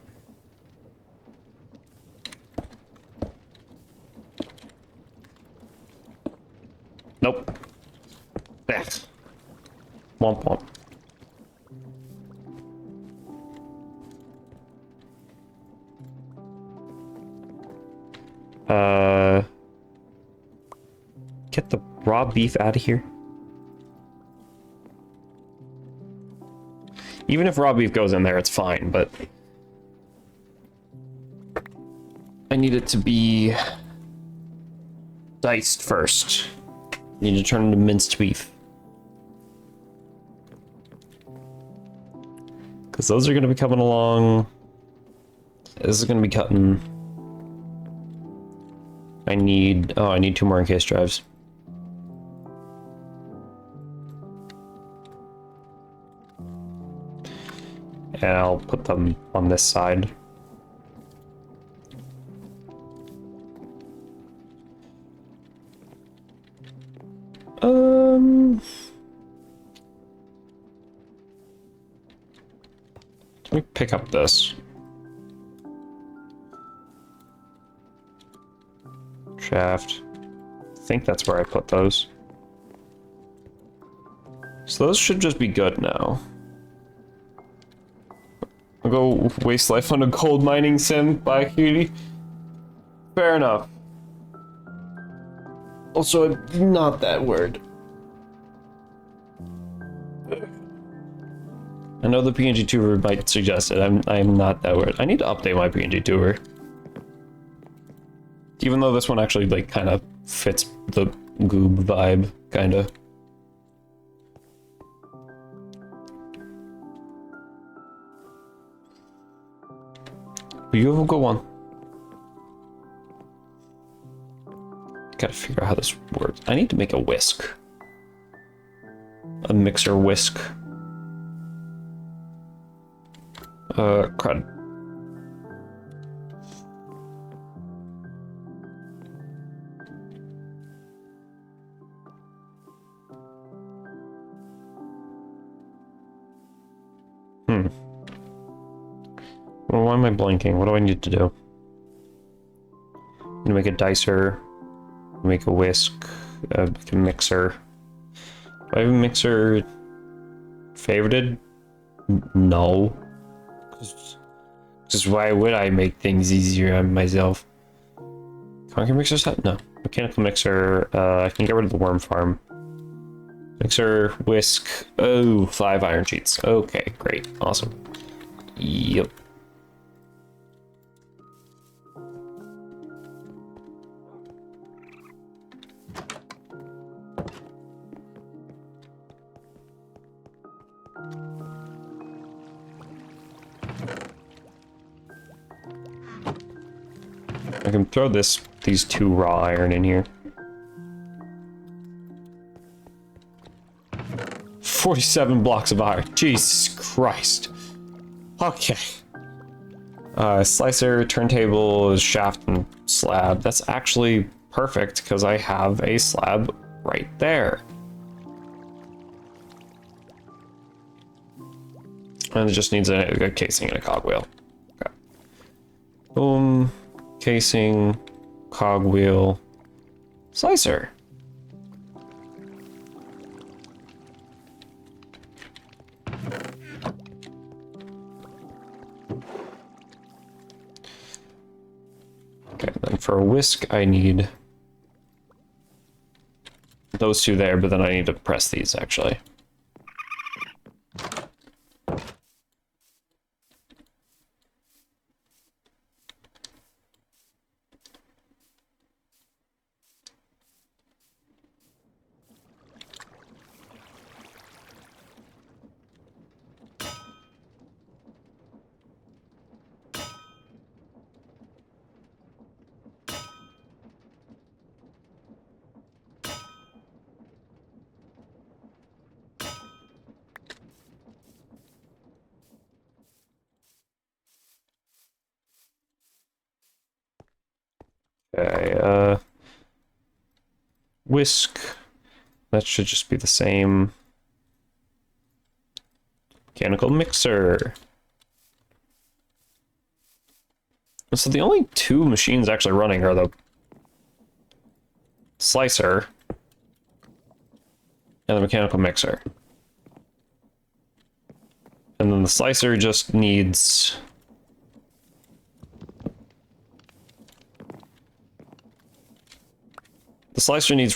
Nope. Womp womp. Get the raw beef out of here. Even if raw beef goes in there, it's fine, but I need it to be diced first. Need to turn into minced beef. Because those are going to be coming along. This is going to be cutting. I need 2 more encased drives. And I'll put them on this side. Let me pick up this. Shaft. I think that's where I put those. So those should just be good now. I'll go waste life on a gold mining sim. Bye, cutie. Fair enough. Also, I'm not that word. I know the PNG tuber might suggest it. I'm not that word. I need to update my PNG tuber. Even though this one actually like kind of fits the goob vibe, kind of. You go on. Gotta figure out how this works. I need to make a whisk. a mixer whisk. Crud. Well, why am I blinking? What do I need to do? I'm gonna make a dicer, make a whisk, make a mixer. Do I have a mixer favorited? No. Just why would I make things easier on myself? Concrete mixer set? No. Mechanical mixer, I can get rid of the worm farm. Mixer, whisk, oh, 5 iron sheets. Okay, great, awesome. Yep. I can throw these 2 raw iron in here. 47 blocks of iron. Jesus Christ. Okay. Slicer, turntable, shaft, and slab. That's actually perfect because I have a slab right there. And it just needs a casing and a cogwheel. Okay. Boom. Casing, cogwheel, slicer. Okay, then for a whisk, I need those 2 there, but then I need to press these actually. Okay, whisk. That should just be the same. Mechanical mixer. So the only 2 machines actually running are the slicer and the mechanical mixer. And then the slicer just needs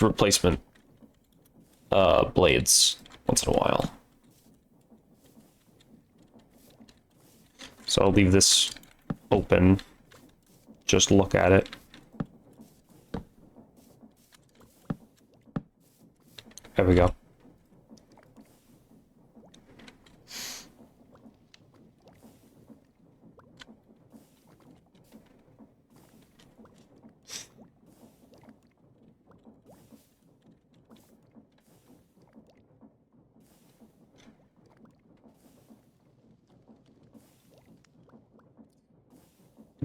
replacement blades once in a while. So I'll leave this open. Just look at it. There we go.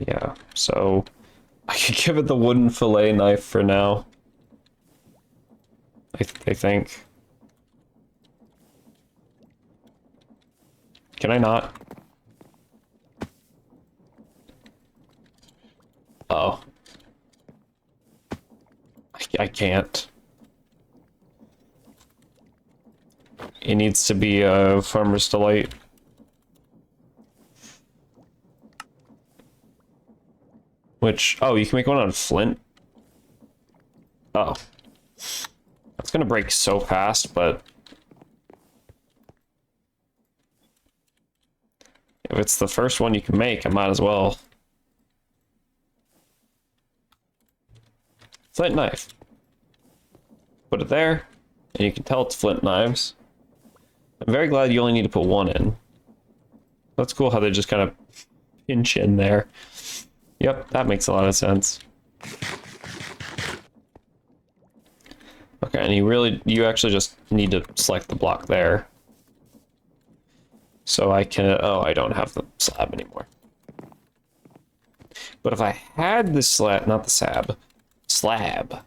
Yeah, so I could give it the wooden fillet knife for now. I think. Can I not? Oh. I can't. It needs to be a farmer's delight. Which, oh, you can make one on flint? Oh. That's gonna break so fast, but... if it's the first one you can make, I might as well. Flint knife. Put it there, and you can tell it's flint knives. I'm very glad you only need to put 1 in. That's cool how they just kind of pinch in there. Yep, that makes a lot of sense. Okay, and you actually just need to select the block there. So I can, oh, I don't have the slab anymore. But if I had the slab, not the slab.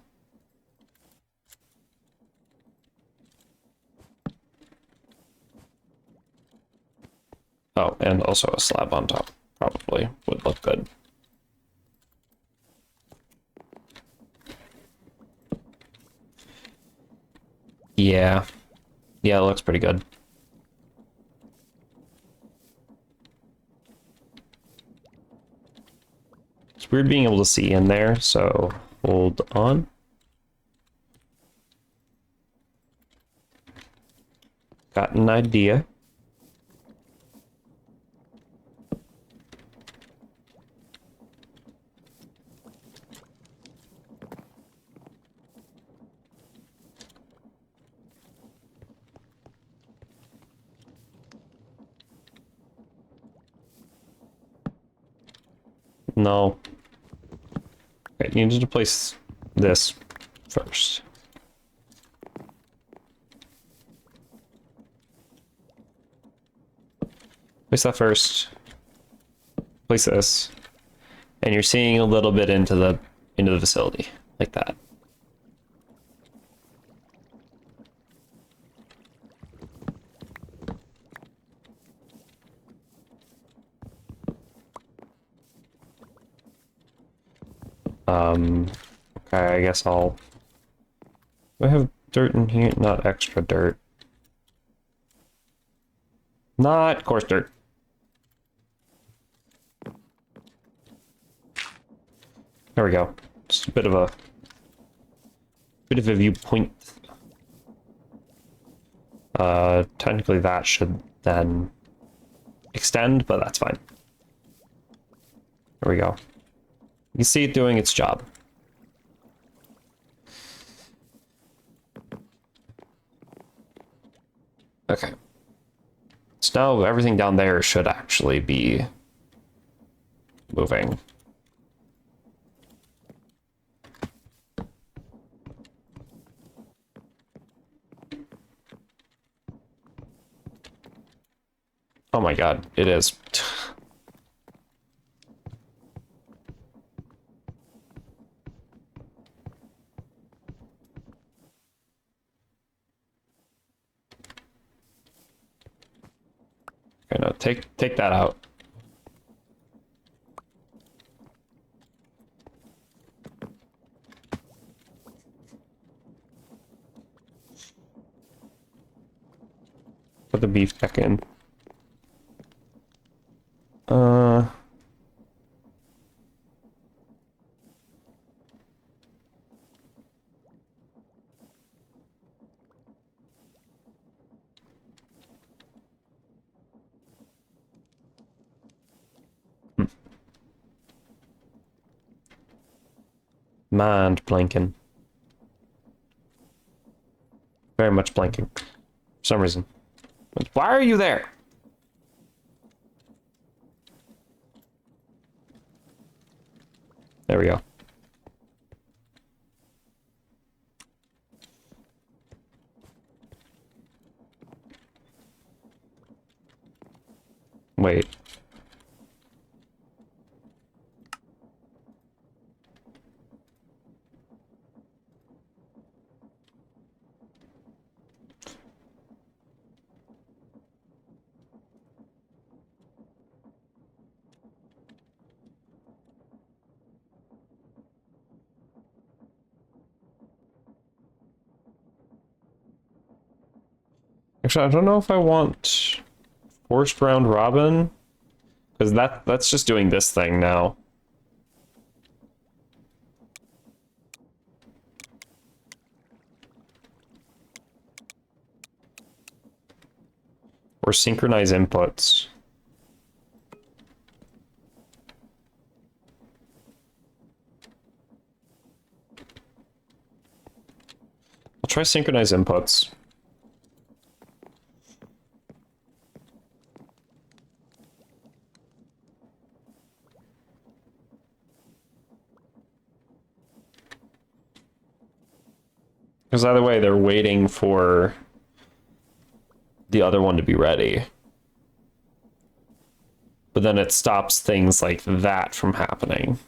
Oh, and also a slab on top probably would look good. Yeah. Yeah, it looks pretty good. It's weird being able to see in there, so hold on. Got an idea. No. Okay, you need to place this first. Place that first. Place this. And you're seeing a little bit into the facility, like that. Okay, I guess I'll... Do I have dirt in here? Not extra dirt. Not coarse dirt. There we go. Just a bit of a viewpoint. Technically that should then extend, but that's fine. There we go. You see it doing its job. Okay. So now everything down there should actually be moving. Oh my god, it is. Okay, no, take that out. Put the beef back in. Mind blanking. Very much blanking. For some reason. Why are you there? There we go. Wait. Actually, I don't know if I want forced round robin, because that's just doing this thing now. Or synchronize inputs. I'll try synchronize inputs. Because Because either way, they're waiting for the other one to be ready. But then it stops things like that from happening.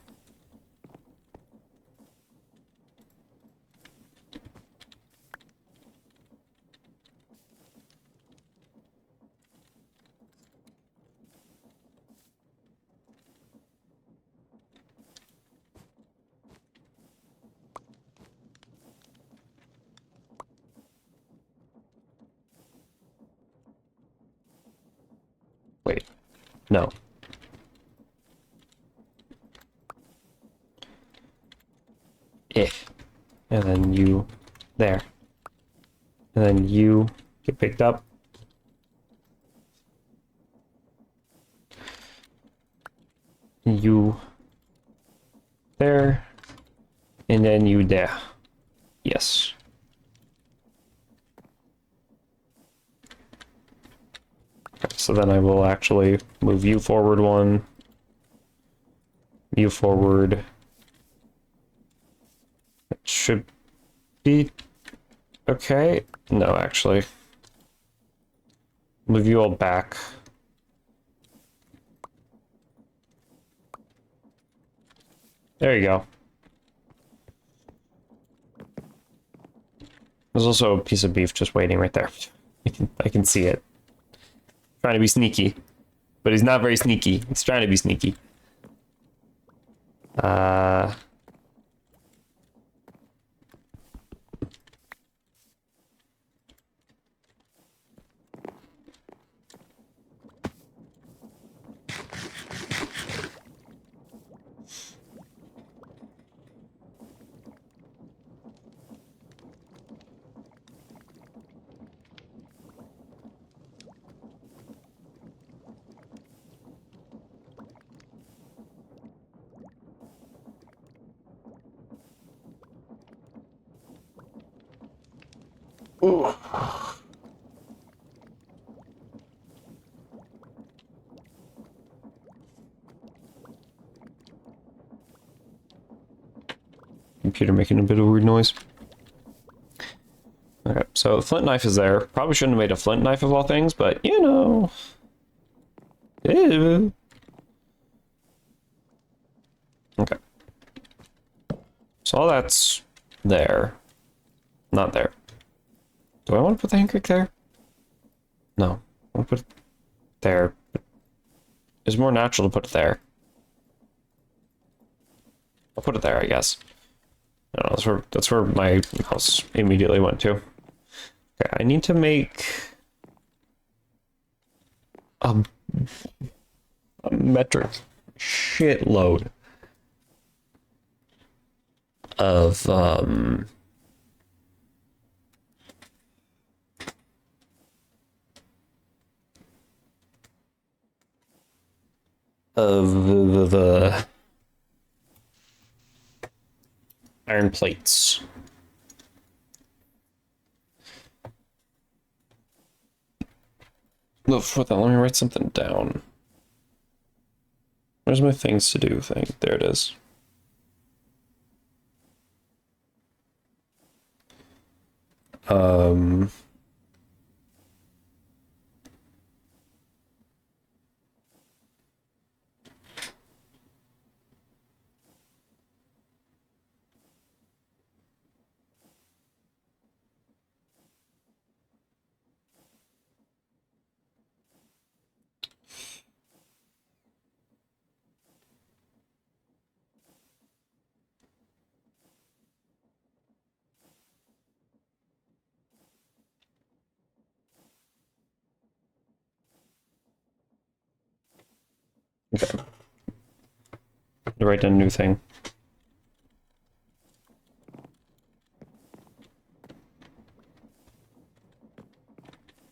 Wait, no. And then you there. And then you get picked up. You there. And then you there. Yes. Okay, so then I will actually move you forward one. You forward. It should be okay. No, actually. Move you all back. There you go. There's also a piece of beef just waiting right there. I can see it. Trying to be sneaky. But he's not very sneaky. He's trying to be sneaky. Ooh. Computer making a bit of a weird noise. Okay, so the flint knife is there. Probably shouldn't have made a flint knife of all things, but you know. Ew. Okay. So all that's there. Not there. Do I want to put the hand crick there? No. I want to put it there. It's more natural to put it there. I'll put it there, I guess. I don't know, that's where my house immediately went to. Okay, I need to make a metric shitload of the iron plates. Before that, let me write something down. Where's my things to do thing? There it is. Okay. Write down a new thing.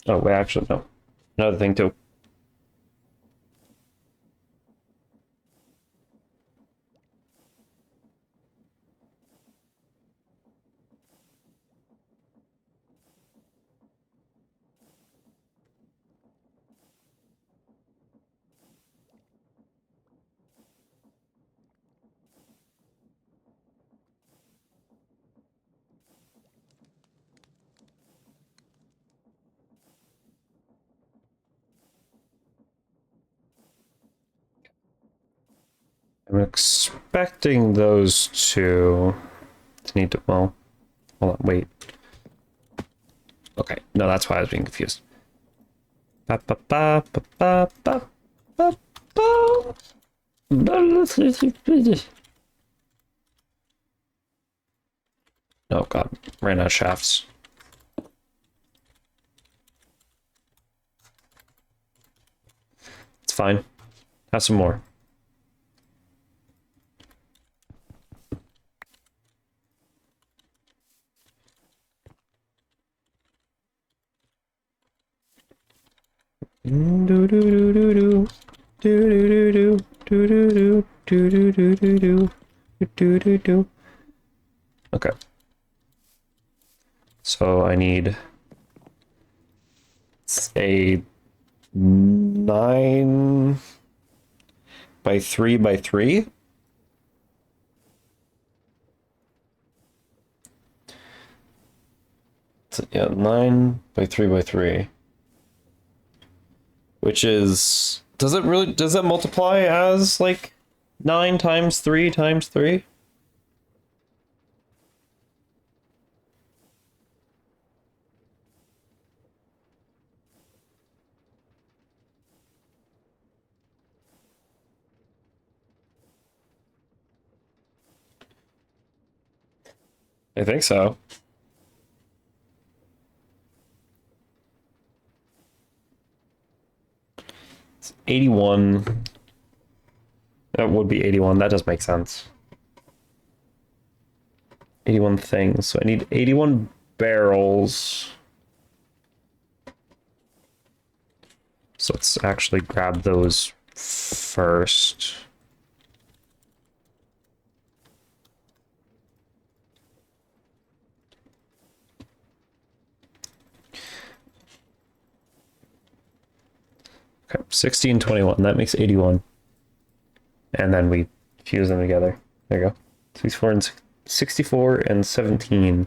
Oh, wait, actually, no. Another thing, too. I'm expecting those two to need to, well, hold on, wait. Okay, no, that's why I was being confused. Ba, ba, ba, ba, ba, ba, ba, ba. Oh god, ran out of shafts. It's fine. Have some more. Okay. So I need a 9 by 3 by 3. So, yeah, 9 by 3 by 3. Which is, does that multiply as like 9 times 3 times 3? I think so. It's 81. That would be 81. That does make sense. 81 things. So I need 81 barrels. So let's actually grab those first. Okay, 16, 21. That makes 81. And then we fuse them together. There you go. 64 and 17.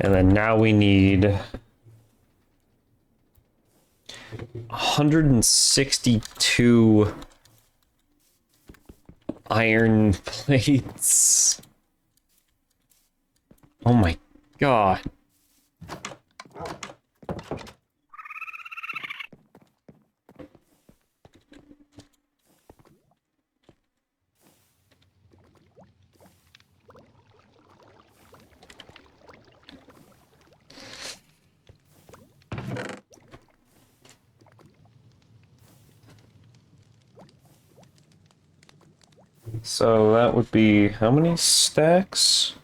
And then now we need 162 iron plates. Oh my god. So that would be how many stacks?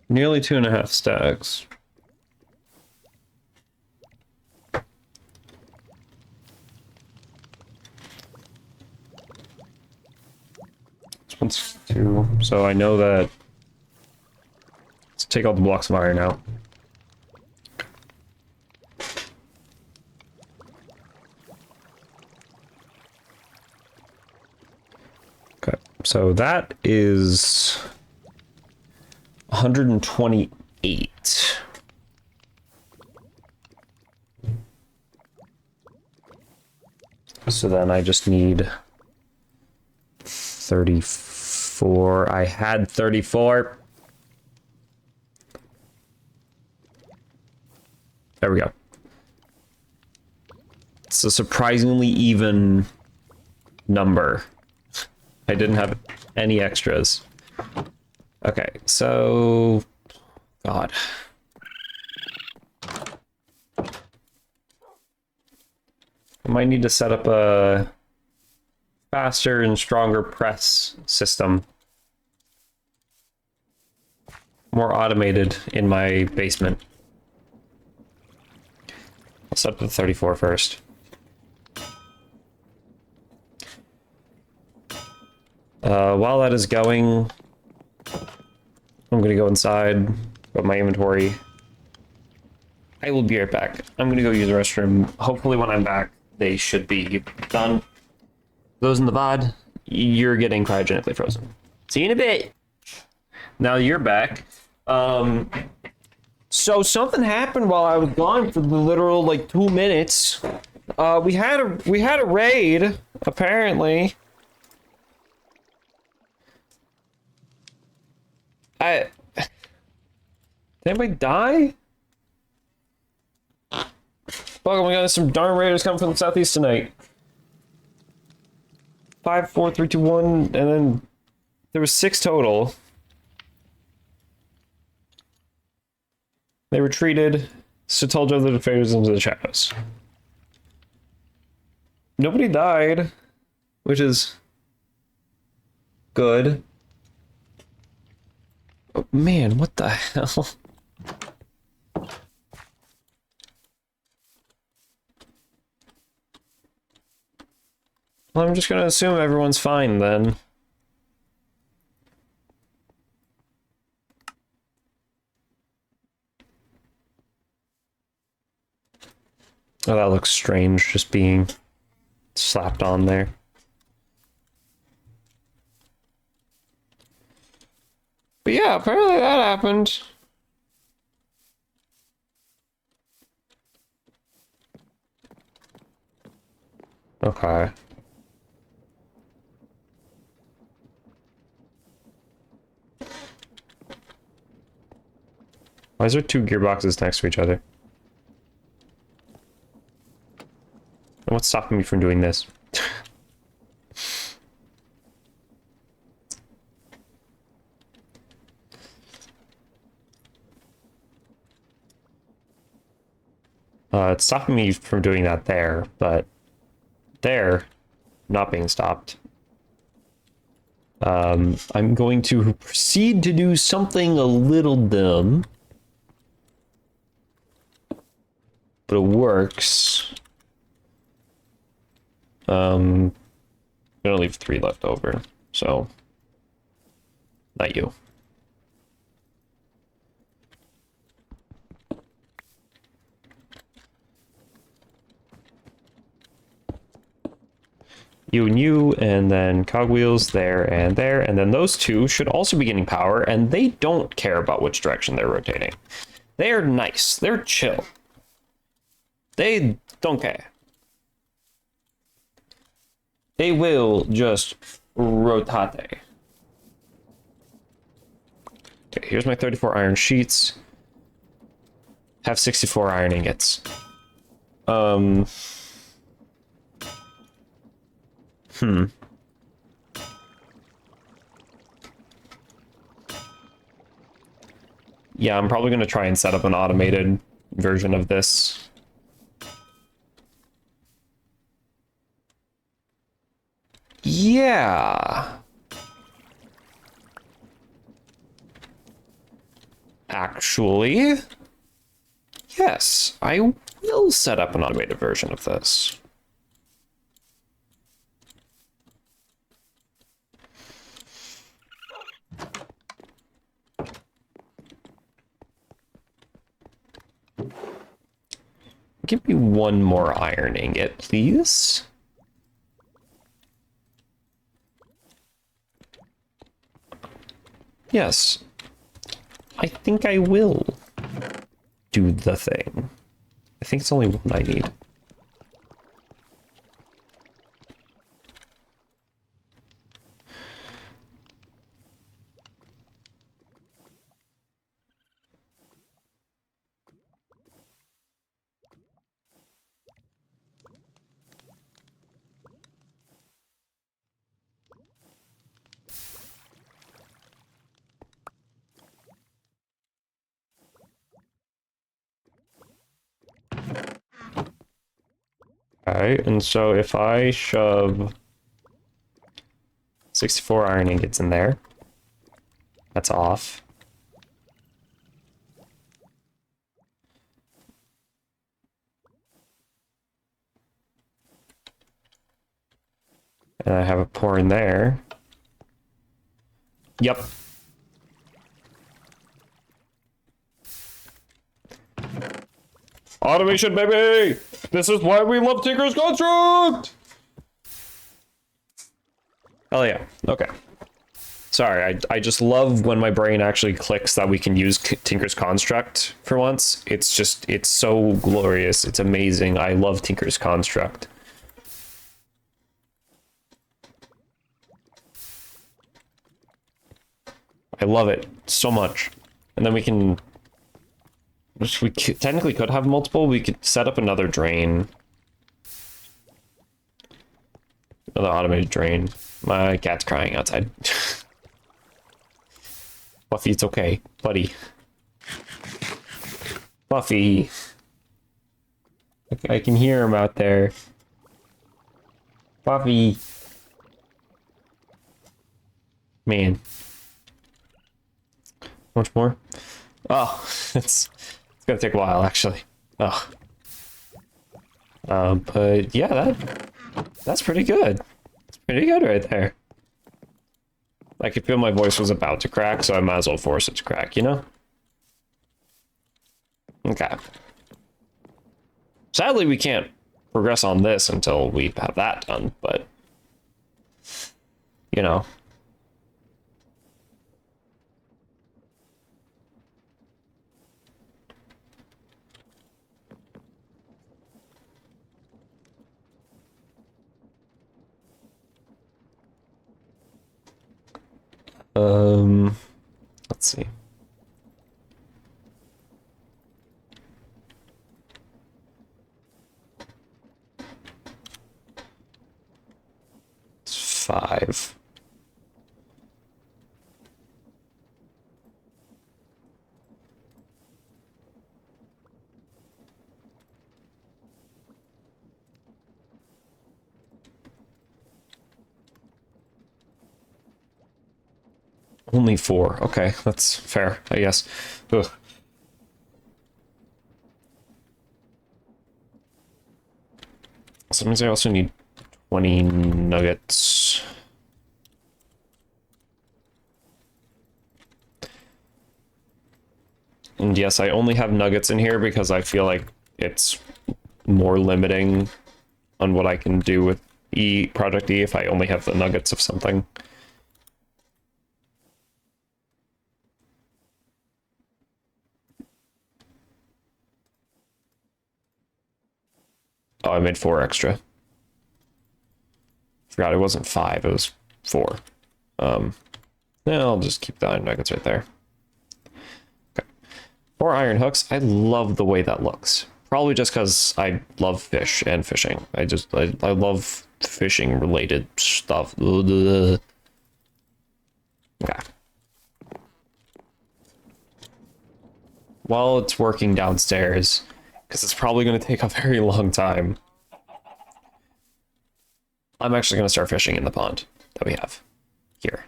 Nearly 2.5 stacks. This one's 2. So I know that. Let's take all the blocks of iron out. Okay, so that is 128. So then I just need 34. I had 34. There we go. It's a surprisingly even number. I didn't have any extras. Okay, so... God. I might need to set up a faster and stronger press system. More automated in my basement. I'll set up the 34 first. While that is going, I'm gonna go inside, go my inventory. I will be right back. I'm gonna go use the restroom. Hopefully when I'm back, they should be done. Those in the VOD, you're getting cryogenically frozen. See you in a bit. Now you're back. So something happened while I was gone for the literal like 2 minutes. We had a raid apparently. Did anybody die? Welcome, we got some darn raiders coming from the southeast tonight. 5, 4, 3, 2, 1, and then there was 6 total. They retreated, so told the defenders into the shadows. Nobody died, which is good. Oh, man, what the hell? Well, I'm just gonna assume everyone's fine then. Oh, that looks strange, just being slapped on there. But yeah, apparently that happened. Okay. Why is there 2 gearboxes next to each other? What's stopping me from doing this? It's stopping me from doing that there, but there, not being stopped. I'm going to proceed to do something a little dumb. But it works. I'm gonna leave 3 left over, so not you. You, and then cogwheels there, and then those 2 should also be getting power, and they don't care about which direction they're rotating. They are nice. They're chill. They don't care. They will just rotate. Okay, here's my 34 iron sheets. Have 64 iron ingots. Yeah, I'm probably going to try and set up an automated version of this. Yeah. Actually, yes, I will set up an automated version of this. Give me 1 more iron ingot, please. Yes, I think I will do the thing. I think it's only 1 I need. Alright, and so if I shove 64 iron ingots in there, that's off. And I have a pour in there. Yep. Automation, baby! This is why we love Tinker's Construct! Hell yeah. Okay. Sorry, I just love when my brain actually clicks that we can use Tinker's Construct for once. It's just, it's so glorious. It's amazing. I love Tinker's Construct. I love it so much. And then we can... We technically could have multiple. We could set up another drain. Another automated drain. My cat's crying outside. Buffy, it's okay. Buddy. Buffy. I can hear him out there. Buffy. Man. How much more? Oh, it's gonna take a while, actually. Oh. But yeah, that's pretty good. It's pretty good right there. I could feel my voice was about to crack, so I might as well force it to crack, you know? Okay. Sadly, we can't progress on this until we have that done, but... You know. Let's see. It's 5. Only 4. Okay, that's fair, I guess. Ugh. So that means I also need 20 nuggets. And yes, I only have nuggets in here because I feel like it's more limiting on what I can do with Project E if I only have the nuggets of something. Oh, I made 4 extra. Forgot it wasn't 5, it was 4. Yeah, I'll just keep the iron nuggets right there. Okay. 4 iron hooks. I love the way that looks. Probably just because I love fish and fishing. I love fishing related stuff. Okay. While it's working downstairs, because it's probably going to take a very long time, I'm actually going to start fishing in the pond that we have here.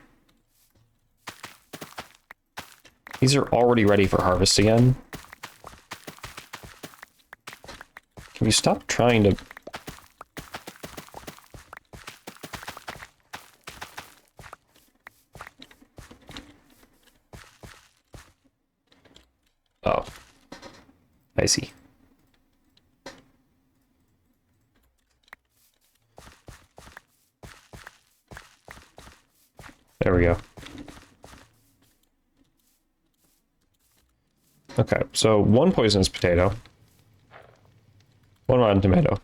These are already ready for harvest again. Can you stop trying to... Oh. I see. There we go. Okay, so 1 poisonous potato. 1 rotten tomato.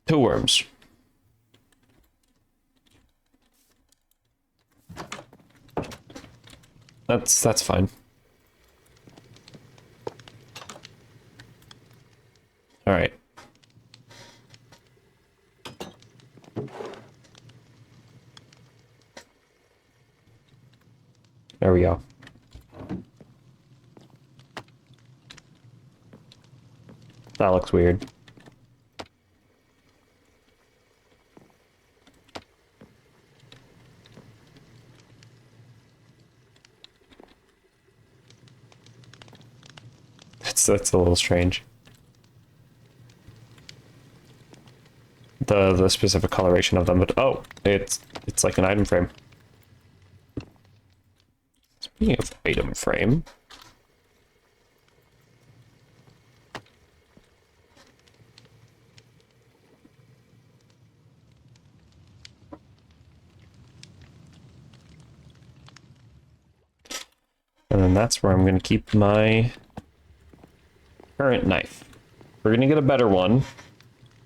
2 worms. That's fine. All right. There we go. That looks weird. That's a little strange. The specific coloration of them, but oh, it's like an item frame. Speaking of item frame, And then that's where I'm going to keep my current knife. We're going to get a better one.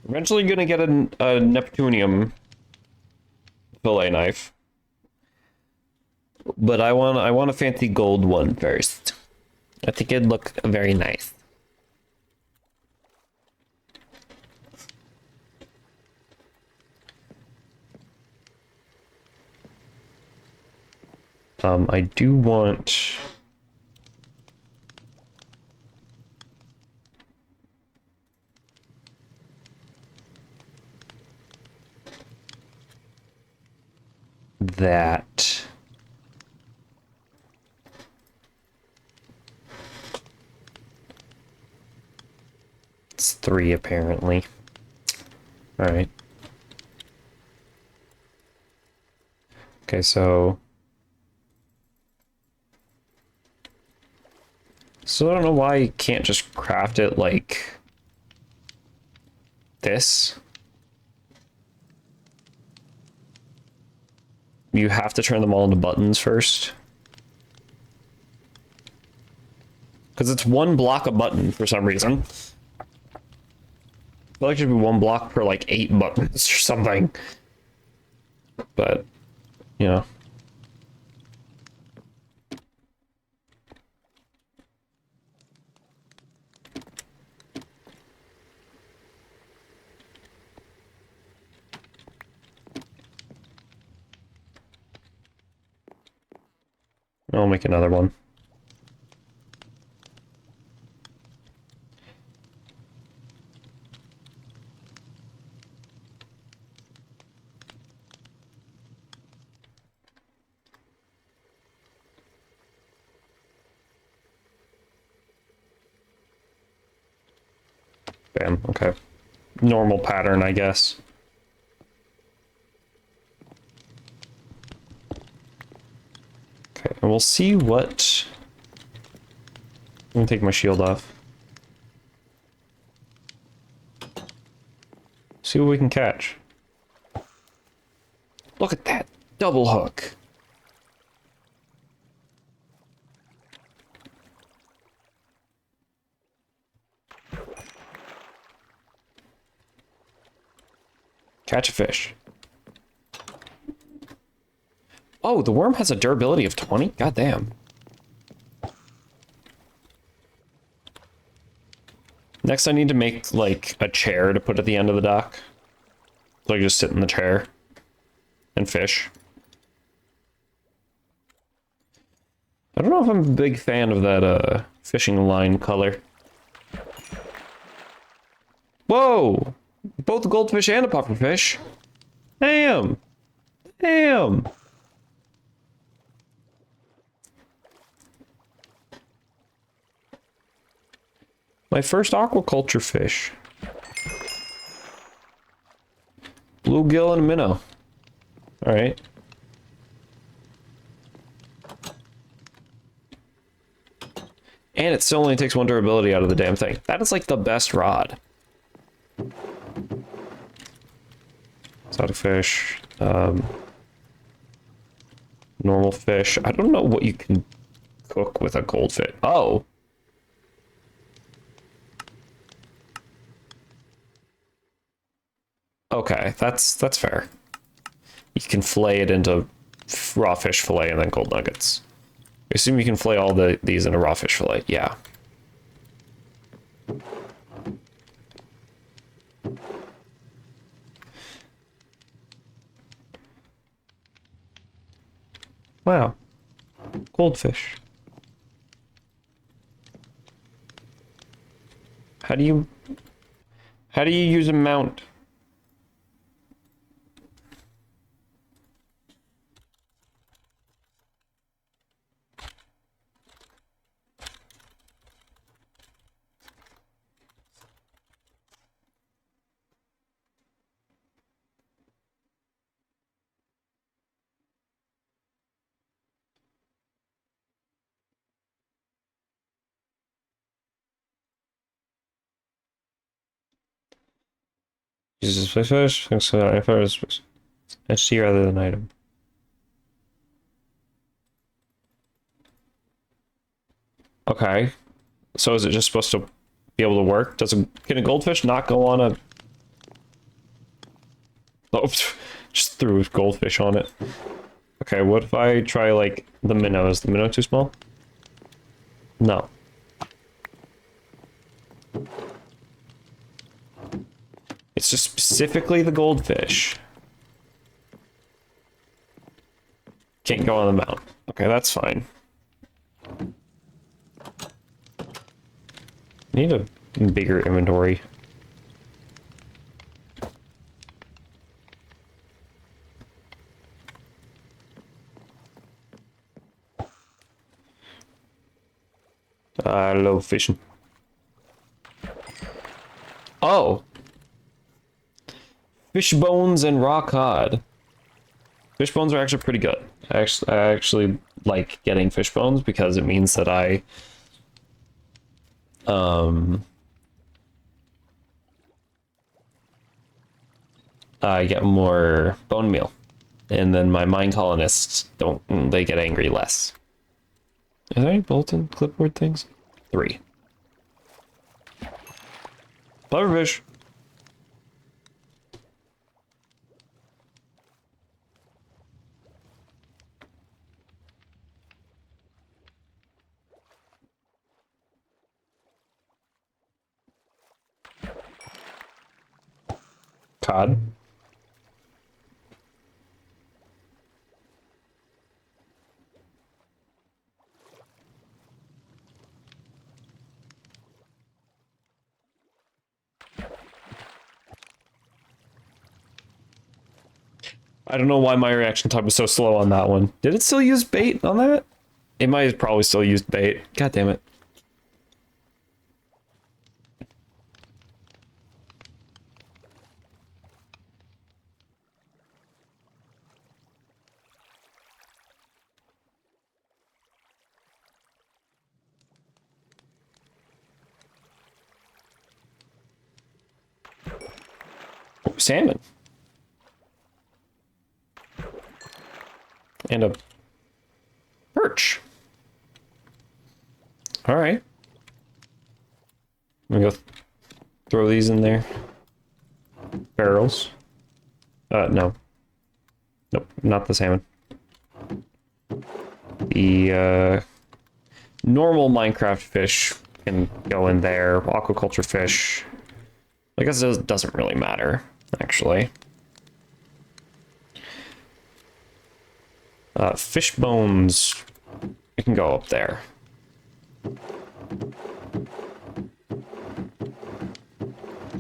Eventually going to get a Neptunium fillet knife. But I want a fancy gold one first. I think it'd look very nice. I do want... that. It's 3 apparently. All right. Okay, so I don't know why you can't just craft it like this. You have to turn them all into buttons first. Because it's 1 block a button for some reason. I feel like it should be 1 block per like 8 buttons or something. But, you know. I'll make another one. Bam, okay. Normal pattern, I guess. Okay, and we'll see what... I'm gonna take my shield off. See what we can catch. Look at that! Double hook! Catch a fish. Oh, the worm has a durability of 20? God damn. Next, I need to make, like, a chair to put at the end of the dock. So I can just sit in the chair and fish. I don't know if I'm a big fan of that, fishing line color. Whoa! Both a goldfish and a pufferfish. Damn! Damn! My first aquaculture fish. Bluegill and a minnow. Alright. And it still only takes 1 durability out of the damn thing. That is like the best rod. Exotic fish. Normal fish. I don't know what you can cook with a goldfish. Oh! Okay, that's fair. You can fillet it into raw fish fillet and then gold nuggets. I assume you can fillet all these into raw fish fillet. Yeah. Wow. Goldfish. How do you use a mount? Uses fish, thanks to HC rather than item. Okay. So is it just supposed to be able to work? Can a goldfish not go on a... Oh, just threw a goldfish on it. Okay, what if I try, like, the minnow? Is the minnow too small? No. It's just specifically the goldfish. Can't go on the mount. Okay, that's fine. Need a bigger inventory. I love fishing. Oh! Fish bones and raw cod. Fish bones are actually pretty good. I actually like getting fish bones because it means that I get more bone meal. And then my mine colonists they get angry less. Are there any bulletin clipboard things? 3. Pufferfish. Cod. I don't know why my reaction time was so slow on that one. Did it still use bait on that? It might have probably still used bait. God damn it. Oh, salmon. And a perch. All right. I'm gonna go throw these in there. Barrels. No. Nope, not the salmon. The normal Minecraft fish can go in there. Aquaculture fish, I guess it doesn't really matter, actually. Fish bones, it can go up there. All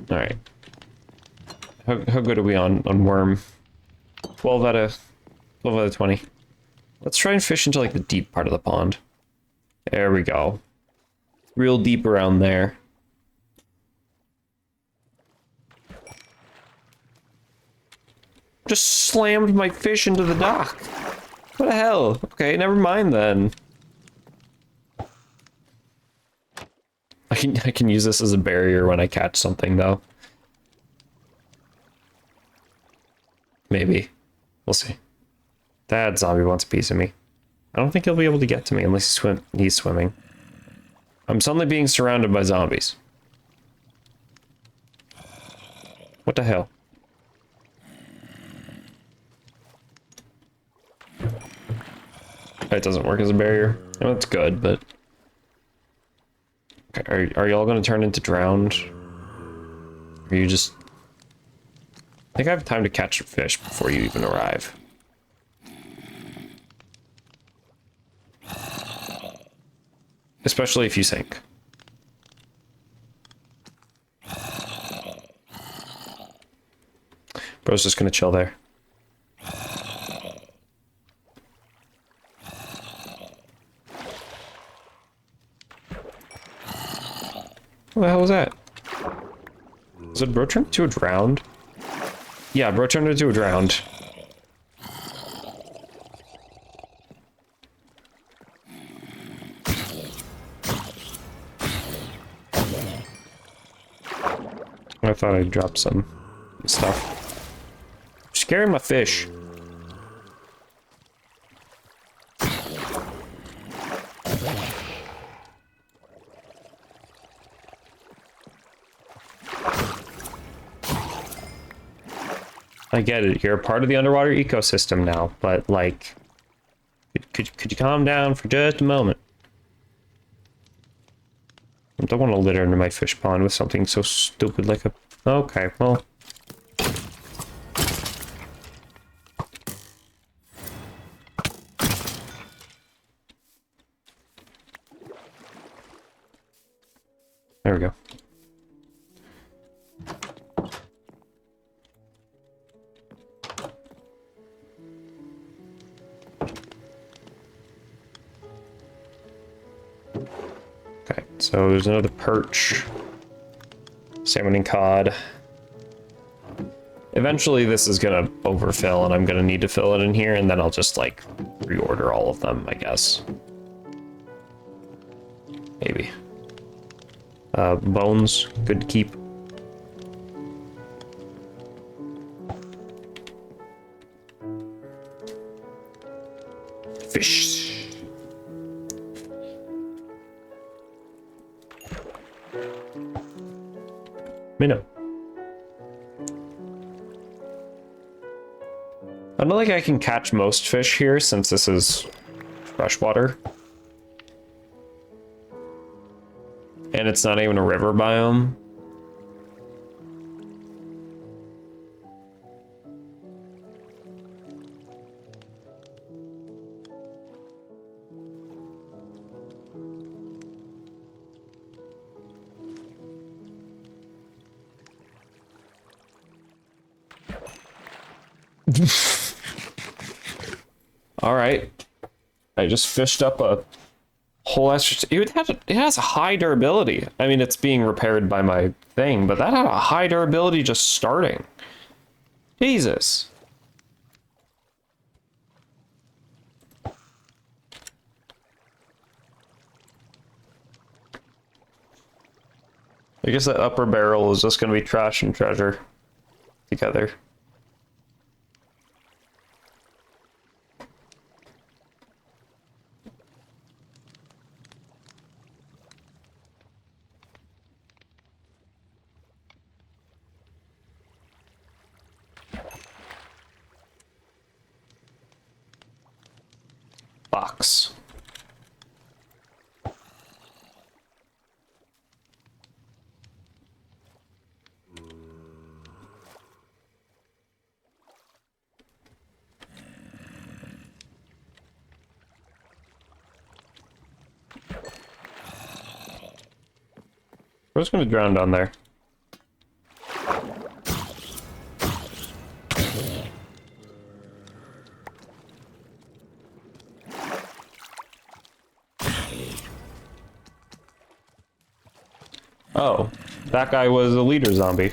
right. How good are we on worm? 12 out of 20. Let's try and fish into like the deep part of the pond. There we go. Real deep around there. Just slammed my fish into the dock. What the hell? Okay, never mind then. I can use this as a barrier when I catch something though. Maybe. We'll see. That zombie wants a piece of me. I don't think he'll be able to get to me unless he's swimming. I'm suddenly being surrounded by zombies. What the hell? It doesn't work as a barrier. Well, that's good, but... Okay, are y'all gonna turn into drowned? Or you just... I think I have time to catch a fish before you even arrive. Especially if you sink. Bro's just gonna chill there. What the hell was that? Was it bro turned into a drowned? Yeah, bro turned into a drowned. I thought I dropped some stuff. Scaring my fish. I get it. You're a part of the underwater ecosystem now, but like, could you calm down for just a moment? I don't want to litter into my fish pond with something so stupid like a... Okay, well... There we go. Okay, so there's another perch. Salmon and cod. Eventually this is gonna overfill and I'm gonna need to fill it in here, and then I'll just like reorder all of them, I guess. Maybe. Bones, good to keep. Fish. Minnow. I don't think I can catch most fish here since this is freshwater. And it's not even a river biome. All right. I just fished up a whole extra... It has a high durability. I mean, it's being repaired by my thing, but that had a high durability just starting. Jesus. I guess that upper barrel is just going to be trash and treasure together. Box. We're just gonna drown down there. Oh, that guy was a leader zombie.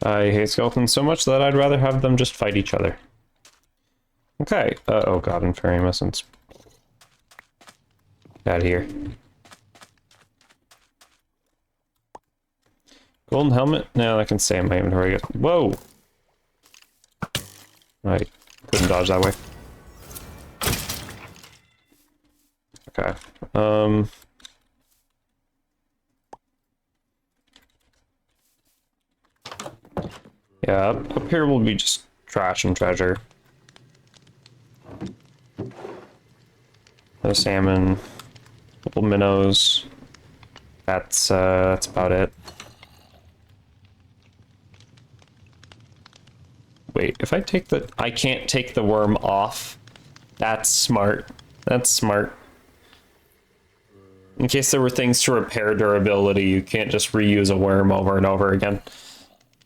I hate skeletons so much that I'd rather have them just fight each other. Okay. Oh god, inferior essence. Out of here. Golden helmet? No, I can stay in my inventory. Whoa! I couldn't dodge that way. Okay. Yeah, up here will be just trash and treasure. No salmon, couple minnows. That's about it. Wait, if I take the... I can't take the worm off. That's smart. That's smart. In case there were things to repair durability, you can't just reuse a worm over and over again.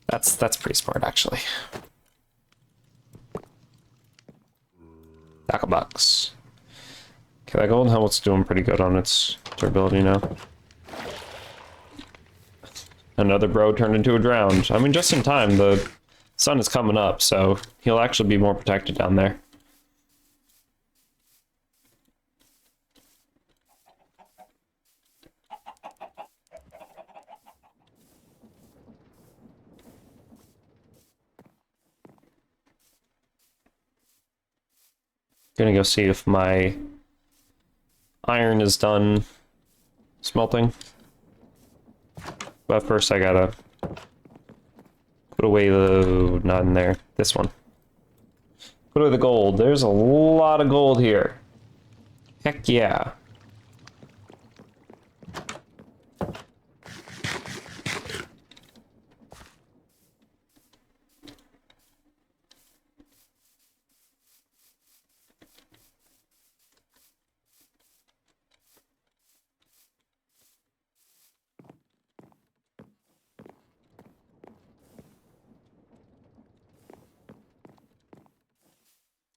That's pretty smart, actually. Tackle box. Okay, that golden helmet's doing pretty good on its durability now. Another bro turned into a drowned. I mean, just in time. The sun is coming up, so he'll actually be more protected down there. Gonna go see if my iron is done smelting. But first I gotta put away the, not in there, this one. Put away the gold. There's a lot of gold here. Heck yeah.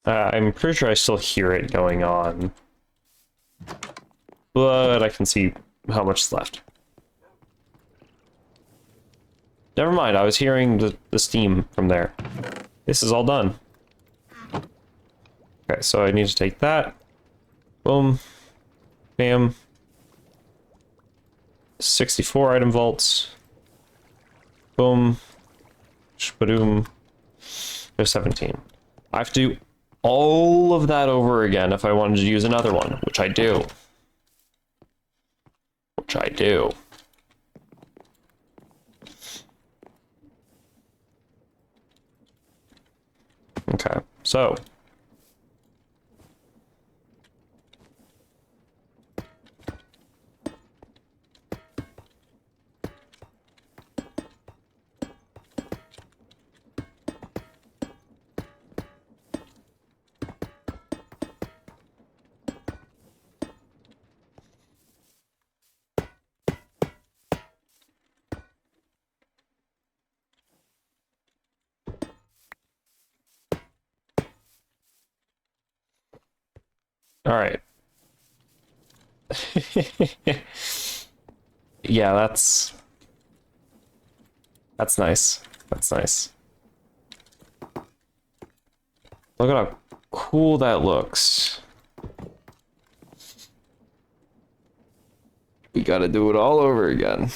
I'm pretty sure I still hear it going on. But I can see how much is left. Never mind, I was hearing the steam from there. This is all done. Okay, so I need to take that. Boom. Bam. 64 item vaults. Boom. Shabadoom. There's 17. I have to do all of that over again if I wanted to use another one, which I do. Which I do. Okay, so. All right. Yeah, that's nice. That's nice. Look at how cool that looks. We gotta do it all over again.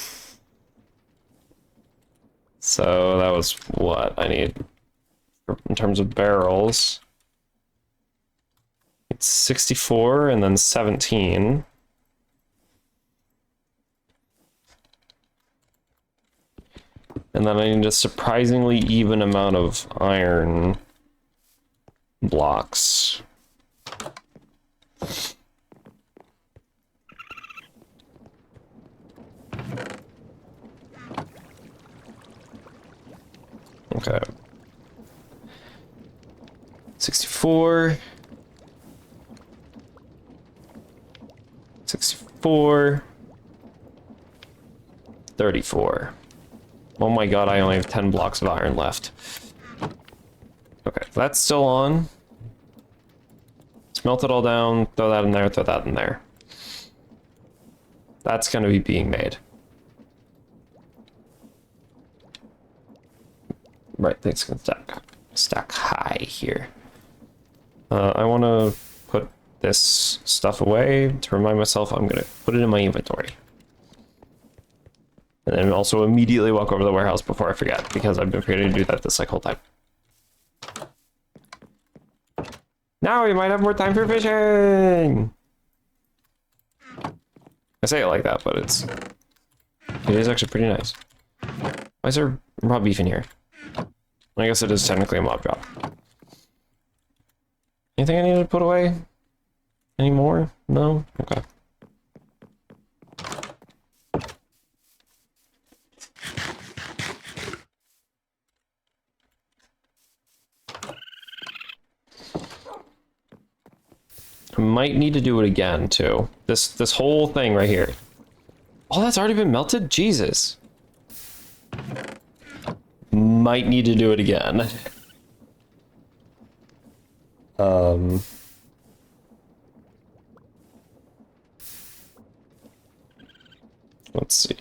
So that was what I need in terms of barrels. It's 64 and then 17. And then I need a surprisingly even amount of iron blocks. Okay. 64. 64. 34. Oh my god, I only have 10 blocks of iron left. Okay, that's still on. Smelt it all down, throw that in there, throw that in there. That's gonna be being made. Right, things can stack high here. I want to put this stuff away to remind myself I'm gonna put it in my inventory. And then also immediately walk over to the warehouse before I forget, because I've been forgetting to do that this whole time. Now we might have more time for fishing! I say it like that, but it is actually pretty nice. Why is there raw beef in here? I guess it is technically a mob drop. Anything I need to put away? Any more? No? Okay. I might need to do it again too. This whole thing right here. Oh, that's already been melted? Jesus. Might need to do it again. Let's see.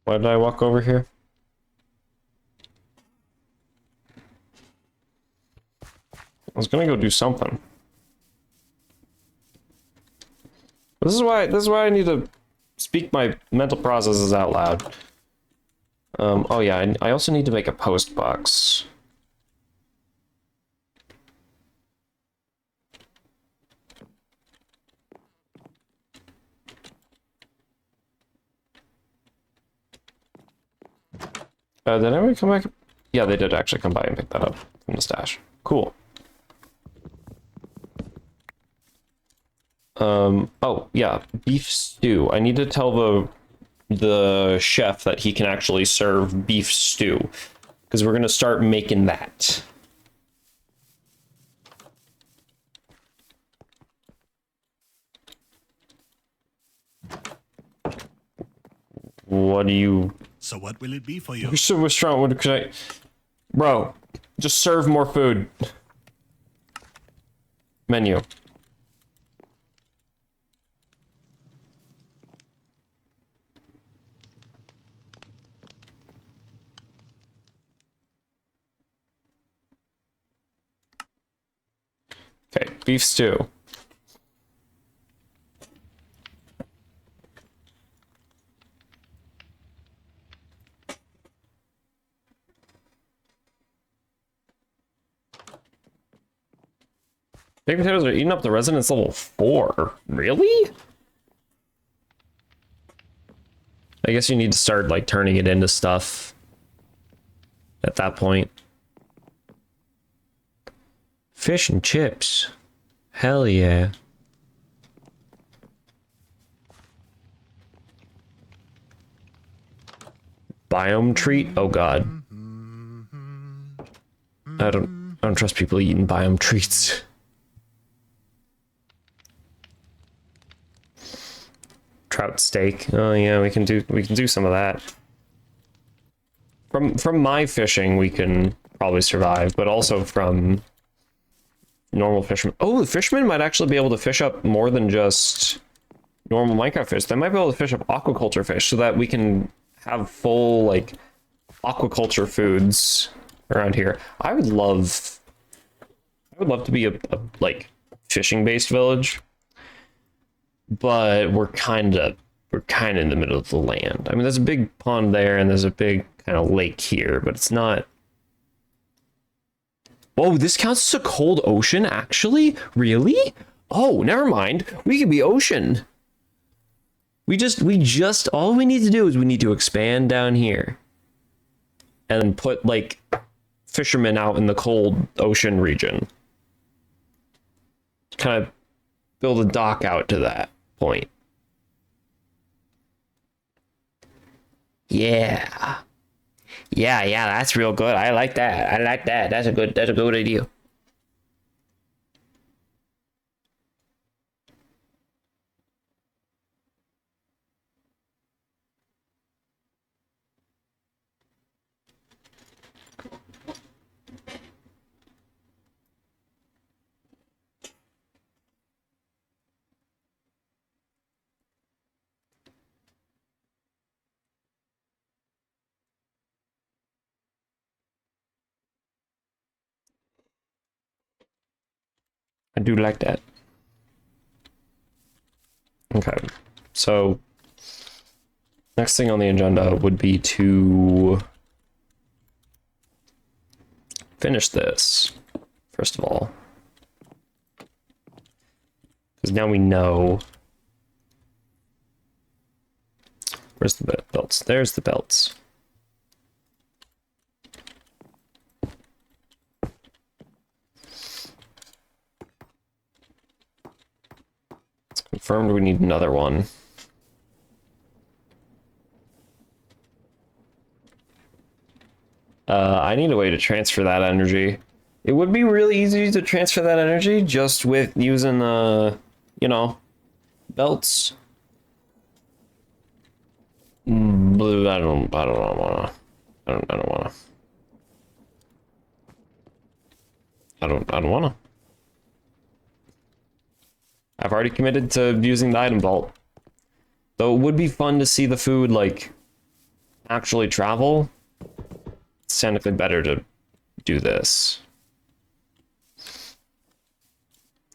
Why did I walk over here? I was gonna go do something. This is why I need to speak my mental processes out loud. Oh yeah, I also need to make a post box. Did anyone come back? Yeah, they did actually come by and pick that up from the stash. Cool. Oh yeah, beef stew. I need to tell the chef that he can actually serve beef stew, because we're gonna start making that. What do you? So what will it be for you? You're so restaurant. What could I? Bro, just serve more food. Menu. Okay, beef stew. Baked potatoes are eating up the residence level 4. Really? I guess you need to start like turning it into stuff at that point. Fish and chips. Hell yeah. Biome treat? Oh god. I don't trust people eating biome treats. Trout steak. Oh yeah, we can do some of that. From my fishing we can probably survive, but also from normal fishermen. Oh, the fishermen might actually be able to fish up more than just normal Minecraft fish. They might be able to fish up aquaculture fish so that we can have full like aquaculture foods around here. I would love to be a like fishing based village, but we're kind of in the middle of the land. I mean, there's a big pond there and there's a big kind of lake here, but it's not. Oh, this counts as a cold ocean, actually? Really? Oh, never mind. We could be ocean. We just all we need to do is we need to expand down here and put like fishermen out in the cold ocean region. Kind of build a dock out to that point. Yeah. Yeah, that's real good. I like that. That's a good idea. I do like that. Okay, so next thing on the agenda would be to finish this, first of all. Because now we know. Where's the belts? There's the belts. Confirmed we need another one. I need a way to transfer that energy. It would be really easy to transfer that energy just with using you know, belts. I don't wanna. I've already committed to using the item vault. Though it would be fun to see the food, like, actually travel, it's technically better to do this.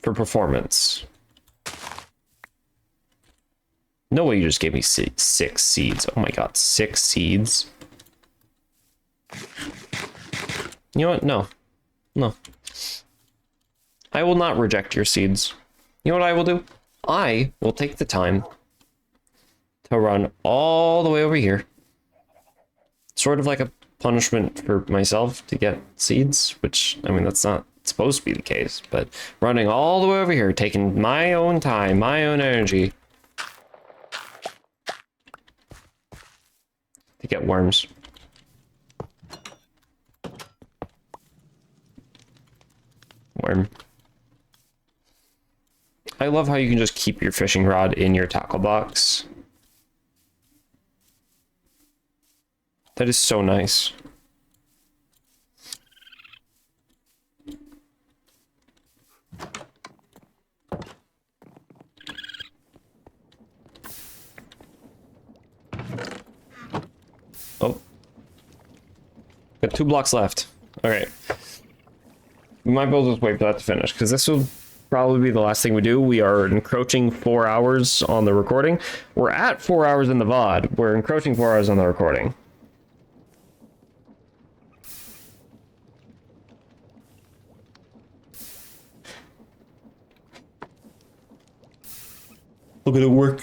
For performance. No way you just gave me 6 seeds. Oh my god, 6 seeds. You know what? No. No. I will not reject your seeds. You know what I will do? I will take the time to run all the way over here. Sort of like a punishment for myself to get seeds, which, I mean, that's not supposed to be the case, but running all the way over here, taking my own time, my own energy to get worms. Worm. I love how you can just keep your fishing rod in your tackle box. That is so nice. Oh. Got 2 blocks left. Alright. We might as well just wait for that to finish, because this will probably be the last thing we do. We are encroaching 4 hours on the recording. We're at 4 hours in the VOD. We're encroaching 4 hours on the recording. Look at it work.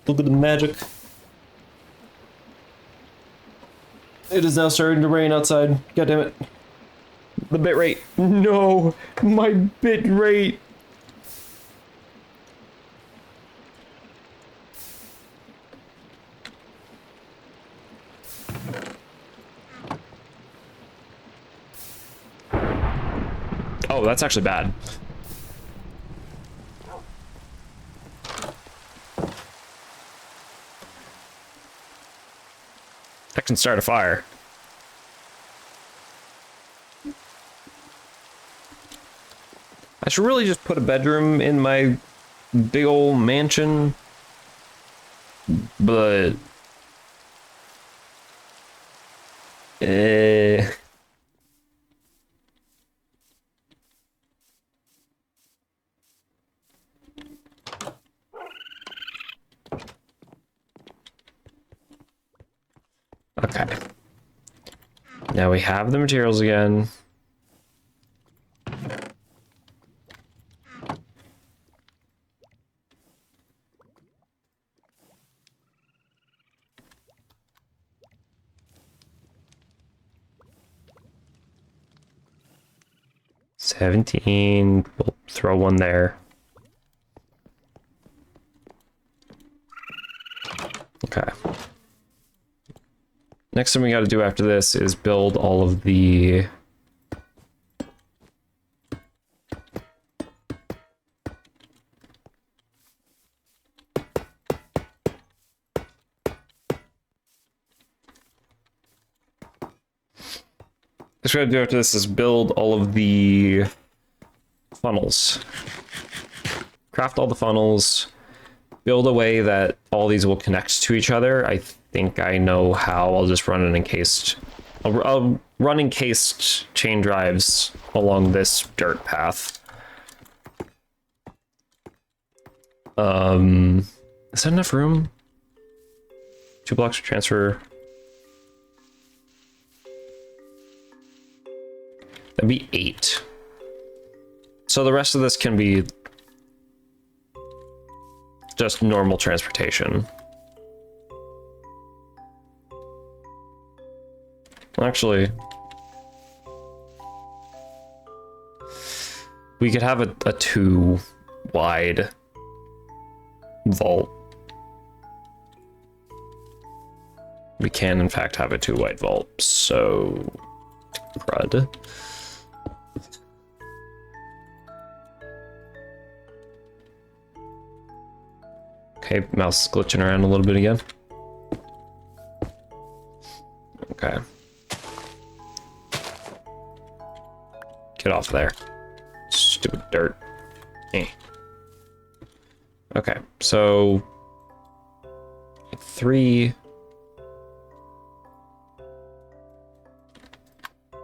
Look at the magic. It is now starting to rain outside. God damn it. The bit rate. No, my bit rate. Oh, that's actually bad. That can start a fire. I should really just put a bedroom in my big old mansion, but okay. Now we have the materials again. $17. We'll throw one there. Okay. Next thing we got to do after this is build all of the Next we got to do after this is build all of the funnels. Craft all the funnels. Build a way that all these will connect to each other. I think I know how. I'll just run an encased... I'll run encased chain drives along this dirt path. Is that enough room? 2 blocks to transfer. That'd be 8. So the rest of this can be just normal transportation. Actually, we could have a 2 wide vault. We can in fact have a 2 wide vault, so crud. Okay, mouse is glitching around a little bit again. Okay. Get off there. Stupid dirt. Eh. Okay, so 3,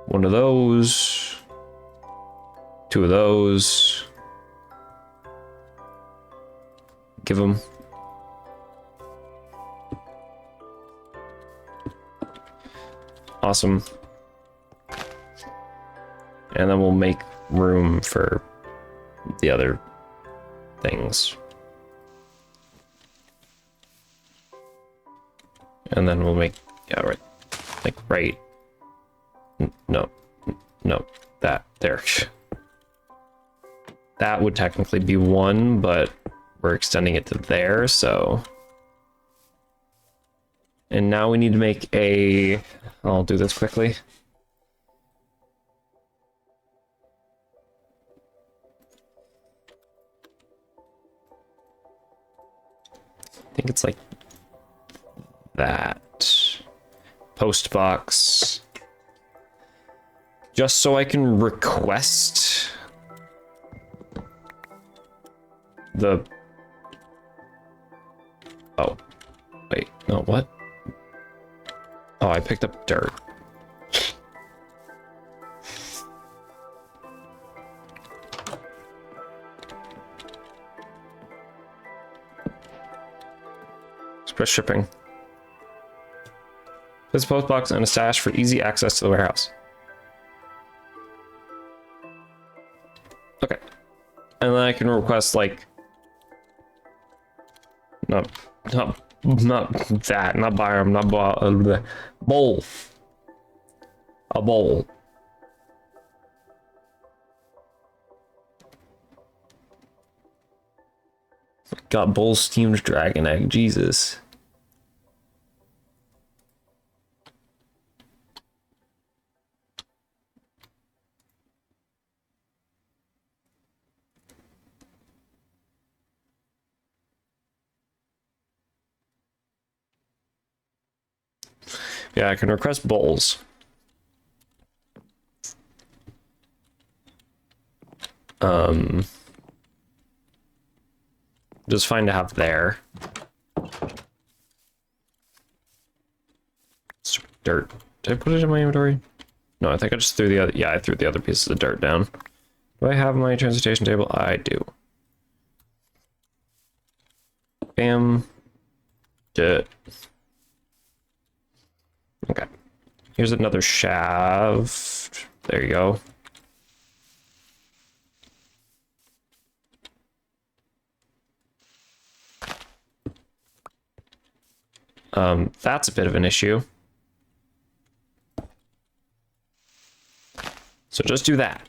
One of those. Two of those. Give them. Awesome. And then we'll make room for the other things. And then we'll make, yeah, right, like right. No, no, that, there. That would technically be one, but we're extending it to there, so. And now we need to make a, I'll do this quickly. I think it's like that. Post box. Just so I can request the... Oh. Wait, no, what? Oh, I picked up dirt. Express shipping. This post box and a stash for easy access to the warehouse. Okay. And then I can request like not that, not biome, not bowl. A bowl. Got bowl steamed dragon egg, Jesus. Yeah, I can request bowls. Just fine to have there. Dirt. Did I put it in my inventory? No, I think I just threw the other, yeah, I threw the other pieces of dirt down. Do I have my transportation table? I do. Bam. Dirt. Okay. Here's another shaft. There you go. That's a bit of an issue. So just do that.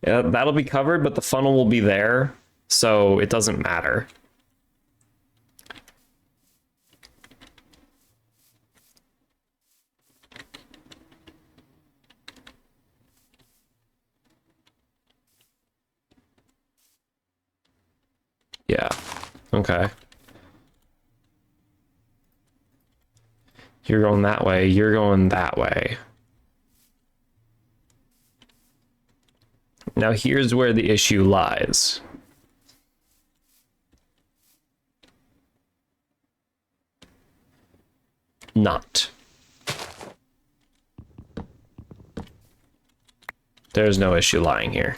Yeah, that'll be covered, but the funnel will be there, so it doesn't matter. Yeah, okay. You're going that way, you're going that way. Now here's where the issue lies. Not. There's no issue lying here.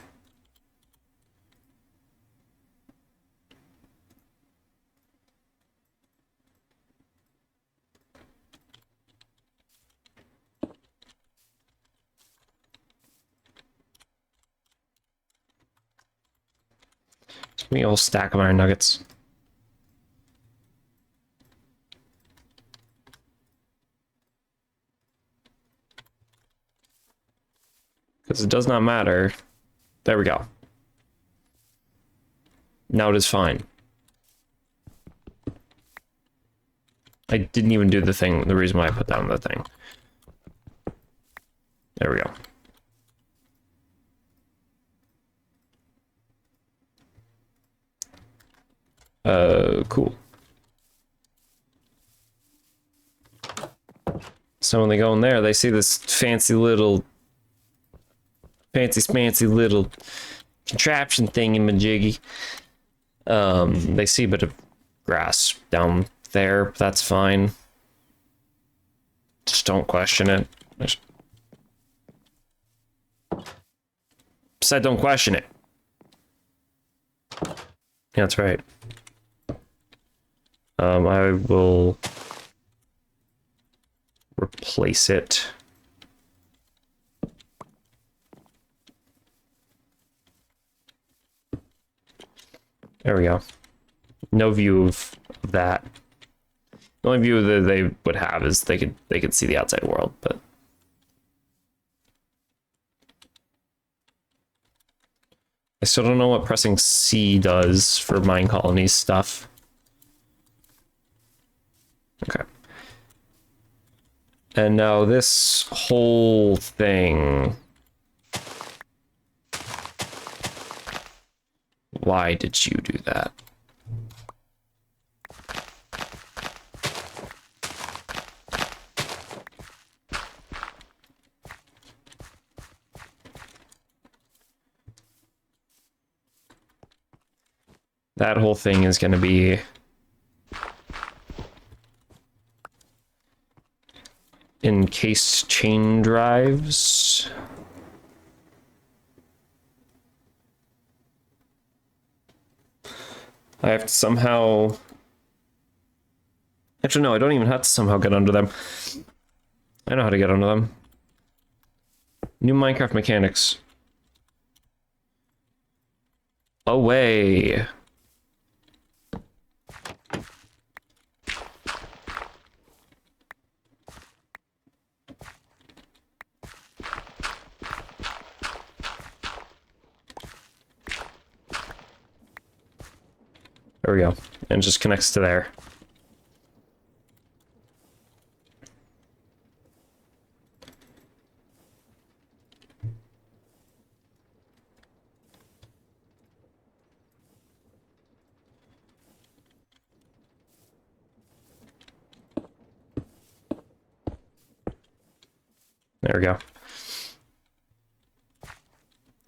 Give me a whole stack of iron nuggets. Because it does not matter. There we go. Now it is fine. I didn't even do the thing, the reason why I put down the thing. There we go. Cool. So when they go in there, they see this fancy smancy little contraption thingy-majiggy. They see a bit of grass down there, but that's fine. Just don't question it. Said don't question it. Yeah, that's right. I will replace it. There we go. No view of that. The only view that they would have is they could see the outside world, but I still don't know what pressing C does for mine colonies stuff. Okay. And now this whole thing. Why did you do that? That whole thing is going to be encased chain drives. I have to somehow... Actually, no, I don't even have to somehow get under them. I know how to get under them. New Minecraft mechanics. Away. There we go. And it just connects to there. There we go.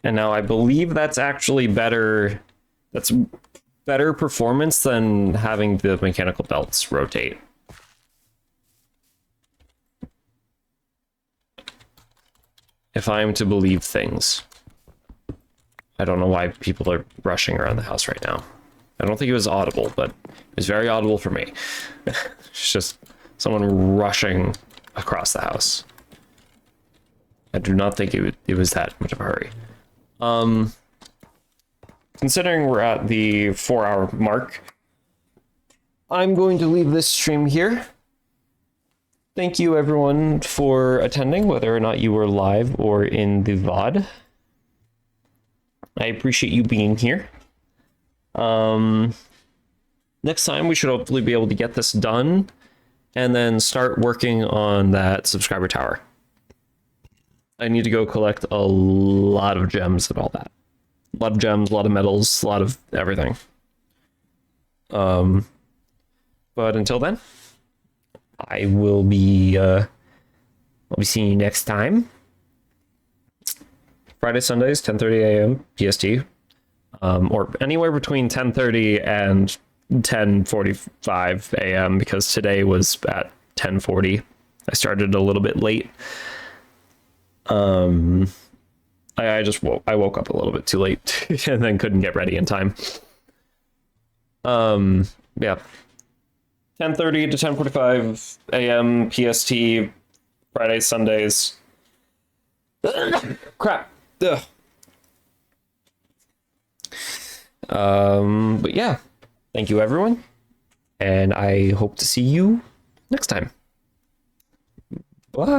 And now I believe that's actually better. That's better performance than having the mechanical belts rotate. If I'm to believe things. I don't know why people are rushing around the house right now. I don't think it was audible, but it was very audible for me. It's just someone rushing across the house. I do not think it was that much of a hurry. Considering we're at the 4-hour mark, I'm going to leave this stream here. Thank you everyone for attending, whether or not you were live or in the VOD. I appreciate you being here. Next time we should hopefully be able to get this done and then start working on that subscriber tower. I need to go collect a lot of gems and all that. A lot of gems, a lot of metals, a lot of everything. But until then, I will be I'll be seeing you next time. Friday, Sundays, 10:30 a.m. PST. Or anywhere between 10:30 and 10:45 a.m. because today was at 10:40. I started a little bit late. I just woke up a little bit too late and then couldn't get ready in time. Yeah. 10:30 to 10:45 a.m. PST, Fridays, Sundays. Crap. Ugh. But yeah, thank you everyone, and I hope to see you next time. Bye.